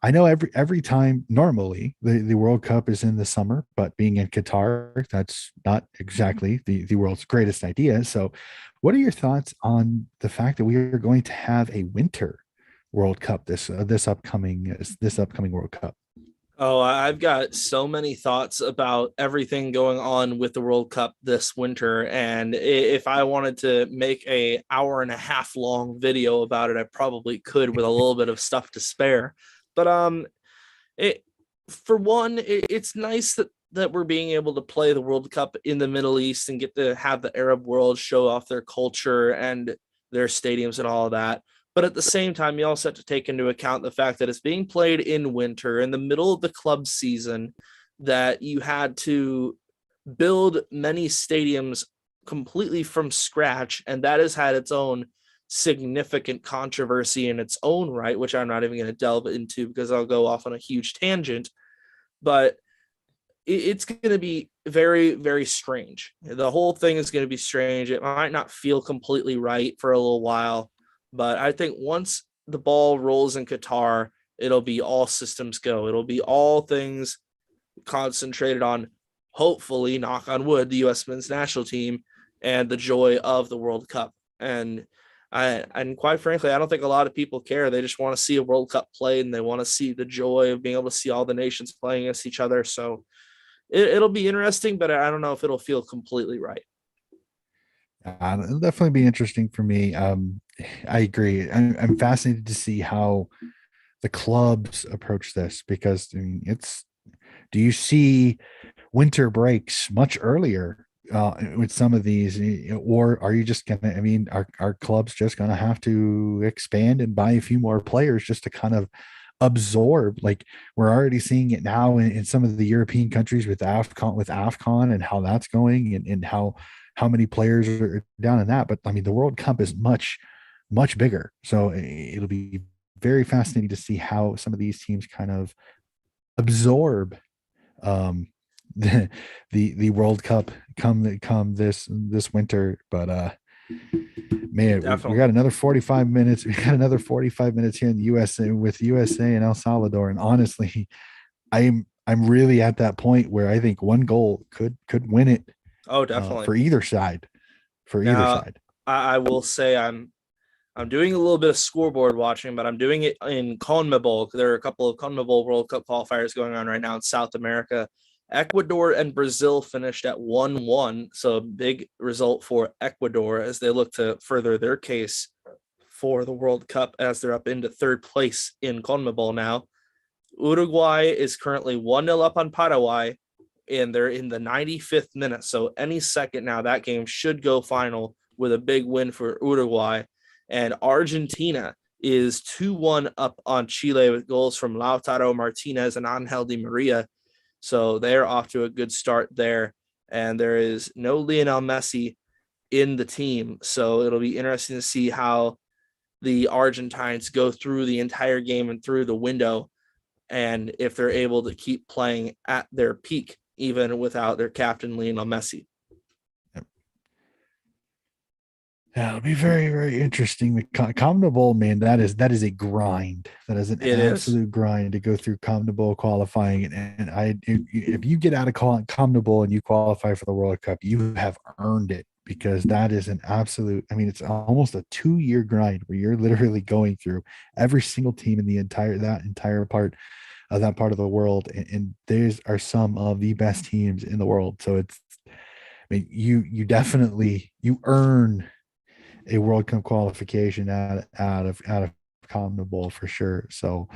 Speaker 1: I know every time normally the World Cup is in the summer, but being in Qatar, that's not exactly the world's greatest idea. So, what are your thoughts on the fact that we are going to have a winter World Cup this upcoming World Cup?
Speaker 2: Oh, I've got so many thoughts about everything going on with the World Cup this winter. And if I wanted to make a hour and a half long video about it, I probably could with a little bit of stuff to spare. But it for one, it's nice that we're being able to play the World Cup in the Middle East and get to have the Arab world show off their culture and their stadiums and all of that. But at the same time, you also have to take into account the fact that it's being played in winter in the middle of the club season, that you had to build many stadiums completely from scratch. And that has had its own significant controversy in its own right, which I'm not even going to delve into because I'll go off on a huge tangent. But it's going to be very, very strange. The whole thing is going to be strange. It might not feel completely right for a little while, but I think once the ball rolls in Qatar, it'll be all systems go. It'll be all things concentrated on, hopefully, knock on wood, the U.S. men's national team and the joy of the World Cup. And quite frankly, I don't think a lot of people care. They just want to see a World Cup played, and they want to see the joy of being able to see all the nations playing against each other. So it'll be interesting, but I don't know if it'll feel completely right.
Speaker 1: It'll definitely be interesting for me. I agree. I'm fascinated to see how the clubs approach this because I mean, do you see winter breaks much earlier with some of these, or are you just gonna? I mean, are clubs just gonna have to expand and buy a few more players just to kind of absorb? Like we're already seeing it now in some of the European countries with AFCON and how that's going and how many players are down in that. But I mean, the World Cup is much bigger, so it'll be very fascinating to see how some of these teams kind of absorb um the World Cup come this winter. But man, we
Speaker 2: Definitely.
Speaker 1: got another 45 minutes. We got another 45 minutes here in the USA with USA and El Salvador. And honestly, I'm really at that point where I think one goal could win it
Speaker 2: Oh, definitely.
Speaker 1: for either side. For either
Speaker 2: Now,
Speaker 1: side.
Speaker 2: I will say I'm doing a little bit of scoreboard watching, but I'm doing it in CONMEBOL. There are a couple of CONMEBOL World Cup qualifiers going on right now in South America. Ecuador and Brazil finished at 1-1, so a big result for Ecuador as they look to further their case for the World Cup as they're up into third place in CONMEBOL now. Uruguay is currently 1-0 up on Paraguay, and they're in the 95th minute. So any second now, that game should go final with a big win for Uruguay. And Argentina is 2-1 up on Chile with goals from Lautaro Martinez and Angel Di Maria. So they're off to a good start there. And there is no Lionel Messi in the team. So it'll be interesting to see how the Argentines go through the entire game and through the window, and if they're able to keep playing at their peak even without their captain Lionel Messi.
Speaker 1: Yeah, it'll be very, very interesting. The CONMEBOL, man, that is a grind. That is an
Speaker 2: It is.
Speaker 1: absolute grind to go through CONMEBOL qualifying. And if you get out of CONMEBOL and you qualify for the World Cup, you have earned it because that is an absolute. I mean, it's almost a 2-year grind where you're literally going through every single team in the entire part of that part of the world, and these are some of the best teams in the world. So it's, I mean, you definitely you earn a World Cup qualification out of CONMEBOL for sure. So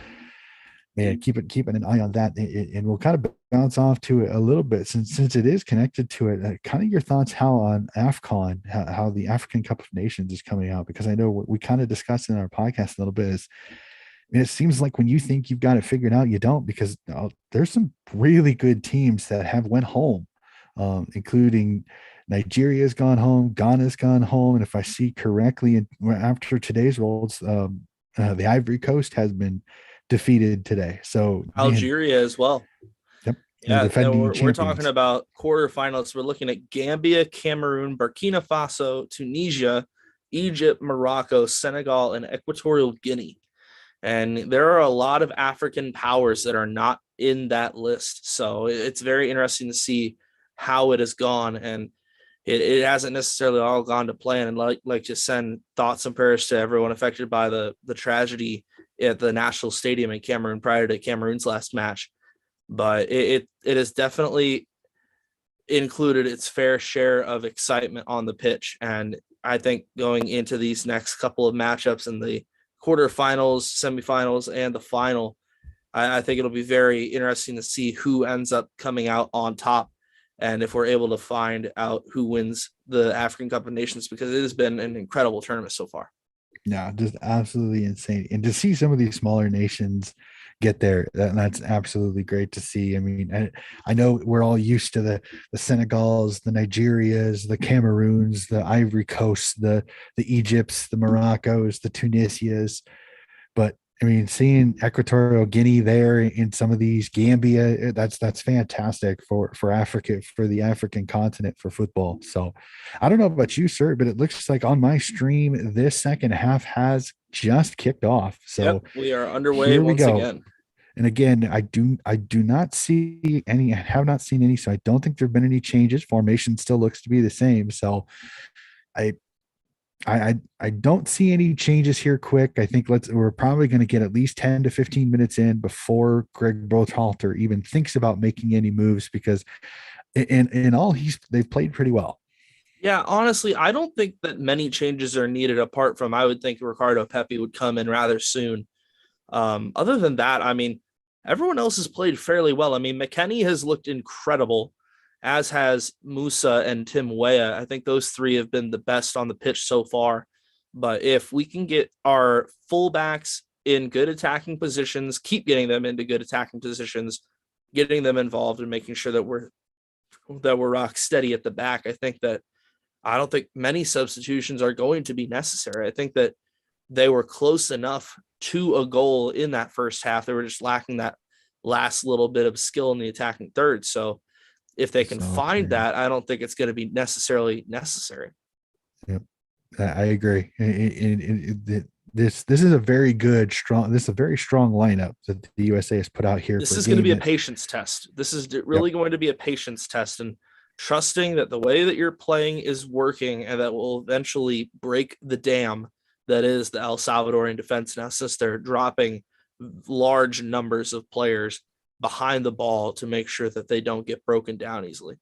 Speaker 1: man, keeping an eye on that, and we'll kind of bounce off to it a little bit since it is connected to it. Kind of your thoughts how on AFCON, how the African Cup of Nations is coming out, because I know we kind of discussed in our podcast a little bit is. I mean, it seems like when you think you've got it figured out, you don't, because there's some really good teams that have went home, including Nigeria's gone home, Ghana's gone home, and if I see correctly, and after today's rolls, the Ivory Coast has been defeated today. So, man,
Speaker 2: Algeria as well.
Speaker 1: yep, the
Speaker 2: Yeah,
Speaker 1: defending
Speaker 2: we're talking
Speaker 1: champions.
Speaker 2: about quarterfinals. We're looking at Gambia, Cameroon, Burkina Faso, Tunisia, Egypt, Morocco, Senegal, and Equatorial Guinea. And there are a lot of African powers that are not in that list. So it's very interesting to see how it has gone. And it hasn't necessarily all gone to plan. And like just send thoughts and prayers to everyone affected by the tragedy at the national stadium in Cameroon prior to Cameroon's last match. But it has definitely included its fair share of excitement on the pitch. And I think going into these next couple of matchups in the quarterfinals, semifinals, and the final, I think it'll be very interesting to see who ends up coming out on top, and if we're able to find out who wins the African Cup of Nations, because it has been an incredible tournament so far.
Speaker 1: Yeah, just absolutely insane. And to see some of these smaller nations get there, that's absolutely great to see. I mean, I know we're all used to the Senegals, the Nigerias, the Cameroons, the Ivory Coast, the Egypts, the Moroccos, the Tunisias, but I mean, seeing Equatorial Guinea there in some of these, Gambia, that's fantastic for Africa, for the African continent, for football. So I don't know about you, sir, but it looks like on my stream this second half has just kicked off.
Speaker 2: Yep,
Speaker 1: So
Speaker 2: we are underway
Speaker 1: here we
Speaker 2: once
Speaker 1: go.
Speaker 2: again.
Speaker 1: And again, I do not see any, I have not seen any, so I don't think there have been any changes. Formation still looks to be the same. So I I don't see any changes here quick. I think we're probably going to get at least 10 to 15 minutes in before Greg Berhalter even thinks about making any moves, because in all they've played pretty well.
Speaker 2: Yeah, honestly, I don't think that many changes are needed apart from I would think Ricardo Pepi would come in rather soon. Other than that, I mean, everyone else has played fairly well. I mean, McKennie has looked incredible, as has Musa and Tim Weah. I think those three have been the best on the pitch so far. But if we can get our fullbacks in good attacking positions, keep getting them into good attacking positions, getting them involved and making sure that we're rock steady at the back, I don't think many substitutions are going to be necessary. I think that they were close enough to a goal in that first half. They were just lacking that last little bit of skill in the attacking third. So if they can
Speaker 1: So
Speaker 2: find
Speaker 1: true.
Speaker 2: that, I don't think it's going to be necessarily necessary.
Speaker 1: Yep, I agree. This is a very good, strong. This is a very strong lineup that the USA has put out here
Speaker 2: This
Speaker 1: for a
Speaker 2: is going to
Speaker 1: game
Speaker 2: be a
Speaker 1: that.
Speaker 2: patience test. This is
Speaker 1: Yep.
Speaker 2: really going to be a patience test, and trusting that the way that you're playing is working and that will eventually break the dam that is the El Salvadorian defense now, since they're dropping large numbers of players behind the ball to make sure that they don't get broken down easily.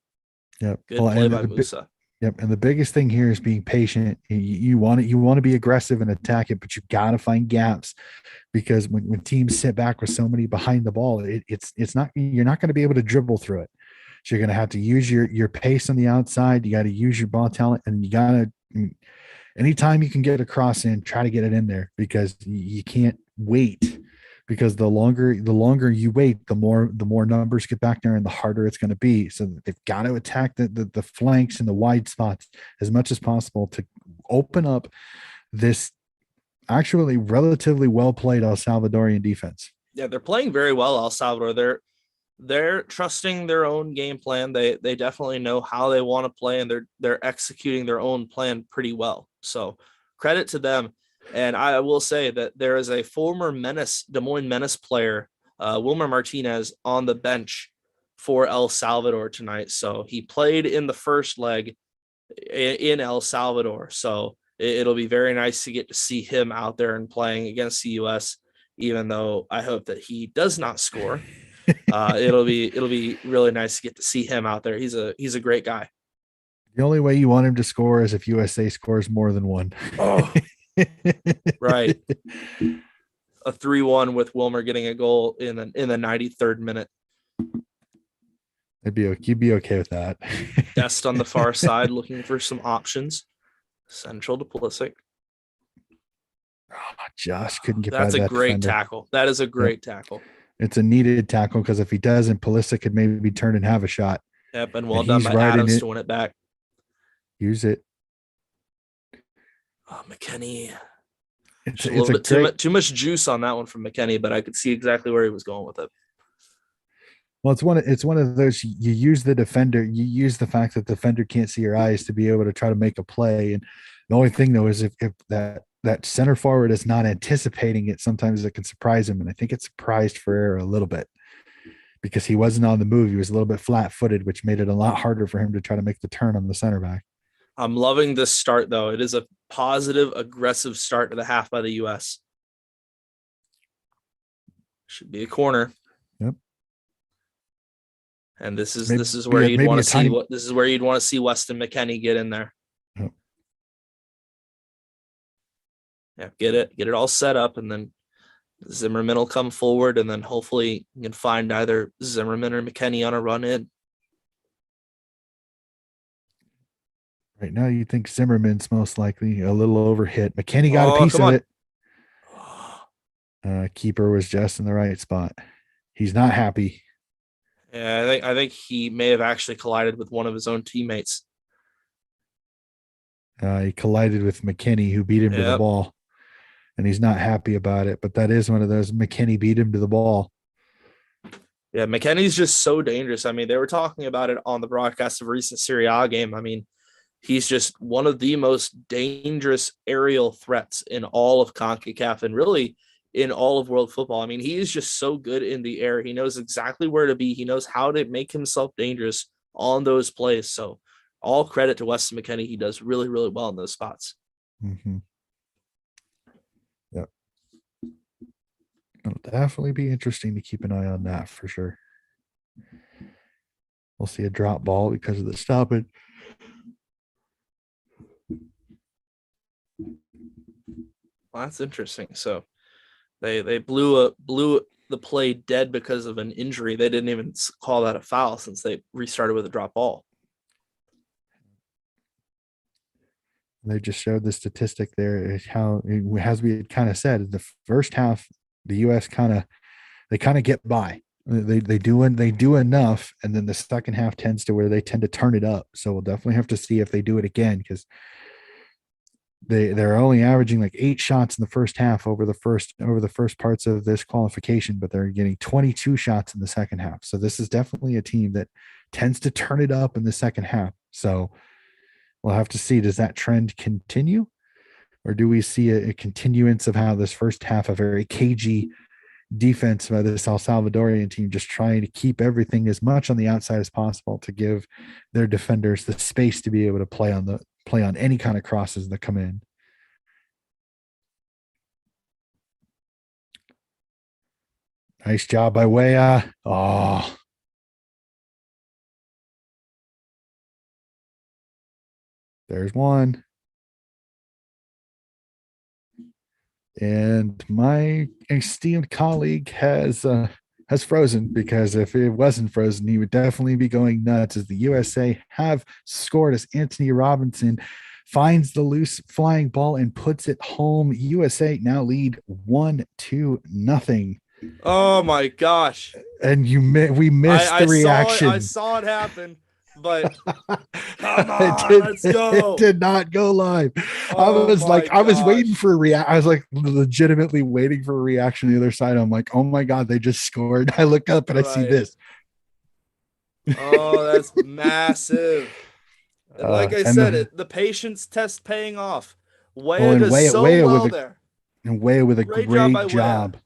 Speaker 1: Yep.
Speaker 2: Good
Speaker 1: Well,
Speaker 2: play
Speaker 1: and
Speaker 2: by Musa.
Speaker 1: yep. And the biggest thing here is being patient. You want to be aggressive and attack it, but you got to find gaps, because when teams sit back with so many behind the ball, it's not, you're not going to be able to dribble through it. So you're going to have to use your pace on the outside. You got to use your ball talent, and you got to, anytime you can get a cross in, try to get it in there, because you can't wait. Because the longer you wait, the more numbers get back there, and the harder it's going to be. So they've got to attack the flanks and the wide spots as much as possible to open up this actually relatively well played El Salvadorian defense.
Speaker 2: Yeah, they're playing very well, El Salvador. they're trusting their own game plan. They definitely know how they want to play, and they're executing their own plan pretty well. So credit to them. And I will say that there is a former Des Moines Menace player, Wilmer Martinez, on the bench for El Salvador tonight. So he played in the first leg in El Salvador. So it'll be very nice to get to see him out there and playing against the U.S., even though I hope that he does not score. It'll be really nice to get to see him out there. He's a great guy.
Speaker 1: The only way you want him to score is if USA scores more than one.
Speaker 2: Oh, right. A 3-1 with Wilmer getting a goal in the 93rd minute.
Speaker 1: You'd be okay with that.
Speaker 2: Dest on the far side looking for some options. Central to Pulisic.
Speaker 1: Oh, Josh couldn't get
Speaker 2: That's
Speaker 1: by
Speaker 2: a
Speaker 1: that
Speaker 2: great
Speaker 1: defender.
Speaker 2: tackle. That is a great tackle.
Speaker 1: It's a needed tackle because if he doesn't, Pulisic could maybe turn and have a shot.
Speaker 2: Yep, and well
Speaker 1: And
Speaker 2: done
Speaker 1: he's
Speaker 2: by
Speaker 1: right in
Speaker 2: Adams
Speaker 1: it.
Speaker 2: to win it back.
Speaker 1: Use it.
Speaker 2: Oh, McKennie.
Speaker 1: It's
Speaker 2: A little
Speaker 1: a
Speaker 2: bit
Speaker 1: great,
Speaker 2: too much juice on that one from McKennie, but I could see exactly where he was going with it.
Speaker 1: well, it's one of those you use the defender, you use the fact that the defender can't see your eyes to be able to try to make a play. And the only thing though is if that center forward is not anticipating it, sometimes it can surprise him. And I think it surprised Ferreira a little bit because he wasn't on the move. He was a little bit flat footed, which made it a lot harder for him to try to make the turn on the center back.
Speaker 2: I'm loving this start, though. It is a positive, aggressive start to the half by the U.S. Should be a corner.
Speaker 1: Yep.
Speaker 2: And this is
Speaker 1: Maybe
Speaker 2: where you'd want to see
Speaker 1: tiny...
Speaker 2: this is where you'd want to see Weston McKennie get in there.
Speaker 1: Yep.
Speaker 2: Yeah, get it all set up, and then Zimmerman will come forward, and then hopefully you can find either Zimmerman or McKennie on a run in.
Speaker 1: Right now, you think Zimmerman's most likely a little overhit. McKennie got a piece of it. Keeper was just in the right spot. He's not happy.
Speaker 2: Yeah, I think he may have actually collided with one of his own teammates.
Speaker 1: He collided with McKennie, who beat him to the ball, and he's not happy about it. But that is one of those. McKennie beat him to the ball.
Speaker 2: Yeah, McKennie's just so dangerous. I mean, they were talking about it on the broadcast of a recent Serie A game. I mean, he's just one of the most dangerous aerial threats in all of CONCACAF and really in all of world football. I mean, he is just so good in the air. He knows exactly where to be. He knows how to make himself dangerous on those plays. So all credit to Weston McKennie. He does really, really well in those spots.
Speaker 1: Mm-hmm. Yep. It'll definitely be interesting to keep an eye on that for sure. We'll see a drop ball because of the stoppage.
Speaker 2: Well, that's interesting. So they blew the play dead because of an injury. They didn't even call that a foul since they restarted with a drop ball.
Speaker 1: They just showed the statistic there, how, as we had kind of said, the first half, the U.S. kind of get by. They do enough, and then the second half tends to where they tend to turn it up. So we'll definitely have to see if they do it again, because they're only averaging like 8 shots in the first half over the first parts of this qualification, but they're getting 22 shots in the second half. So this is definitely a team that tends to turn it up in the second half. So we'll have to see, does that trend continue, or do we see a continuance of how this first half, a very cagey defense by this El Salvadorian team, just trying to keep everything as much on the outside as possible to give their defenders the space to be able to play on any kind of crosses that come in. Nice job by Weah. Oh, there's one. And my esteemed colleague has frozen, because if it wasn't frozen, he would definitely be going nuts, as the USA have scored as Anthony Robinson finds the loose flying ball and puts it home. USA now lead 1-0.
Speaker 2: Oh my gosh.
Speaker 1: And we missed the reaction.
Speaker 2: I saw it happen, but come on, let's go.
Speaker 1: It did not go live.
Speaker 2: Oh,
Speaker 1: I was waiting for a reaction. I was like legitimately waiting for a reaction on the other side. I'm like, oh my God, they just scored. I look up and I see this.
Speaker 2: Oh, that's massive. And like I
Speaker 1: And
Speaker 2: said, the patience test paying off.
Speaker 1: well,
Speaker 2: Weah
Speaker 1: and
Speaker 2: does so well there.
Speaker 1: Weah with a
Speaker 2: Great job by
Speaker 1: great
Speaker 2: Weah.
Speaker 1: job. And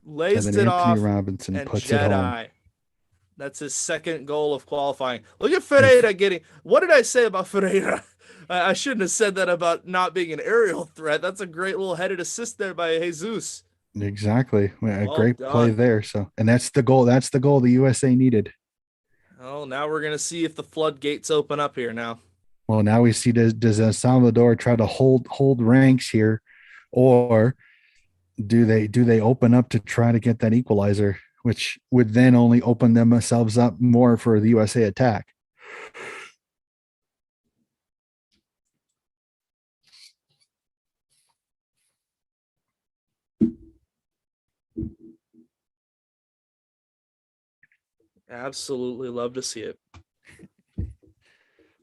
Speaker 1: then
Speaker 2: Laced it
Speaker 1: Anthony
Speaker 2: off,
Speaker 1: Robinson
Speaker 2: and
Speaker 1: puts it home.
Speaker 2: Jedi. That's his second goal of qualifying. Look at
Speaker 1: And
Speaker 2: Ferreira getting. What did I say about Ferreira? I shouldn't have said that about not being an aerial threat. That's a great little headed assist there by Jesus.
Speaker 1: exactly. A
Speaker 2: Well
Speaker 1: great play
Speaker 2: done.
Speaker 1: there. So, and that's the goal. That's the goal the USA needed.
Speaker 2: Oh, now we're gonna see if the floodgates open up here now.
Speaker 1: Well, now we see does El Salvador try to hold ranks here, or do they open up to try to get that equalizer, which would then only open themselves up more for the USA attack.
Speaker 2: Absolutely love to see it.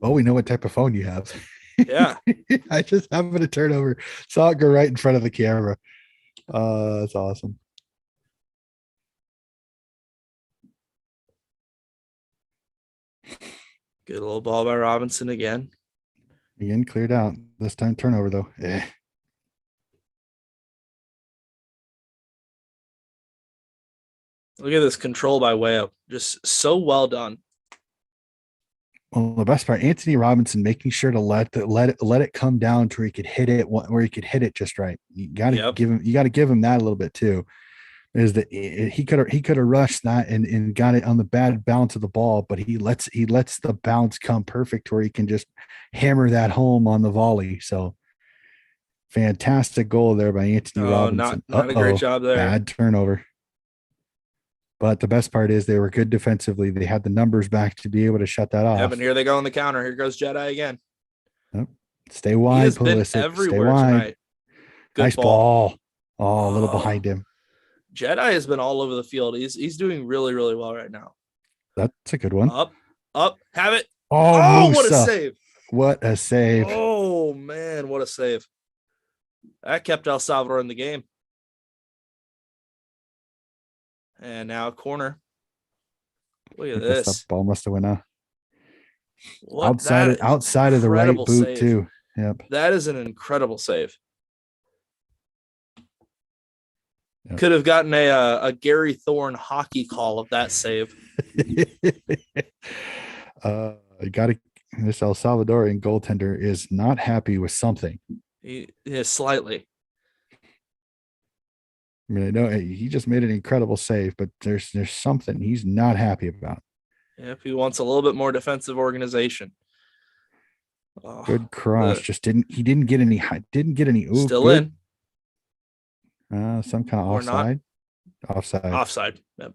Speaker 1: Oh, we know what type of phone you have.
Speaker 2: Yeah.
Speaker 1: I just happened to turn over, saw it go right in front of the camera. That's awesome.
Speaker 2: Good little ball by Robinson again.
Speaker 1: Again, cleared out. This time turnover though.
Speaker 2: Look at this control by way up. Just so well done.
Speaker 1: Well, the best part, Anthony Robinson making sure to let it come down to where he could hit it where he could hit it just right.
Speaker 2: Yep.
Speaker 1: You got to give him that a little bit too. Is that he could have rushed that and got it on the bad bounce of the ball, but he lets the bounce come perfect where he can just hammer that home on the volley. So fantastic goal there by Anthony
Speaker 2: Oh, not
Speaker 1: Robinson.
Speaker 2: not a great job there.
Speaker 1: Bad turnover. But the best part is they were good defensively. They had the numbers back to be able to shut that
Speaker 2: Yep, and
Speaker 1: off.
Speaker 2: here they go on the counter. Here goes Jedi again.
Speaker 1: Yep. Stay
Speaker 2: He
Speaker 1: wide,
Speaker 2: has been
Speaker 1: Pulisic. Stay
Speaker 2: everywhere
Speaker 1: wide.
Speaker 2: tonight. Good
Speaker 1: Nice
Speaker 2: ball.
Speaker 1: ball. Oh, a little
Speaker 2: Oh,
Speaker 1: behind him.
Speaker 2: Jedi has been all over the field. He's doing really, really well right now.
Speaker 1: That's a good one.
Speaker 2: Up, up, have it.
Speaker 1: Oh,
Speaker 2: Oh, what a
Speaker 1: Musa.
Speaker 2: save.
Speaker 1: What a save.
Speaker 2: Oh, man, what a save. That kept El Salvador in the game. And now corner. Look at
Speaker 1: I guess that
Speaker 2: this.
Speaker 1: ball must have went out.
Speaker 2: What that is an
Speaker 1: Outside of the right
Speaker 2: incredible
Speaker 1: boot
Speaker 2: save.
Speaker 1: too. Yep.
Speaker 2: That is an incredible save.
Speaker 1: Yep.
Speaker 2: Could have gotten a Gary Thorne hockey call of that save.
Speaker 1: I got to. This El Salvadorian goaltender is not happy with something.
Speaker 2: He is slightly.
Speaker 1: I mean, I know he just made an incredible save, but there's something he's not happy about.
Speaker 2: If he wants a little bit more defensive organization. Oh,
Speaker 1: Good cross. Just didn't get any. Didn't get any. Ooh,
Speaker 2: still
Speaker 1: good.
Speaker 2: in
Speaker 1: Some kind of
Speaker 2: or not?
Speaker 1: offside. Offside.
Speaker 2: Offside. Yep.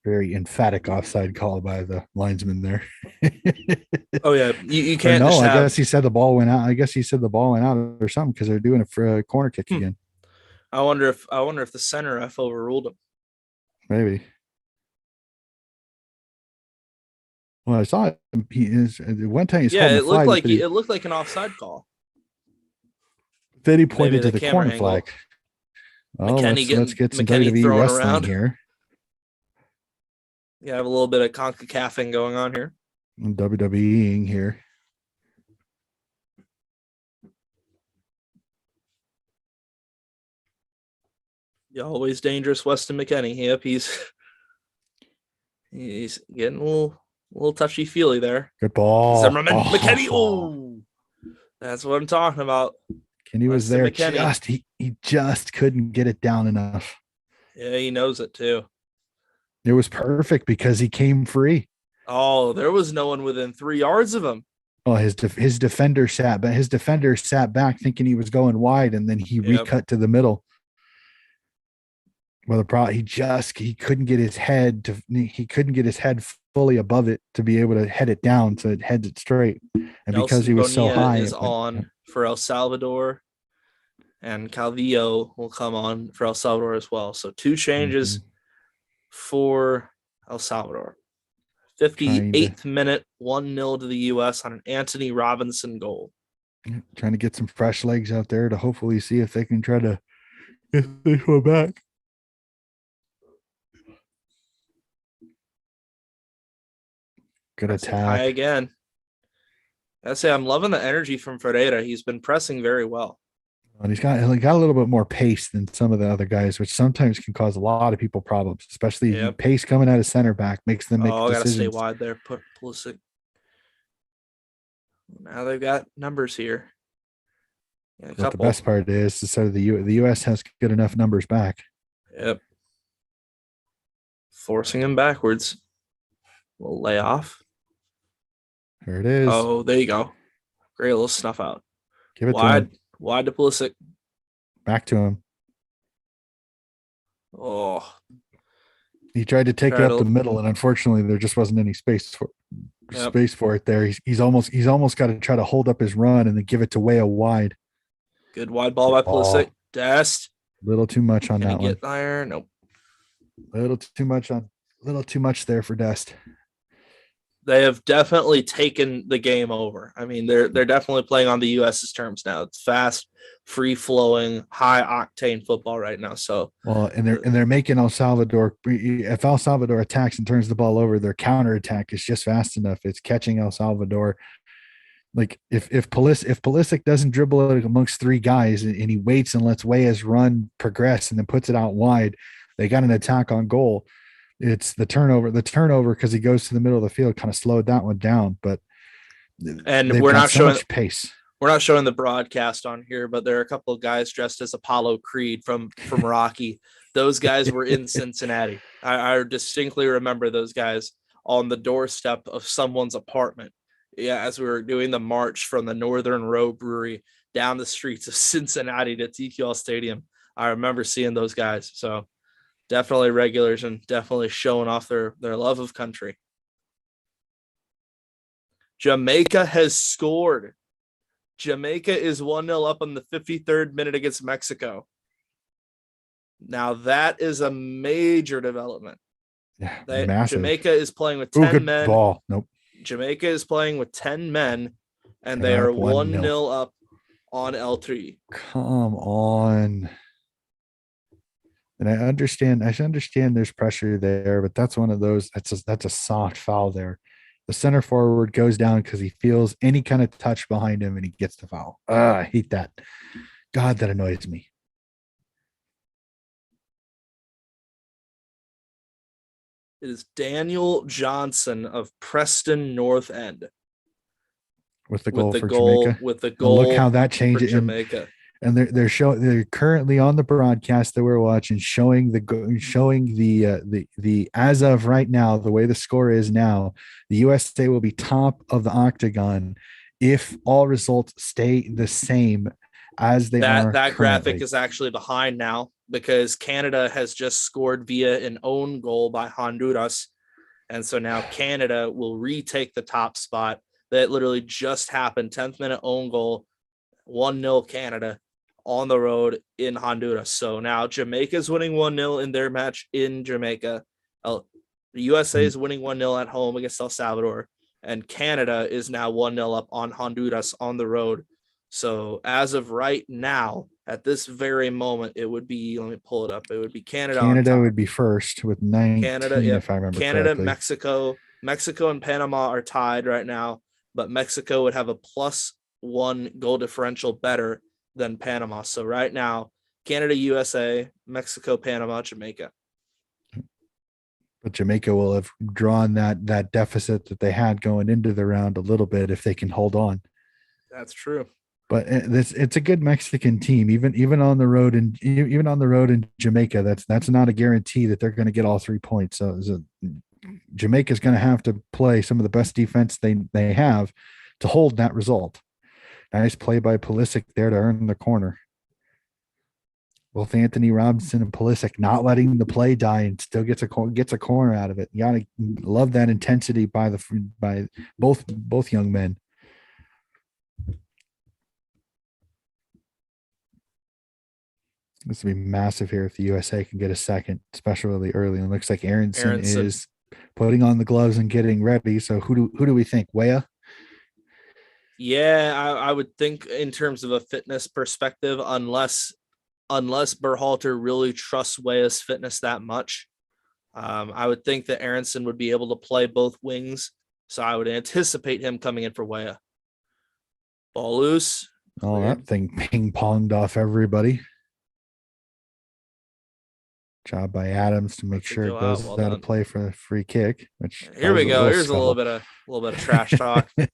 Speaker 1: Very emphatic offside call by the linesman there.
Speaker 2: Oh yeah, you
Speaker 1: Or
Speaker 2: can't
Speaker 1: no,
Speaker 2: just
Speaker 1: I
Speaker 2: have.
Speaker 1: guess he said the ball went out. I guess he said the ball went out or something because they're doing it for a corner kick again.
Speaker 2: I wonder if the center F overruled him.
Speaker 1: Maybe. Well, I saw it. He is one time he's
Speaker 2: Yeah,
Speaker 1: holding the flag, but
Speaker 2: it looked like an offside call.
Speaker 1: then he
Speaker 2: Maybe
Speaker 1: pointed to
Speaker 2: the
Speaker 1: the
Speaker 2: camera
Speaker 1: corner flag.
Speaker 2: angle.
Speaker 1: Oh,
Speaker 2: McKenny
Speaker 1: let's
Speaker 2: getting
Speaker 1: get some
Speaker 2: McKenny
Speaker 1: WWE
Speaker 2: throwing
Speaker 1: wrestling
Speaker 2: around.
Speaker 1: here.
Speaker 2: Yeah, have a little bit of CONCACAFing going on here.
Speaker 1: WWEing here.
Speaker 2: Yeah, always dangerous, Weston McKenny. Yep, he's getting a little touchy feely there.
Speaker 1: Good ball.
Speaker 2: Zimmerman, McKenny.
Speaker 1: Oh,
Speaker 2: Oh, that's what I'm talking about.
Speaker 1: Kenny was
Speaker 2: Weston
Speaker 1: there.
Speaker 2: McKenny.
Speaker 1: He just couldn't get it down enough.
Speaker 2: Yeah, he knows it too.
Speaker 1: It was perfect because he came free.
Speaker 2: Oh, there was no one within 3 yards of him.
Speaker 1: Oh, his defender sat, but his defender sat back thinking he was going wide, and then he
Speaker 2: Yep.
Speaker 1: recut to the middle. Well, the problem he couldn't get his head fully above it to be able to head it down so it heads it straight. And because
Speaker 2: Nelson
Speaker 1: he was so
Speaker 2: Bonilla
Speaker 1: high,
Speaker 2: is
Speaker 1: it went.
Speaker 2: on for El Salvador, and Calvillo will come on for El Salvador as well. So 2 changes for El Salvador. 58th minute, 1-0 to the U.S. on an Anthony Robinson goal.
Speaker 1: Trying to get some fresh legs out there to hopefully see if they can try to If they go back. Good
Speaker 2: Pressing high
Speaker 1: attack.
Speaker 2: again. I say I'm loving the energy from Ferreira. He's been pressing very well.
Speaker 1: And he got a little bit more pace than some of the other guys, which sometimes can cause a lot of people problems, especially
Speaker 2: Yep.
Speaker 1: pace coming out of center back makes them make
Speaker 2: Oh, I gotta stay
Speaker 1: decisions.
Speaker 2: wide there. Put Pulisic. Now they've got numbers here. Yeah, a
Speaker 1: But the best
Speaker 2: couple.
Speaker 1: part is, so the U.S. has good enough numbers back.
Speaker 2: Yep. Forcing him backwards. We'll lay off.
Speaker 1: There it is.
Speaker 2: Oh, there you go. Great little snuff out.
Speaker 1: Give it to
Speaker 2: Wide,
Speaker 1: him.
Speaker 2: wide to Pulisic.
Speaker 1: Back to him.
Speaker 2: Oh,
Speaker 1: He tried to take it
Speaker 2: try
Speaker 1: up the
Speaker 2: to.
Speaker 1: middle, and unfortunately, there just wasn't any
Speaker 2: Yep.
Speaker 1: space for it there. He's almost got to try to hold up his run and then give it to Waya wide.
Speaker 2: Good wide ball by Pulisic.
Speaker 1: Oh,
Speaker 2: Dest.
Speaker 1: little too much on
Speaker 2: Can he
Speaker 1: that one.
Speaker 2: get there? Nope.
Speaker 1: Little too much there for Dest.
Speaker 2: They have definitely taken the game over. I mean, they're definitely playing on the US's terms now. It's fast, free flowing, high octane football right now. So
Speaker 1: Well, and they're
Speaker 2: uh,
Speaker 1: and they're making El Salvador. If El Salvador attacks and turns the ball over, their counter attack is just fast enough. It's catching El Salvador. Like if Pulisic doesn't dribble it amongst three guys and he waits and lets Wayas run progress and then puts it out wide, they got an attack on goal. It's the turnover. The turnover because he goes to the middle of the field kind of slowed that one down, but
Speaker 2: and
Speaker 1: they've got so much pace.
Speaker 2: we're not showing the broadcast on here, but there are a couple of guys dressed as Apollo Creed from Rocky. Those guys were in Cincinnati. I distinctly remember those guys on the doorstep of someone's apartment. Yeah, as we were doing the march from the Northern Row Brewery down the streets of Cincinnati to TQL Stadium. I remember seeing those guys. So definitely regulars and definitely showing off their love of country. Jamaica has scored. Jamaica is 1-0 up on the 53rd minute against Mexico. Now that is a major development.
Speaker 1: Yeah, massive.
Speaker 2: Jamaica is playing with
Speaker 1: Oh,
Speaker 2: 10
Speaker 1: good
Speaker 2: men.
Speaker 1: ball. Nope.
Speaker 2: Jamaica is playing with 10 men, and
Speaker 1: And
Speaker 2: they
Speaker 1: they're
Speaker 2: are
Speaker 1: up 1-0.
Speaker 2: 1-0 up on L3.
Speaker 1: Come on. And I understand there's pressure there, but that's one of those that's a soft foul there. The center forward goes down because he feels any kind of touch behind him and he gets the foul. I hate that. God, that annoys me.
Speaker 2: It is Daniel Johnson of Preston North End
Speaker 1: With the goal for Jamaica.
Speaker 2: with the
Speaker 1: And look how
Speaker 2: goal
Speaker 1: that
Speaker 2: for
Speaker 1: changes.
Speaker 2: Jamaica.
Speaker 1: And they're currently on the broadcast that we're watching showing the as of right now the way the score is now, the USA will be top of the octagon if all results stay the same as they are
Speaker 2: That graphic
Speaker 1: currently.
Speaker 2: is actually behind now because Canada has just scored via an own goal by Honduras. And so now Canada will retake the top spot. That literally just happened. 10th minute own goal, 1-0 Canada on the road in Honduras. So now Jamaica's winning 1-0 in their match in Jamaica. The USA is winning 1-0 at home against El Salvador. And Canada is now 1-0 up on Honduras on the road. So as of right now, at this very moment, it would be, let me pull it up. It would be Canada on
Speaker 1: Canada
Speaker 2: top.
Speaker 1: would be first with
Speaker 2: Canada,
Speaker 1: 19,
Speaker 2: yep.
Speaker 1: if I remember
Speaker 2: Canada,
Speaker 1: correctly.
Speaker 2: Mexico and Panama are tied right now, but Mexico would have a +1 goal differential better than Panama. So right now, Canada, USA, Mexico, Panama, Jamaica.
Speaker 1: But Jamaica will have drawn that deficit that they had going into the round a little bit if they can hold on.
Speaker 2: That's true.
Speaker 1: But it's a good Mexican team, even on the road, and even on the road in Jamaica. That's not a guarantee that they're going to get all 3 points. So Jamaica's going to have to play some of the best defense they have to hold that result. Nice play by Pulisic there to earn the corner. Both Anthony Robinson and Pulisic not letting the play die and still gets a corner out of it. You gotta love that intensity by both young men. This would be massive here if the USA can get a second, especially early. And it looks like Aronson
Speaker 2: Aronson.
Speaker 1: is putting on the gloves and getting ready. So who do we think? Weah?
Speaker 2: Yeah, I would think in terms of a fitness perspective, unless unless Berhalter really trusts Weah's fitness that much. I would think that Aronson would be able to play both wings, so I would anticipate him coming in for Weah. Ball loose.
Speaker 1: Oh,
Speaker 2: Cleared.
Speaker 1: that thing ping-ponged off everybody. Job by Adams to make
Speaker 2: Lets it
Speaker 1: sure it
Speaker 2: go out.
Speaker 1: goes
Speaker 2: Well
Speaker 1: out of
Speaker 2: done.
Speaker 1: play for a free kick, which
Speaker 2: Here we
Speaker 1: caused a
Speaker 2: go.
Speaker 1: little
Speaker 2: Here's
Speaker 1: scuffle.
Speaker 2: a little bit of trash talk, a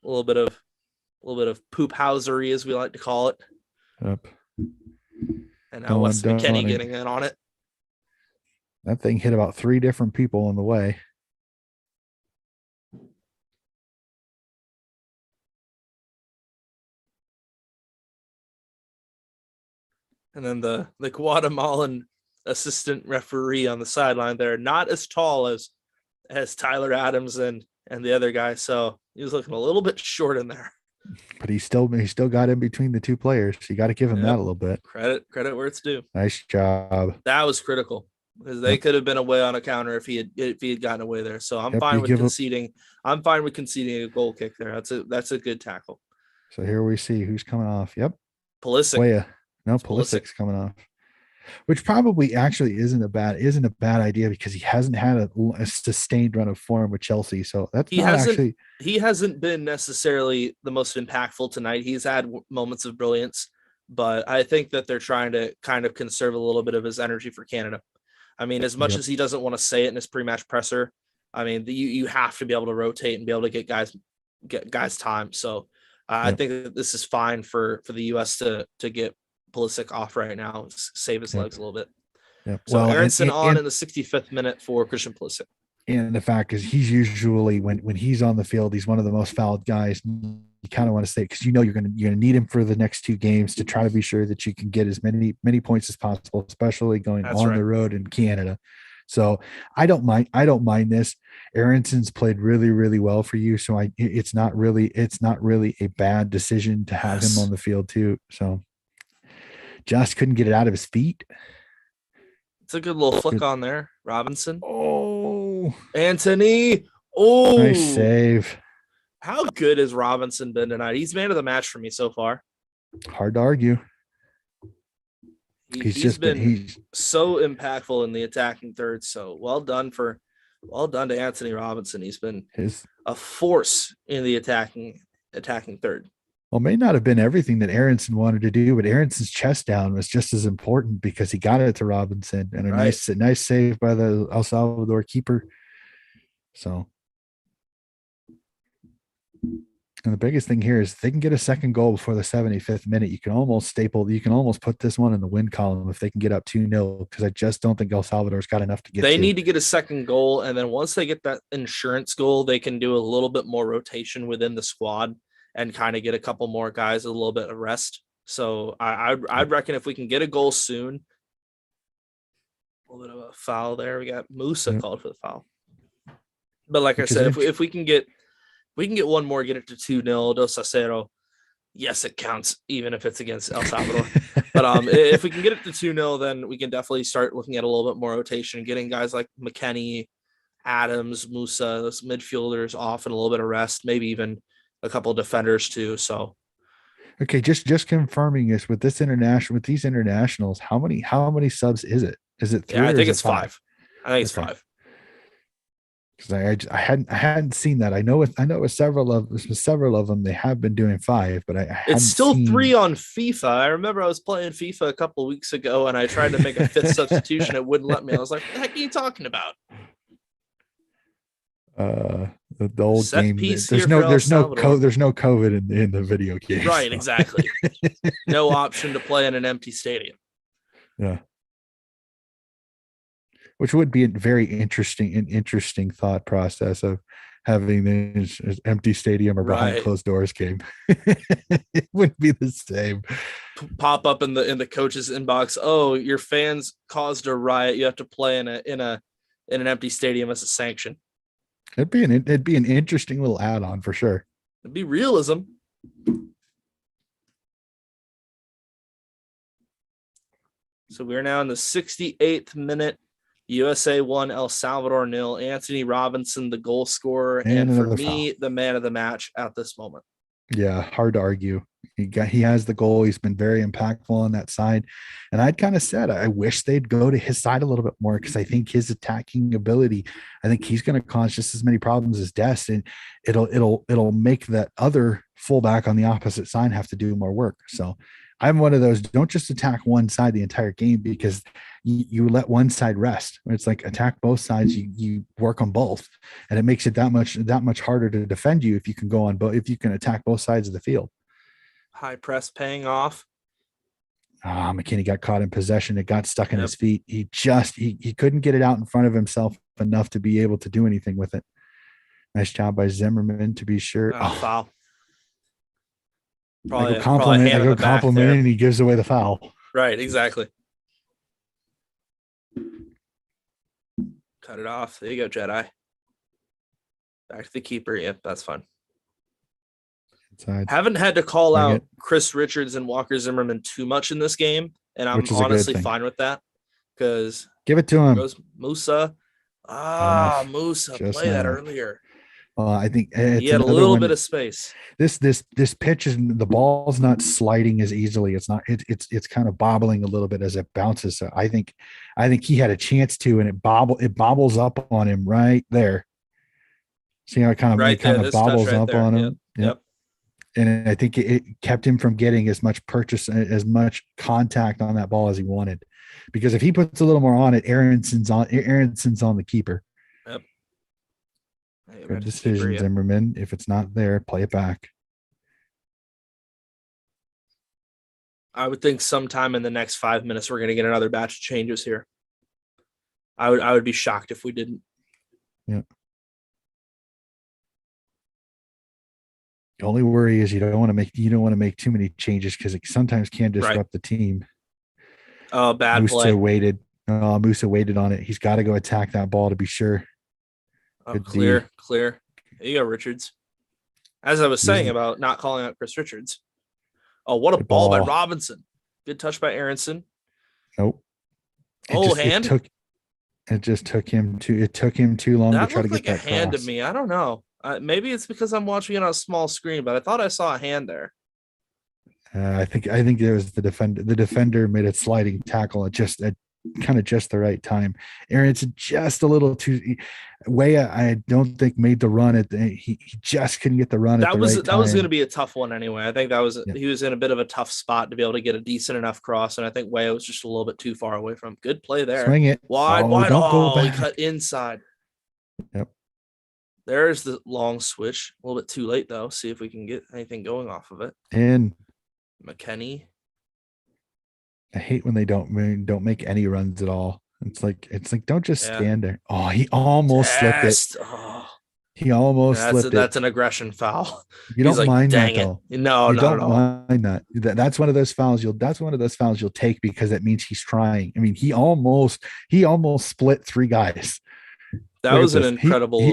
Speaker 2: little bit of poop housery, as we like to call it.
Speaker 1: Yep.
Speaker 2: And now Weston McKennie getting in on it.
Speaker 1: That thing hit about 3 different people on the way.
Speaker 2: And then the Guatemalan assistant referee on the sideline there, not as tall as Tyler Adams and the other guy. So he was looking a little bit short in there.
Speaker 1: But he still got in between the two players. You got to give him that a little bit.
Speaker 2: Credit where it's due.
Speaker 1: Nice job.
Speaker 2: That was critical because they could have been away on a counter if he had gotten away there. So I'm fine with conceding. I'm fine with conceding a goal kick there. That's a good tackle.
Speaker 1: So here we see who's coming off. Yep.
Speaker 2: Pulisic.
Speaker 1: Weah. No, Pulisic's coming off. Which probably actually isn't a bad idea because he hasn't had a sustained run of form with Chelsea. So that's
Speaker 2: he hasn't been necessarily the most impactful tonight. He's had moments of brilliance, but I think that they're trying to kind of conserve a little bit of his energy for Canada. I mean, as much as he doesn't want to say it in his pre-match presser, I mean, you have to be able to rotate and be able to get guys time. So I think that this is fine for the U.S. to get Pulisic off right now, save his legs a little bit.
Speaker 1: Yep.
Speaker 2: So Aronson on in the 65th minute for Christian Pulisic.
Speaker 1: And the fact is, he's usually when he's on the field, he's one of the most fouled guys. You kind of want to say because you're gonna need him for the next 2 games to try to be sure that you can get as many points as possible, especially going the road in Canada. So I don't mind this. Aronson's played really, really well for you. So it's not really a bad decision to have him on the field too. So just couldn't get it out of his feet.
Speaker 2: It's a good little flick on there. Robinson.
Speaker 1: Oh,
Speaker 2: Anthony. Oh,
Speaker 1: nice save.
Speaker 2: How good has Robinson been tonight? He's man of the match for me so far.
Speaker 1: Hard to argue.
Speaker 2: He's been so impactful in the attacking third. So well done to Anthony Robinson. He's been a force in the attacking third.
Speaker 1: Well, may not have been everything that Aronson wanted to do, but Aronson's chest down was just as important because he got it to Robinson and a nice save by the El Salvador keeper. So, and the biggest thing here is if they can get a second goal before the 75th minute, you can almost put this one in the win column if they can get up 2-0, because I just don't think El Salvador's got enough to get.
Speaker 2: They need to get a second goal, and then once they get that insurance goal, they can do a little bit more rotation within the squad and kind of get a couple more guys a little bit of rest. So I'd reckon if we can get a goal soon, a little bit of a foul there. We got Musa called for the foul. But like I said, if we can get one more, get it to 2-0, Dos Acero, yes, it counts, even if it's against El Salvador. But if we can get it to 2-0, then we can definitely start looking at a little bit more rotation, getting guys like McKennie, Adams, Musa, those midfielders off and a little bit of rest, maybe even a couple of defenders too. So,
Speaker 1: okay, just confirming this with these internationals, how many subs is it? Is it 3?
Speaker 2: Yeah, I think it's 5. I think it's 5.
Speaker 1: Because I hadn't seen that. I know with several of them they have been doing 5, but
Speaker 2: it's still 3 on FIFA. I remember I was playing FIFA a couple of weeks ago and I tried to make a 5th substitution. It wouldn't let me. I was like, what the heck are you talking about?
Speaker 1: The old
Speaker 2: set
Speaker 1: game.
Speaker 2: There's no
Speaker 1: COVID in the video game.
Speaker 2: Right, so. Exactly. No option to play in an empty stadium.
Speaker 1: Yeah. Which would be a very interesting thought process of having this empty stadium or behind closed doors game. It wouldn't be the same.
Speaker 2: Pop up in the coach's inbox. Oh, your fans caused a riot. You have to play in an empty stadium as a sanction.
Speaker 1: It'd be an interesting little add-on for sure.
Speaker 2: It'd be realism. So we're now in the 68th minute. USA 1, El Salvador 0. Anthony Robinson, the goal scorer, and for me, the man of the match at this moment.
Speaker 1: Yeah, hard to argue. He has the goal. He's been very impactful on that side. And I'd kind of said I wish they'd go to his side a little bit more because I think his attacking ability, I think he's going to cause just as many problems as Dest, and it'll make that other fullback on the opposite side have to do more work. So I'm one of those, don't just attack one side the entire game because you let one side rest. It's like attack both sides, you work on both, and it makes it that much harder to defend you if you can go on both, if you can attack both sides of the field.
Speaker 2: High press paying off.
Speaker 1: McKinney got caught in possession. It got stuck in
Speaker 2: Yep.
Speaker 1: his feet. He couldn't get it out in front of himself enough to be able to do anything with it. Nice job by Zimmerman to be sure.
Speaker 2: Foul.
Speaker 1: I go
Speaker 2: Probably a
Speaker 1: compliment. I
Speaker 2: hand in
Speaker 1: go
Speaker 2: the back
Speaker 1: compliment,
Speaker 2: there.
Speaker 1: and he gives away the foul.
Speaker 2: Right, exactly. Cut it off. There you go, Jedi. Back to the keeper. Yep, that's fun.
Speaker 1: Inside.
Speaker 2: Haven't had to call
Speaker 1: Bring
Speaker 2: out
Speaker 1: it.
Speaker 2: Chris Richards and Walker Zimmerman too much in this game, and I'm
Speaker 1: Which is a good
Speaker 2: honestly
Speaker 1: thing.
Speaker 2: fine with that because
Speaker 1: Give it to him.
Speaker 2: goes Musa.
Speaker 1: Not enough.
Speaker 2: Musa,
Speaker 1: Just
Speaker 2: play
Speaker 1: not
Speaker 2: that
Speaker 1: enough.
Speaker 2: earlier.
Speaker 1: I think
Speaker 2: He
Speaker 1: it's
Speaker 2: had a
Speaker 1: another
Speaker 2: little
Speaker 1: one.
Speaker 2: bit of space.
Speaker 1: This pitch is, the ball's not sliding as easily. It's not. It's kind of bobbling a little bit as it bounces. So I think he had a chance to, and it bobbles up on him right there. See how
Speaker 2: Right
Speaker 1: it
Speaker 2: there,
Speaker 1: kind of
Speaker 2: this touch
Speaker 1: bobbles
Speaker 2: right
Speaker 1: up
Speaker 2: there.
Speaker 1: on
Speaker 2: Yep.
Speaker 1: him. Yep.
Speaker 2: Yep.
Speaker 1: And I think it kept him from getting as much contact on that ball as he wanted, because if he puts a little more on it, Aaronson's on the keeper.
Speaker 2: Yep.
Speaker 1: Good decision,
Speaker 2: Yep.
Speaker 1: Zimmerman. If it's not there, play it back.
Speaker 2: I would think sometime in the next 5 minutes we're going to get another batch of changes here. I would be shocked if we didn't.
Speaker 1: Yeah. The only worry is you don't want to make too many changes because it sometimes can disrupt the team.
Speaker 2: Oh, bad play.
Speaker 1: Musa waited on it. He's got to go attack that ball to be sure.
Speaker 2: Clear. There you go, Richards. As I was saying about not calling out Chris Richards. Oh, what a ball by Robinson. Good touch by Aronson.
Speaker 1: Nope.
Speaker 2: Hand.
Speaker 1: It took him too long to try to get that
Speaker 2: a hand
Speaker 1: cross.
Speaker 2: to me. I don't know. Maybe it's because I'm watching it on a small screen, but I thought I saw a hand there.
Speaker 1: I think there was the defender. The defender made a sliding tackle at kind of just the right time. Aaron's just a little too. Weah, I don't think made the run he just couldn't get the run at the right time.
Speaker 2: That was going to be a tough one anyway. I think he was in a bit of a tough spot to be able to get a decent enough cross, and I think Weah was just a little bit too far away from him. Good play there.
Speaker 1: Swing it
Speaker 2: wide.
Speaker 1: Don't go back.
Speaker 2: He cut inside.
Speaker 1: Yep.
Speaker 2: There's the long switch. A little bit too late though. See if we can get anything going off of it.
Speaker 1: And
Speaker 2: McKinney.
Speaker 1: I hate when they don't make any runs at all. It's like don't just stand there. Oh, he almost slipped it.
Speaker 2: Oh.
Speaker 1: He almost slipped it.
Speaker 2: That's an aggression foul.
Speaker 1: You don't mind that though.
Speaker 2: No,
Speaker 1: you
Speaker 2: not
Speaker 1: don't
Speaker 2: at all.
Speaker 1: mind that. That's one of those fouls you'll take because that means he's trying. I mean, he almost split three guys.
Speaker 2: That was an incredible.
Speaker 1: He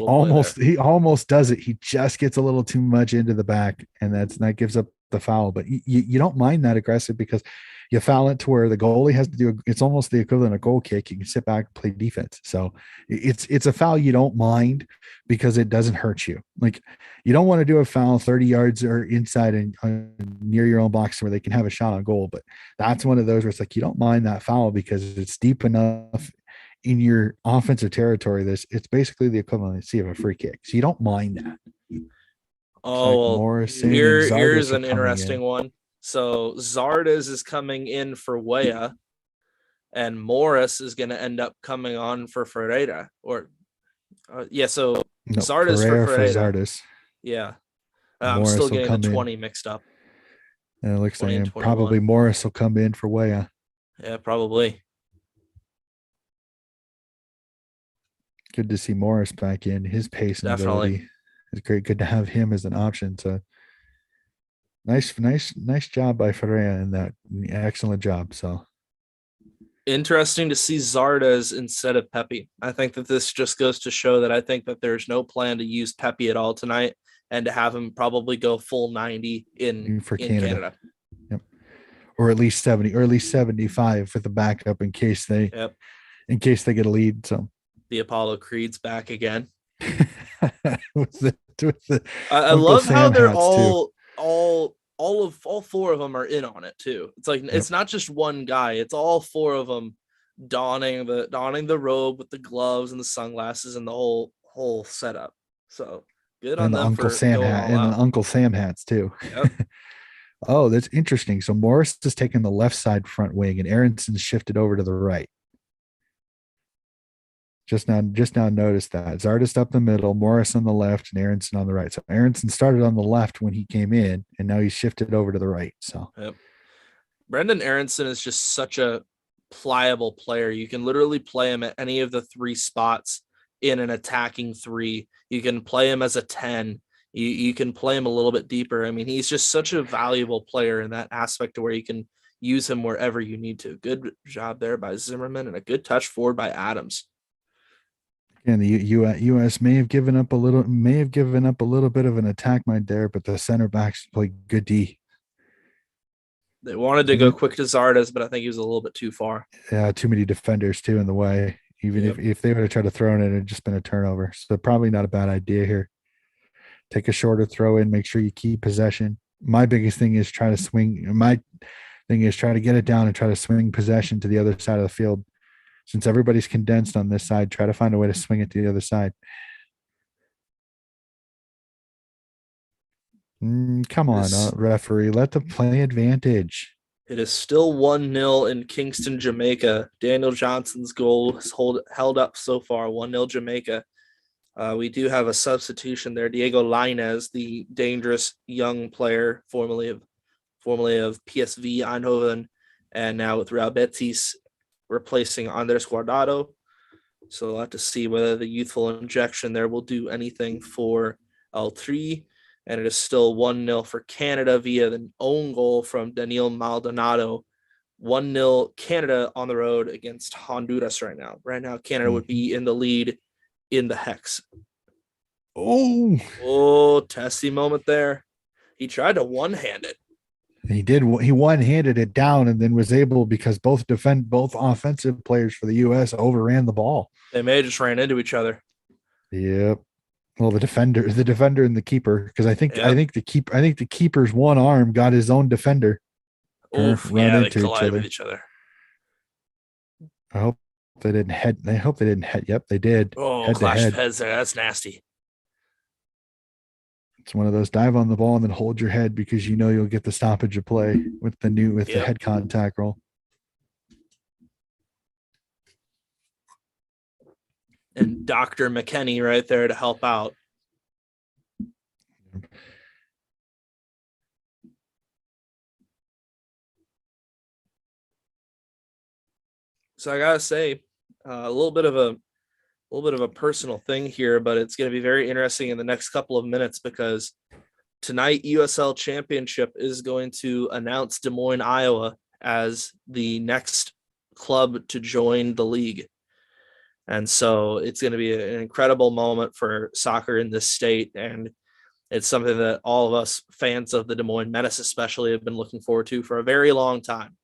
Speaker 1: almost does it. He just gets a little too much into the back, and that gives up the foul. But you don't mind that aggressive because you foul it to where the goalie has to do. It's almost the equivalent of goal kick. You can sit back and play defense. So it's a foul you don't mind because it doesn't hurt you. Like you don't want to do a foul 30 yards or inside and near your own box where they can have a shot on goal. But that's one of those where it's like you don't mind that foul because it's deep enough in your offensive territory. It's basically the equivalency of a free kick. So you don't mind that.
Speaker 2: Oh, like here's an interesting one. So Zardes is coming in for Weah, and Morris is going to end up coming on for Ferreira. So Zardes for Ferreira.
Speaker 1: Zardes.
Speaker 2: Yeah. I'm still getting the 20 mixed up.
Speaker 1: And it looks like probably Morris will come in for Weah.
Speaker 2: Yeah, probably.
Speaker 1: Good to see Morris back in. His pace and ability is great. Good to have him as an option. So nice job by Ferreira in that. Excellent job. So
Speaker 2: interesting to see Zardes instead of Pepe. I think that this just goes to show that I think that there's no plan to use Pepe at all tonight and to have him probably go full 90 in Canada.
Speaker 1: Yep. Or at least 70 or at least 75 for the backup in case they get a lead. So
Speaker 2: the Apollo Creed's back again.
Speaker 1: I
Speaker 2: love how they're all all four of them are in on it too. It's like
Speaker 1: Yep.
Speaker 2: it's not just one guy; it's all four of them donning the robe with the gloves and the sunglasses and the whole setup. So good on
Speaker 1: And the
Speaker 2: them
Speaker 1: Uncle
Speaker 2: for
Speaker 1: Sam
Speaker 2: going
Speaker 1: hat
Speaker 2: all
Speaker 1: and the
Speaker 2: out.
Speaker 1: Uncle Sam hats too.
Speaker 2: Yep.
Speaker 1: Oh, that's interesting. So Morris is taking the left side front wing and Aronson's shifted over to the right. Just now noticed that. Zardist up the middle, Morris on the left, and Aronson on the right. So Aronson started on the left when he came in, and now he's shifted over to the right. So
Speaker 2: Yep. Brendan Aronson is just such a pliable player. You can literally play him at any of the three spots in an attacking three. You can play him as a 10. You can play him a little bit deeper. I mean, he's just such a valuable player in that aspect to where you can use him wherever you need to. Good job there by Zimmerman and a good touch forward by Adams.
Speaker 1: and the U.S. may have given up a little bit of an attack mind there, but the center backs play good D.
Speaker 2: They wanted to go quick to Zardes, but I think he was a little bit too far.
Speaker 1: Too many defenders too in the way. Even
Speaker 2: Yep.
Speaker 1: if they would have tried to throw it, it'd just been a turnover. So probably not a bad idea here. Take a shorter throw in. Make sure you keep possession. My biggest thing is try to swing. My thing is try to get it down and try to swing possession to the other side of the field. Since everybody's condensed on this side, try to find a way to swing it to the other side. Come on, referee, let the play advantage.
Speaker 2: It is still 1-0 in Kingston, Jamaica. Daniel Johnson's goal is held up so far, 1-0 Jamaica. We do have a substitution there. Diego Lainez, the dangerous young player, formerly of PSV Eindhoven, and now with Real Betis, replacing Andres Guardado. So we'll have to see whether the youthful injection there will do anything for L3. And it is still 1-0 for Canada via the own goal from Daniel Maldonado. 1-0 Canada on the road against Honduras right now. Right now, Canada would be in the lead in the Hex.
Speaker 1: Oh,
Speaker 2: testy moment there. He tried to one-hand it.
Speaker 1: He did. He one-handed it down and then was able, because both offensive players for the U.S. overran the ball.
Speaker 2: They may have just ran into each other.
Speaker 1: Yep. Well, the defender and the keeper, because I think the keeper's one arm got his own defender.
Speaker 2: Oof,
Speaker 1: run
Speaker 2: yeah,
Speaker 1: into
Speaker 2: they collided with each other.
Speaker 1: I hope they didn't head. They hope they didn't head. Yep, they did.
Speaker 2: Oh, clash of heads there. That's nasty.
Speaker 1: It's one of those dive on the ball and then hold your head, because you know you'll get the stoppage of play with the head contact roll.
Speaker 2: And Dr. McKenney right there to help out. So I gotta say, a little bit of a personal thing here, but it's going to be very interesting in the next couple of minutes, because tonight USL Championship is going to announce Des Moines, Iowa as the next club to join the league. And so it's going to be an incredible moment for soccer in this state. And it's something that all of us fans of the Des Moines Menace especially have been looking forward to for a very long time.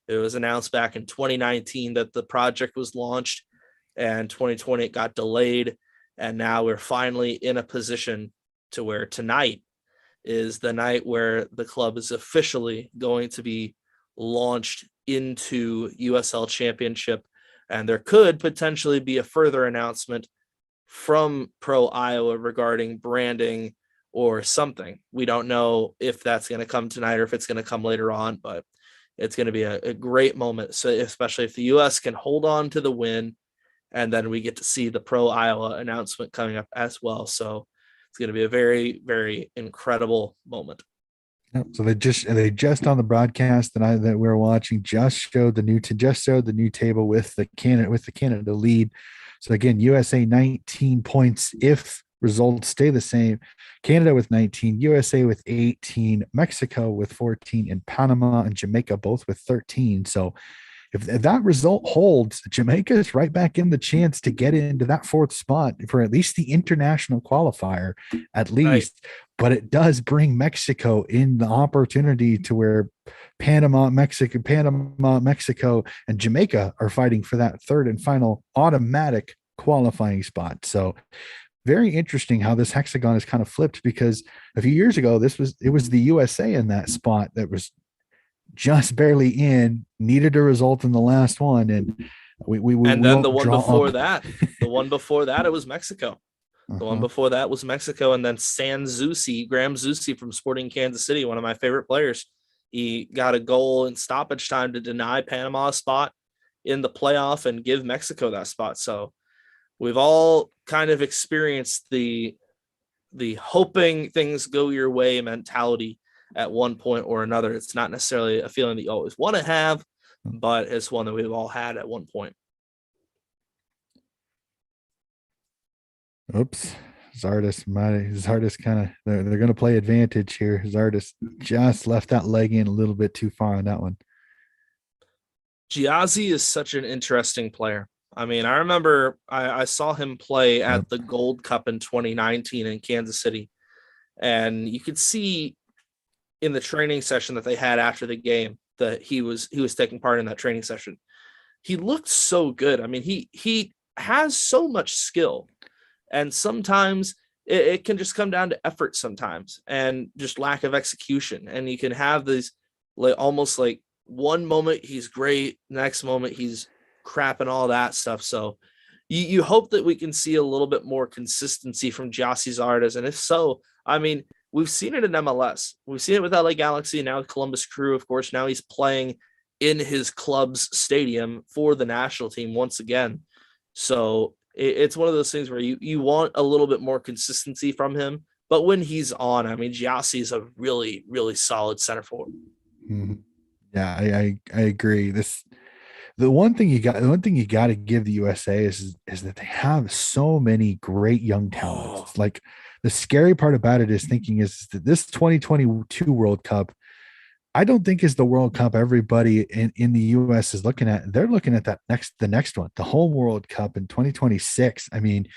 Speaker 2: It was announced back in 2019 that the project was launched, and 2020 it got delayed. And now we're finally in a position to where tonight is the night where the club is officially going to be launched into USL Championship. And there could potentially be a further announcement from Pro Iowa regarding branding or something. We don't know if that's going to come tonight or if it's going to come later on, but it's going to be a great moment. So especially if the U.S. can hold on to the win, and then we get to see the Pro Iowa announcement coming up as well. So it's going to be a very, very incredible moment.
Speaker 1: So they just on the broadcast that we were watching just showed the new table with the Canada lead. So again, USA 19 points if results stay the same. Canada with 19, USA with 18, Mexico with 14, and Panama and Jamaica both with 13. So if that result holds, Jamaica is right back in the chance to get into that fourth spot for at least the international qualifier, at least. Right. But it does bring Mexico in the opportunity to where Panama, Mexico, and Jamaica are fighting for that third and final automatic qualifying spot. So very interesting how this hexagon is kind of flipped, because a few years ago it was the USA in that spot that was just barely in, needed a result in the last one, and
Speaker 2: And
Speaker 1: we
Speaker 2: then the
Speaker 1: won't
Speaker 2: one
Speaker 1: draw up.
Speaker 2: before that, the one before that, it was Mexico. The one
Speaker 1: Uh-huh.
Speaker 2: before that was Mexico, and then Graham Zusi from Sporting Kansas City, one of my favorite players. He got a goal in stoppage time to deny Panama a spot in the playoff and give Mexico that spot. So we've all kind of experienced the hoping things go your way mentality at one point or another. It's not necessarily a feeling that you always want to have, but it's one that we've all had at one point.
Speaker 1: Oops. Zardis kind of they're going to play advantage here. Zardis just left that leg in a little bit too far on that one.
Speaker 2: Giazzi is such an interesting player. I mean, I remember I saw him play
Speaker 1: Yep.
Speaker 2: at the Gold Cup in 2019 in Kansas City, and you could see in the training session that they had after the game that he was taking part in that training session. He looked so good. I mean, he has so much skill, and sometimes it can just come down to effort sometimes and just lack of execution. And you can have these like almost like one moment he's great, next moment he's crap and all that stuff. So you hope that we can see a little bit more consistency from Jossie Zardes. And if so, I mean, we've seen it in MLS. We've seen it with LA Galaxy, now with Columbus Crew, of course. Now he's playing in his club's stadium for the national team once again. So it's one of those things where you want a little bit more consistency from him. But when he's on, I mean, Giassi is a really, really solid center forward.
Speaker 1: Mm-hmm. Yeah, I agree. The one thing you got to give the USA is that they have so many great young talents.
Speaker 2: Oh,
Speaker 1: It's like the scary part about it is thinking is that this 2022 World Cup, I don't think is the World Cup everybody in the US is looking at. They're looking at the next one, the home World Cup in 2026. I mean,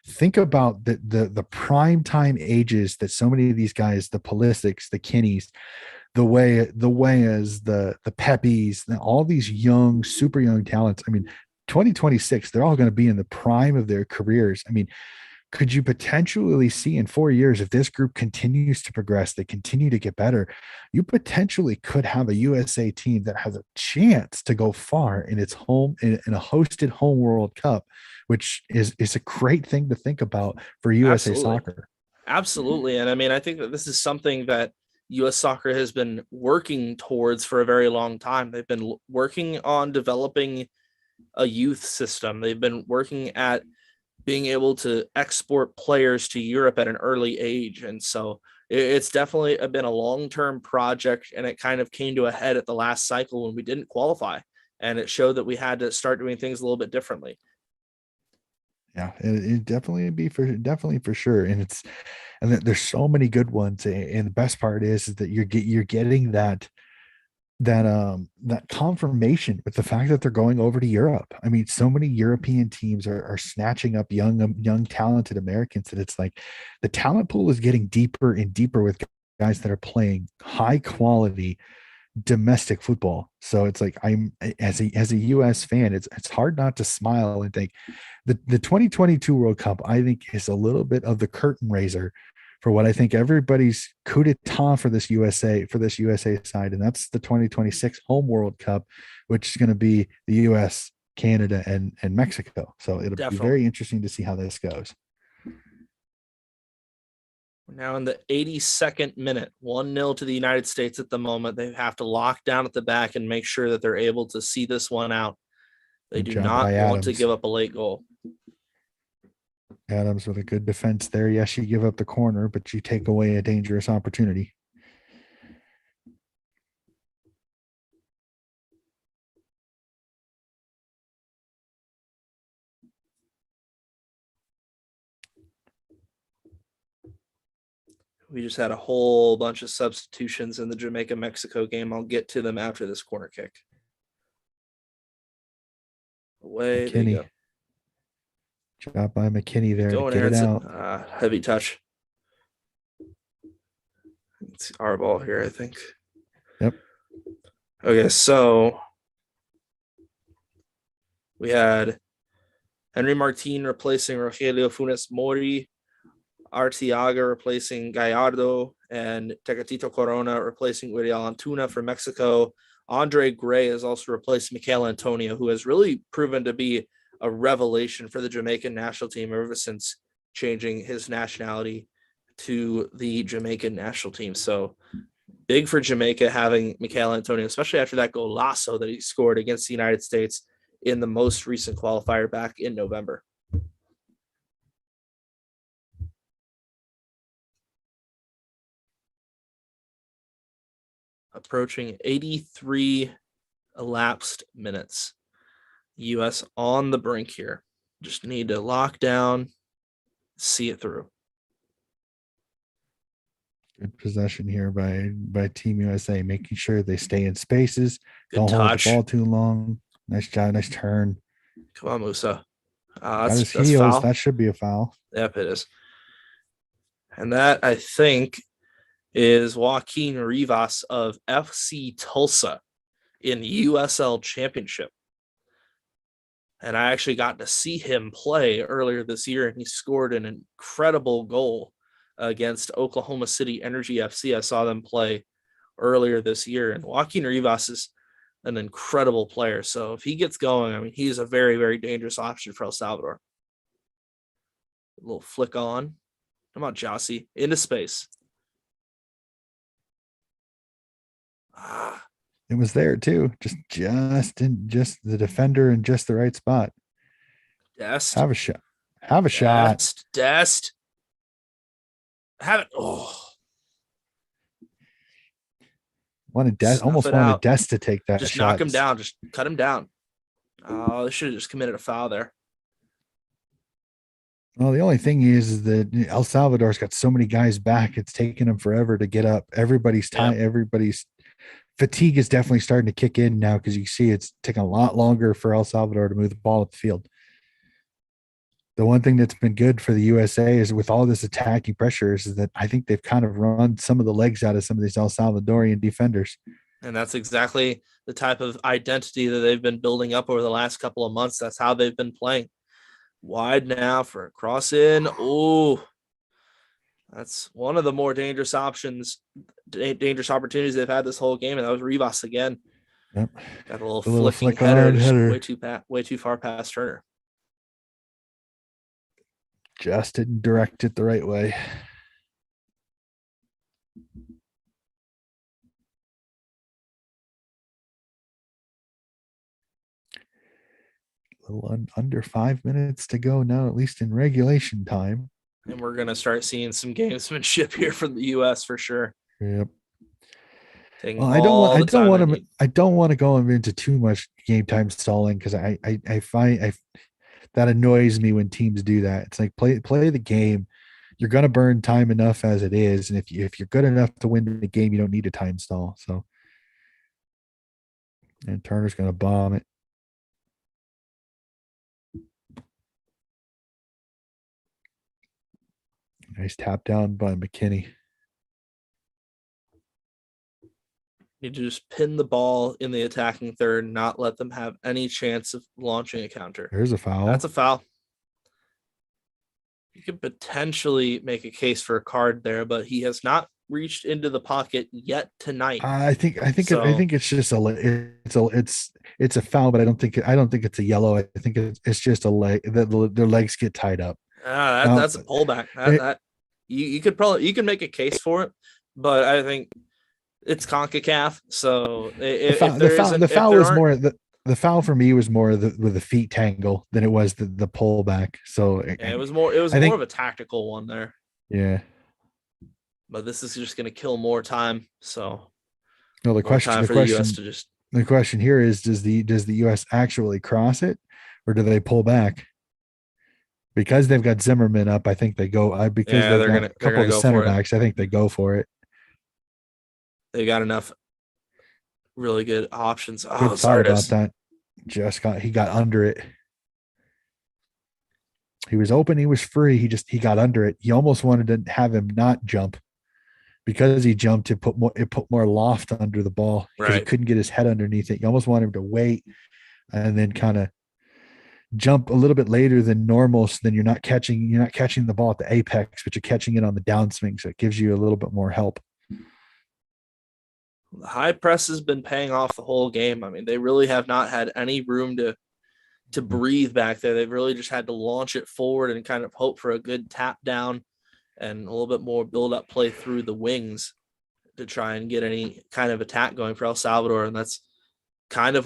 Speaker 1: think about the prime time ages that so many of these guys, the Pulisics, the Kinneys, the Weahs, the Peppies, all these young, super young talents. I mean, 2026, they're all going to be in the prime of their careers. I mean, could you potentially see in 4 years, if this group continues to progress, they continue to get better, you potentially could have a USA team that has a chance to go far in its home in a hosted home World Cup, which is a great thing to think about for USA
Speaker 2: absolutely.
Speaker 1: soccer.
Speaker 2: Absolutely. And I mean, I think that this is something that US soccer has been working towards for a very long time. They've been working on developing a youth system. They've been working at being able to export players to Europe at an early age. And so it's definitely been a long-term project, and it kind of came to a head at the last cycle when we didn't qualify. And it showed that we had to start doing things a little bit differently.
Speaker 1: Yeah, it definitely for sure, and there's so many good ones, and the best part is that you're getting that confirmation with the fact that they're going over to Europe. I mean, so many European teams are snatching up young talented Americans that it's like the talent pool is getting deeper and deeper with guys that are playing high quality domestic football. So it's like I'm as a US fan, it's hard not to smile and think the 2022 World Cup, I think, is a little bit of the curtain raiser for what I think everybody's coup d'etat for this USA side, and that's the 2026 home World Cup, which is going to be the US, Canada, and Mexico. So it'll be
Speaker 2: Definitely.
Speaker 1: very interesting to see how this goes.
Speaker 2: We're now in the 82nd minute, 1-0 to the United States at the moment. They have to lock down at the back and make sure that they're able to see this one out. They
Speaker 1: Good
Speaker 2: do
Speaker 1: job by
Speaker 2: not want to
Speaker 1: Adams.
Speaker 2: give up a late goal.
Speaker 1: Adams with a good defense there. Yes, you give up the corner, but you take away a dangerous opportunity.
Speaker 2: We just had a whole bunch of substitutions in the Jamaica Mexico game. I'll get to them after this corner kick. Away they
Speaker 1: McKinney.
Speaker 2: go.
Speaker 1: Job by McKinney there to
Speaker 2: Going
Speaker 1: get
Speaker 2: in,
Speaker 1: it
Speaker 2: it's
Speaker 1: out.
Speaker 2: a heavy touch. It's our ball here, I think.
Speaker 1: Yep.
Speaker 2: Okay, so we had Henry Martin replacing Rogelio Funes Mori. Arteaga replacing Gallardo, and Tecatito Corona replacing Uriel Antuna for Mexico. Andre Gray has also replaced Michael Antonio, who has really proven to be a revelation for the Jamaican national team ever since changing his nationality to the Jamaican national team. So big for Jamaica having Michael Antonio, especially after that golazo that he scored against the United States in the most recent qualifier back in November. Approaching 83 elapsed minutes. U.S. on the brink here. Just need to lock down, see it through.
Speaker 1: Good possession here by Team USA, making sure they stay in spaces,
Speaker 2: Good
Speaker 1: don't hold the
Speaker 2: touch.
Speaker 1: ball too long. Nice job, nice turn.
Speaker 2: Come on, Musa.
Speaker 1: Got his
Speaker 2: That's
Speaker 1: heels.
Speaker 2: foul.
Speaker 1: That should be a foul.
Speaker 2: Yep, it is. And that, I think, is Joaquin Rivas of FC Tulsa in the USL Championship. And I actually got to see him play earlier this year, and he scored an incredible goal against Oklahoma City Energy FC. I saw them play earlier this year, and Joaquin Rivas is an incredible player. So if he gets going, I mean, he's a very, very dangerous option for El Salvador. A little flick on. Come on, Jossie. Into space.
Speaker 1: It was there too. Just the defender in just the right spot.
Speaker 2: Dest.
Speaker 1: Have a shot. Have a shot.
Speaker 2: Dest. Have it. Oh.
Speaker 1: Almost wanted Dest to take that
Speaker 2: just
Speaker 1: shot.
Speaker 2: Knock him down. Just cut him down. Oh, they should have just committed a foul there.
Speaker 1: Well, the only thing is that El Salvador's got so many guys back. It's taking them forever to get up. Everybody's fatigue is definitely starting to kick in now because you see it's taking a lot longer for El Salvador to move the ball up the field. The one thing that's been good for the USA is with all this attacking pressures is that I think they've kind of run some of the legs out of some of these El Salvadorian defenders.
Speaker 2: And that's exactly the type of identity that they've been building up over the last couple of months. That's how they've been playing. Wide now for a cross in. Oh, that's one of the more dangerous opportunities they've had this whole game, and that was Rivas again.
Speaker 1: Yep.
Speaker 2: Got a little flicking header. Way too far past Turner.
Speaker 1: Just didn't direct it the right way. A little under 5 minutes to go now, at least in regulation time.
Speaker 2: And we're going to start seeing some gamesmanship here from the U.S. for sure.
Speaker 1: Yep.
Speaker 2: Well,
Speaker 1: I don't want to go into too much game time stalling because I find that annoys me when teams do that. It's like play the game. You're gonna burn time enough as it is, and if you're good enough to win the game, you don't need a time stall. So, and Turner's gonna bomb it. Nice tap down by McKinney.
Speaker 2: Need to just pin the ball in the attacking third, not let them have any chance of launching a counter.
Speaker 1: There's a foul.
Speaker 2: That's a foul. You could potentially make a case for a card there, but he has not reached into the pocket yet tonight.
Speaker 1: I think it's just it's a foul, but I don't think it's a yellow. I think it's just a leg that their legs get tied up.
Speaker 2: That's a pullback. You could make a case for it, but I think it's CONCACAF. So
Speaker 1: the foul for me was more with the feet tangle than it was the pullback. So
Speaker 2: it was more of a tactical one there.
Speaker 1: Yeah.
Speaker 2: But this is just going to kill more time. So
Speaker 1: no, the question here is, does the U.S. actually cross it, or do they pull back? Because they've got Zimmerman up, I think they go. They've got a couple of the center backs. I think they go for it.
Speaker 2: They got enough really good options.
Speaker 1: Oh, sorry about that. He got under it. He was open. He was free. He got under it. He almost wanted to have him not jump. Because he jumped, it put more loft under the ball because he couldn't get his head underneath it. You almost want him to wait and then kind of jump a little bit later than normal, so then you're not catching the ball at the apex, but you're catching it on the downswing, so it gives you a little bit more help.
Speaker 2: The high press has been paying off the whole game. I mean, they really have not had any room to breathe back there. They've really just had to launch it forward and kind of hope for a good tap down and a little bit more build up play through the wings to try and get any kind of attack going for El Salvador. And that's kind of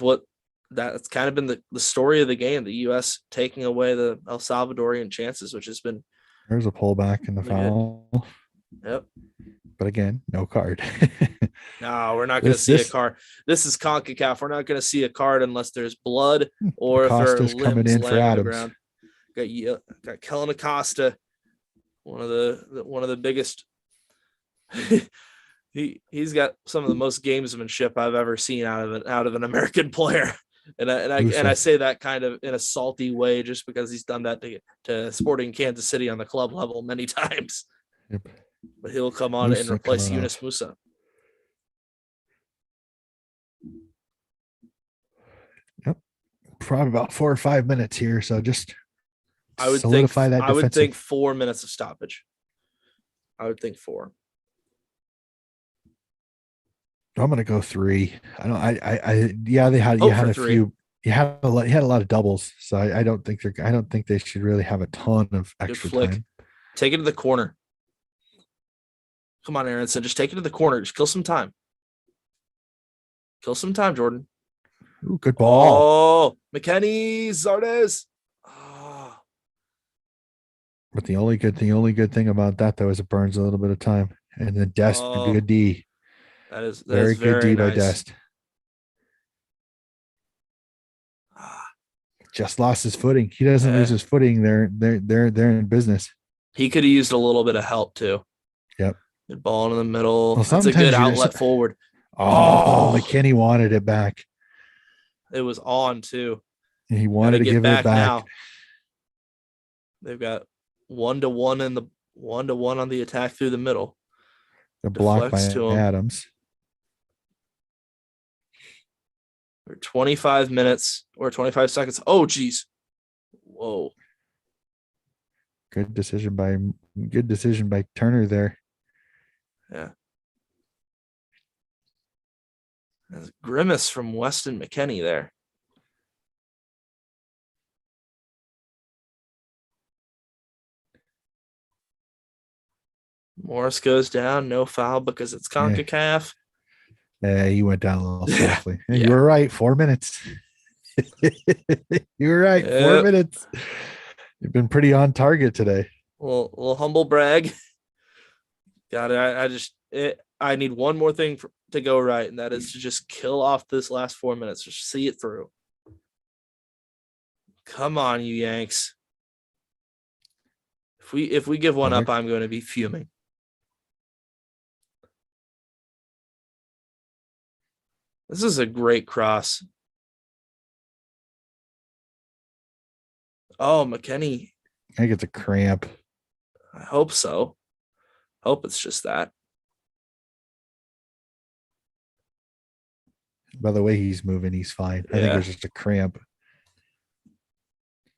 Speaker 2: been the story of the game. The U.S. taking away the El Salvadorian chances, which has been
Speaker 1: There's a pullback in the
Speaker 2: really good.
Speaker 1: foul,
Speaker 2: Yep.
Speaker 1: but again, no card.
Speaker 2: No, we're not going to
Speaker 1: this
Speaker 2: see a
Speaker 1: this
Speaker 2: card. This is CONCACAF. We're not going to see a card unless there's blood or if there are
Speaker 1: Acosta's coming
Speaker 2: limbs
Speaker 1: in for
Speaker 2: laying on the
Speaker 1: Adams.
Speaker 2: ground. Got Kellen Acosta, one of the biggest. He's got some of the most gamesmanship I've ever seen out of an American player, and I say that kind of in a salty way just because he's done that to Sporting Kansas City on the club level many times.
Speaker 1: Yep.
Speaker 2: But he'll come on
Speaker 1: Musa
Speaker 2: and replace
Speaker 1: coming
Speaker 2: Yunus
Speaker 1: off.
Speaker 2: Musa.
Speaker 1: Yep. Probably about 4 or 5 minutes here, so just
Speaker 2: I would think
Speaker 1: solidify that
Speaker 2: I would think
Speaker 1: defensive.
Speaker 2: 4 minutes of stoppage. I would think 4.
Speaker 1: I'm gonna go 3. I don't. Yeah. You
Speaker 2: Hope
Speaker 1: had
Speaker 2: for
Speaker 1: a
Speaker 2: 3.
Speaker 1: few. You had a lot of doubles, so I don't think they're. I don't think they should really have a ton of
Speaker 2: Good
Speaker 1: extra
Speaker 2: flick.
Speaker 1: time.
Speaker 2: Take it to the corner. Come on, Aronson. Just take it to the corner. Just kill some time. Kill some time, Jordan.
Speaker 1: Ooh, good ball.
Speaker 2: Oh, McKenny Zardes. Oh,
Speaker 1: But the only good thing about that though is it burns a little bit of time, and then Dest, good D,
Speaker 2: that is
Speaker 1: very good
Speaker 2: very
Speaker 1: D by
Speaker 2: nice.
Speaker 1: Dest. Just lost his footing. He doesn't lose his footing. They're in business.
Speaker 2: He could have used a little bit of help too.
Speaker 1: Yep.
Speaker 2: Good ball in the middle.
Speaker 1: Well,
Speaker 2: That's a good outlet forward.
Speaker 1: Oh, McKinney wanted it back.
Speaker 2: It was on too.
Speaker 1: He wanted to give it back. Now.
Speaker 2: They've got 1-1 on the attack through the middle.
Speaker 1: They're blocked by Adams.
Speaker 2: For 25 minutes or 25 seconds. Oh, geez. Whoa.
Speaker 1: Good decision by Turner there.
Speaker 2: Yeah. That's grimace from Weston McKennie there. Morris goes down, no foul because it's CONCACAF.
Speaker 1: Yeah, he went down a little softly. Yeah. You were right, 4 minutes. You were right, 4 minutes. You've been pretty on target today.
Speaker 2: Little humble brag. Got it. I need one more thing to go right, and that is to just kill off this last 4 minutes. Just see it through. Come on, you Yanks. If we give one up, I'm going to be fuming. This is a great cross. Oh, McKennie.
Speaker 1: I think it's a cramp.
Speaker 2: I hope so. Hope it's just that.
Speaker 1: By the way he's moving, he's fine. I think it was just a cramp.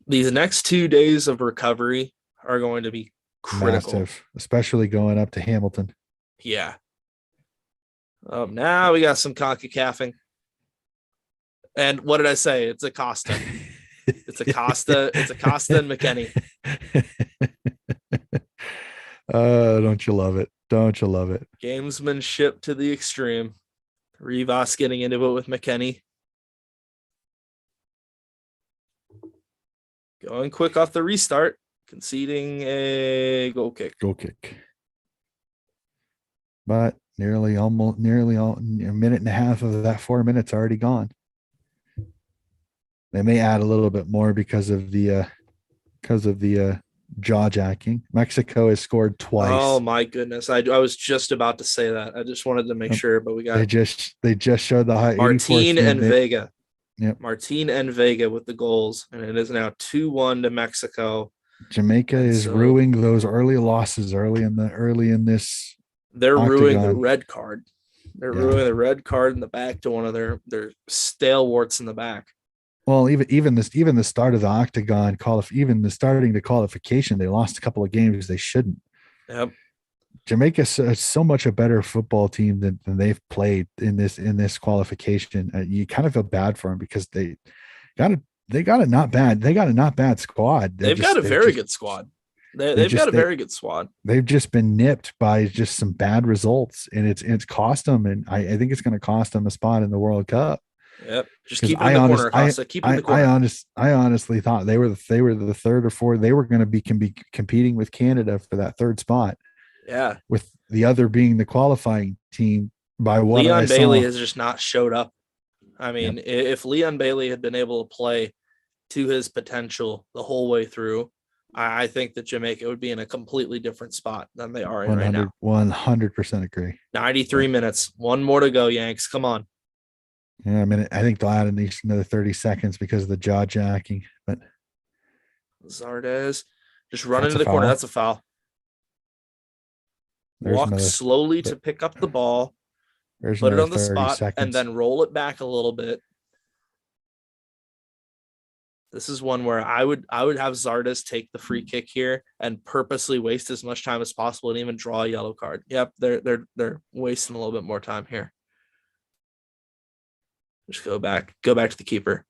Speaker 2: These next 2 days of recovery are going to be critical.
Speaker 1: Massive, especially going up to Hamilton.
Speaker 2: Yeah. Now we got some CONCACAFing. And what did I say? It's Acosta. It's Acosta. It's Acosta and McKennie.
Speaker 1: Don't you love it? Don't you love it?
Speaker 2: Gamesmanship to the extreme. Rivas getting into it with McKennie. Going quick off the restart. Conceding a goal kick.
Speaker 1: But nearly a minute and a half of that 4 minutes already gone. They may add a little bit more because of the jaw jacking. Mexico has scored twice.
Speaker 2: Oh my goodness! I was just about to say that. I just wanted to make sure, but we got
Speaker 1: they just showed the high
Speaker 2: Martin and Vega.
Speaker 1: Yep.
Speaker 2: Martin and Vega with the goals, and it is now 2-1 to Mexico.
Speaker 1: Jamaica is ruining those early losses early in this.
Speaker 2: They're ruining the red card. They're ruining the red card in the back to one of their stalwarts in the back.
Speaker 1: Well, even the start of the octagon even the starting the qualification, they lost a couple of games they shouldn't.
Speaker 2: Yep.
Speaker 1: Jamaica's so much a better football team than they've played in this qualification. You kind of feel bad for them because got a they got a not bad squad.
Speaker 2: They've got a very good squad.
Speaker 1: They
Speaker 2: They've got
Speaker 1: just
Speaker 2: a very good squad.
Speaker 1: they've just been nipped by just some bad results, and it's cost them, and I think it's going to cost them a spot in the World Cup.
Speaker 2: Yep. Just
Speaker 1: Because
Speaker 2: keep it in the corner, Acosta. Keep it in the corner.
Speaker 1: I honestly thought they were the third or fourth. They were going to be competing with Canada for that third spot,
Speaker 2: Yeah.
Speaker 1: with the other being the qualifying team. By what I
Speaker 2: Leon Bailey
Speaker 1: saw,
Speaker 2: has just not showed up. I mean,
Speaker 1: yep.
Speaker 2: if Leon Bailey had been able to play to his potential the whole way through, I think that Jamaica would be in a completely different spot than they are in right now.
Speaker 1: 100% agree.
Speaker 2: 93 minutes. One more to go, Yanks. Come on.
Speaker 1: Yeah, I mean, I think they'll add at least another 30 seconds because of the jaw jacking, but
Speaker 2: Zardes just run
Speaker 1: that's
Speaker 2: into
Speaker 1: a
Speaker 2: the corner.
Speaker 1: foul.
Speaker 2: That's a foul.
Speaker 1: There's
Speaker 2: Walk
Speaker 1: another
Speaker 2: slowly to pick up the ball,
Speaker 1: there's
Speaker 2: put it
Speaker 1: another
Speaker 2: on the
Speaker 1: 30
Speaker 2: spot, and
Speaker 1: seconds.
Speaker 2: then roll it back a little bit. This is one where I would have Zardes take the free kick here and purposely waste as much time as possible and even draw a yellow card. Yep, they're wasting a little bit more time here. Just go back to the keeper,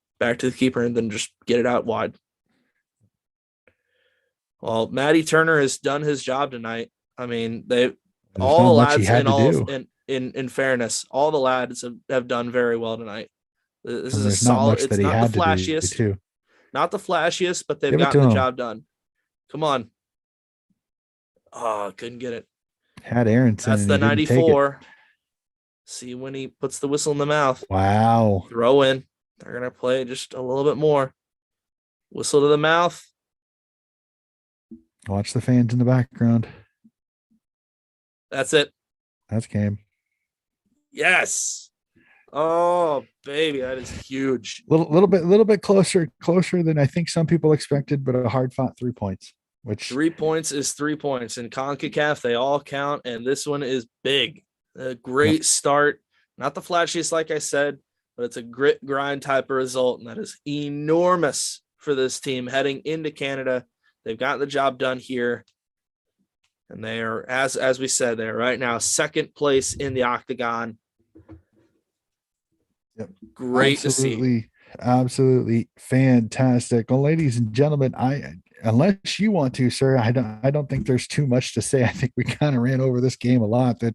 Speaker 2: and then just get it out wide. Well, Matty Turner has done his job tonight. I mean,
Speaker 1: There's
Speaker 2: all
Speaker 1: not
Speaker 2: the
Speaker 1: much he
Speaker 2: lads
Speaker 1: had
Speaker 2: in
Speaker 1: to
Speaker 2: all
Speaker 1: do,
Speaker 2: in fairness, all the lads have done very well tonight. This
Speaker 1: and
Speaker 2: is a
Speaker 1: there's not
Speaker 2: solid.
Speaker 1: much that
Speaker 2: It's
Speaker 1: he
Speaker 2: not the
Speaker 1: had to do
Speaker 2: flashiest,
Speaker 1: too.
Speaker 2: but they've
Speaker 1: Give it to
Speaker 2: gotten the
Speaker 1: him.
Speaker 2: job done. Come on. Oh, couldn't get it.
Speaker 1: Had Aronson
Speaker 2: That's
Speaker 1: and
Speaker 2: the
Speaker 1: he didn't take it.
Speaker 2: 94. See when he puts the whistle in the mouth.
Speaker 1: Wow.
Speaker 2: Throw in. They're going to play just a little bit more. Whistle to the mouth.
Speaker 1: Watch the fans in the background.
Speaker 2: That's it.
Speaker 1: That's game.
Speaker 2: Yes. Oh, baby, that is huge.
Speaker 1: Little bit closer than I think some people expected, but a hard fought 3 points. Which
Speaker 2: 3 points is 3 points. In CONCACAF, they all count, and this one is big. A great start. Not the flashiest, like I said, but it's a grit grind type of result, and that is enormous for this team heading into Canada. They've got the job done here, and they are, as we said, they're right now second place in the octagon.
Speaker 1: Yep.
Speaker 2: Great to see.
Speaker 1: Absolutely fantastic. Well, ladies and gentlemen, unless you want to, sir, I don't think there's too much to say. I think we kind of ran over this game a lot. That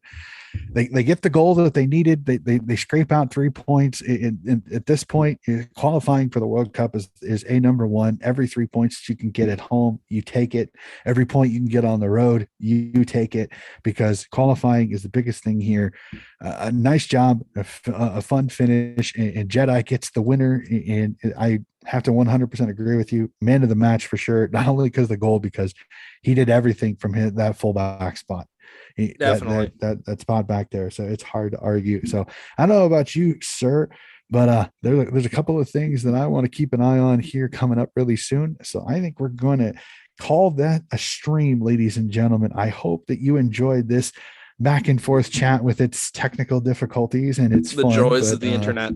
Speaker 1: they get the goal that they needed. They scrape out 3 points. At this point, qualifying for the World Cup is a number one. Every 3 points that you can get at home, you take it. Every point you can get on the road, you take it, because qualifying is the biggest thing here. A nice job, a fun finish, and Jedi gets the winner. And I have to 100% agree with you. Man of the match for sure. Not only because of the goal, because he did everything from that fullback spot.
Speaker 2: Definitely.
Speaker 1: That spot back there. So it's hard to argue. So I don't know about you, sir, but there's a couple of things that I want to keep an eye on here coming up really soon. So I think we're going to call that a stream, ladies and gentlemen. I hope that you enjoyed this back and forth chat with its technical difficulties and it's
Speaker 2: The
Speaker 1: fun,
Speaker 2: joys
Speaker 1: but
Speaker 2: of the internet.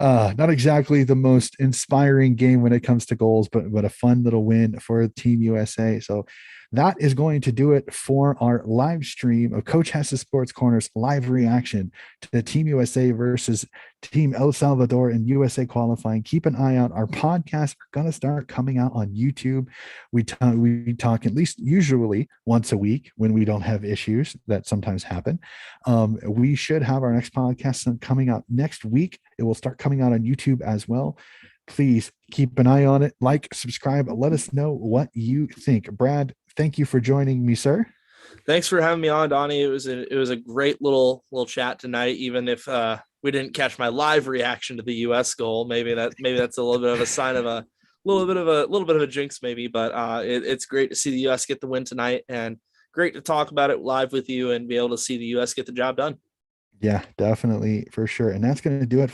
Speaker 1: not exactly the most inspiring game when it comes to goals, but a fun little win for Team USA. So that is going to do it for our live stream of Coach Hess's Sports Corner's live reaction to the Team USA versus Team El Salvador in USA qualifying. Keep an eye out. Our podcasts are going to start coming out on YouTube. We talk at least usually once a week when we don't have issues that sometimes happen. We should have our next podcast coming out next week. It will start coming out on YouTube as well. Please keep an eye on it. Like, subscribe. Let us know what you think. Brad, thank you for joining me, sir.
Speaker 2: Thanks for having me on, Donnie. It was a great little chat tonight. Even if we didn't catch my live reaction to the U.S. goal, maybe that's a little bit of a sign of a little bit of a jinx, maybe. But it's great to see the U.S. get the win tonight, and great to talk about it live with you and be able to see the U.S. get the job done.
Speaker 1: Yeah, definitely, for sure. And that's going to do it